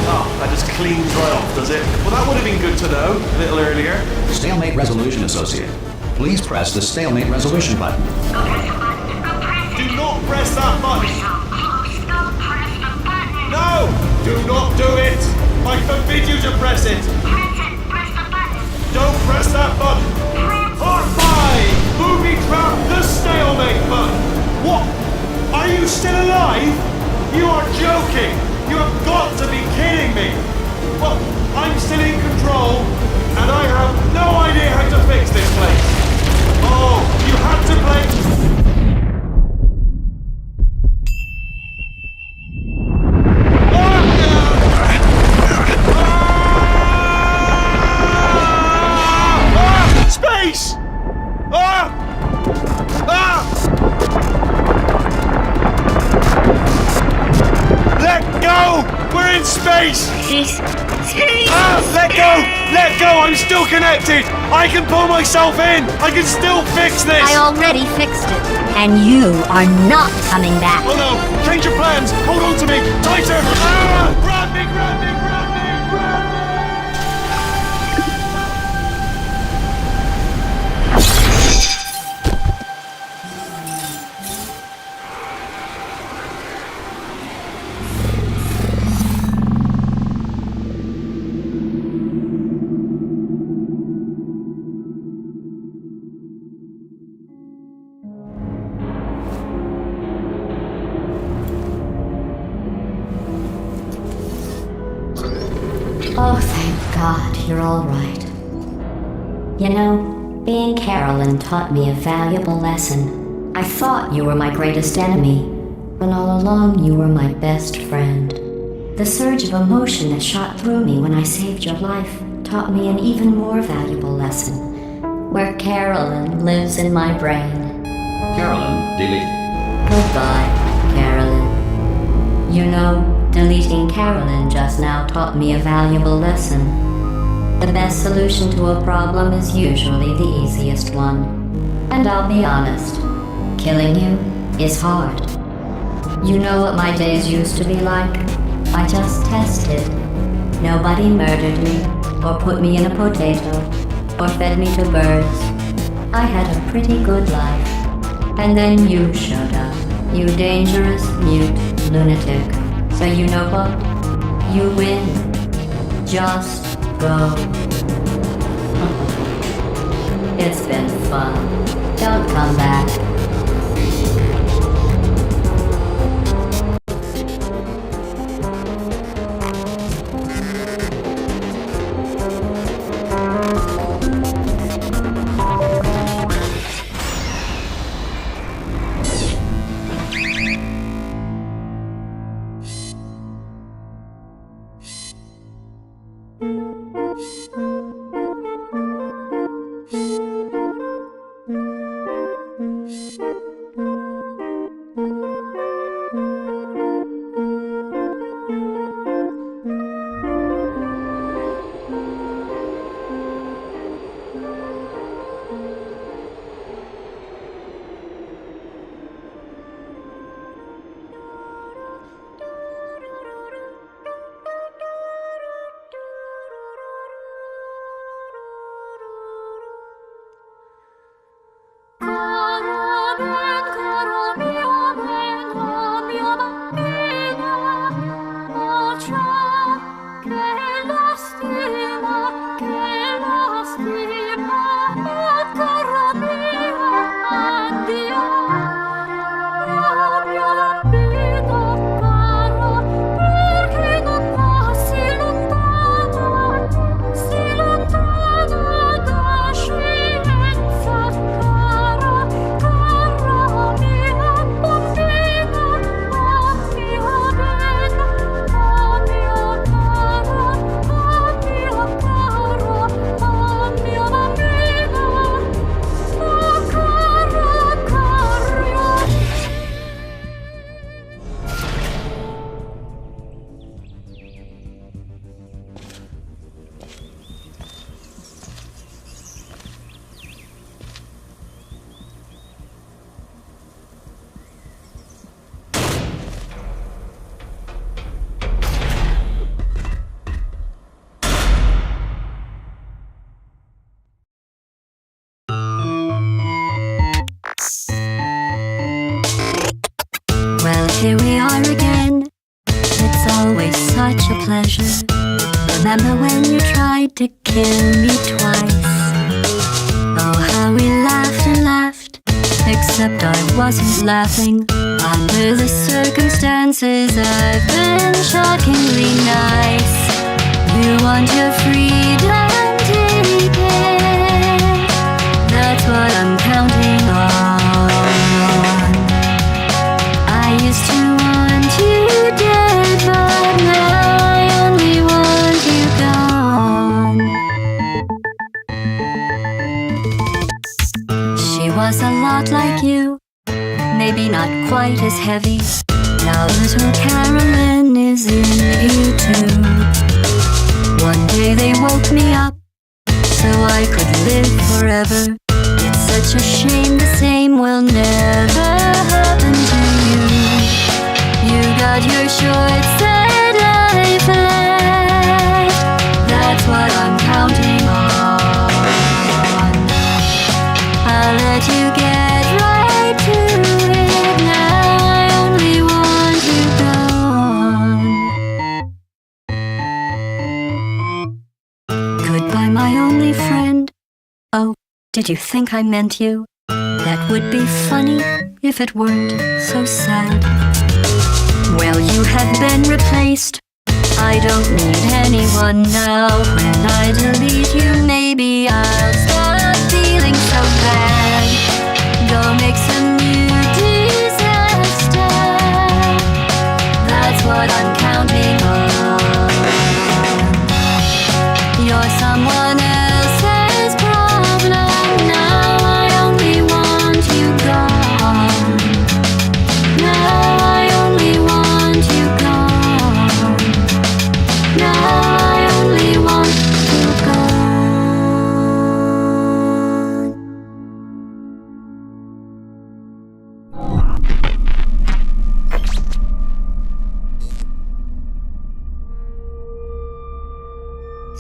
Speaker 2: Oh, that just cleans right off, does it? Well, that would have been good to know a little earlier.
Speaker 1: Stalemate resolution associate. Please press the stalemate resolution button.
Speaker 8: Go press the button. Go press
Speaker 2: Do
Speaker 8: it.
Speaker 2: not press that button.
Speaker 8: So close. Go press the button.
Speaker 2: No! Do not do it! I forbid you to press it!
Speaker 8: Press it. Press the button.
Speaker 2: Don't press that button! Part 5! Movie trap the stalemate button! What? Are you still alive? You are joking! You have got to be kidding me! Well, I'm still in control, and I have no idea how to fix this place! Oh, you had to play... Space! in space!
Speaker 8: Space. Space.
Speaker 2: Ah, let go! Let go! I'm still connected! I can pull myself in! I can still fix this!
Speaker 3: I already fixed it. And you are not coming back.
Speaker 2: Oh no! Change your plans! Hold on to me! Tighter! Ah! Grab me! Grab me! Grab me! Grab me!
Speaker 3: Oh, thank God you're all right. You know, being Carolyn taught me a valuable lesson. I thought you were my greatest enemy, when all along you were my best friend. The surge of emotion that shot through me when I saved your life taught me an even more valuable lesson, where Carolyn lives in my brain.
Speaker 1: Carolyn, delete.
Speaker 3: Goodbye, Carolyn. You know, deleting Carolyn just now taught me a valuable lesson. The best solution to a problem is usually the easiest one. And I'll be honest, killing you is hard. You know what my days used to be like? I just tested. Nobody murdered me, or put me in a potato, or fed me to birds. I had a pretty good life. And then you showed up, you dangerous, mute lunatic. So you know what? You win. Just go. It's been fun. Don't come back. Here we are again. It's always such a pleasure. Remember when you tried to kill me twice? Oh, how we laughed and laughed. Except I wasn't laughing. Under the circumstances, I've been shockingly nice. You want your freedom, take it. That's what I'm counting on. I used to want you dead, but now I only want you gone. She was a lot like you, maybe not quite as heavy. Now little Carolyn is in you too. me up so I could live forever. It's such a shame the same will never happen to you. You got your short sad life left. That's what I'm counting on. I'll let you get right to it now. I only want you gone. Goodbye, my only friend. Oh, did you think I meant you? That would be funny if it weren't so sad. Well, you have been replaced. I don't need anyone now. When I delete you, maybe I'll stop feeling so bad. Go make some new disaster. That's what I'm counting on. You're someone else's problem now. I only want you gone. Now I only want you gone. Now I only want you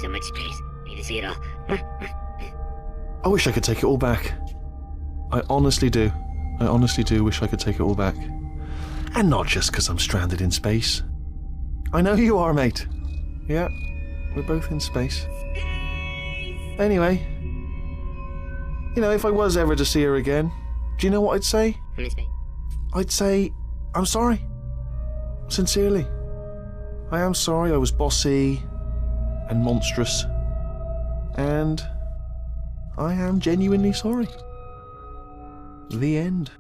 Speaker 6: So much space. Need to see it all.
Speaker 2: I wish I could take it all back. I honestly do. I honestly do wish I could take it all back. And not just because I'm stranded in space. I know you are, mate. Yeah, we're both in space. Anyway, you know, if I was ever to see her again, do you know what I'd say? I'd say, I'm sorry. Sincerely. I am sorry I was bossy and monstrous. And I am genuinely sorry. The end.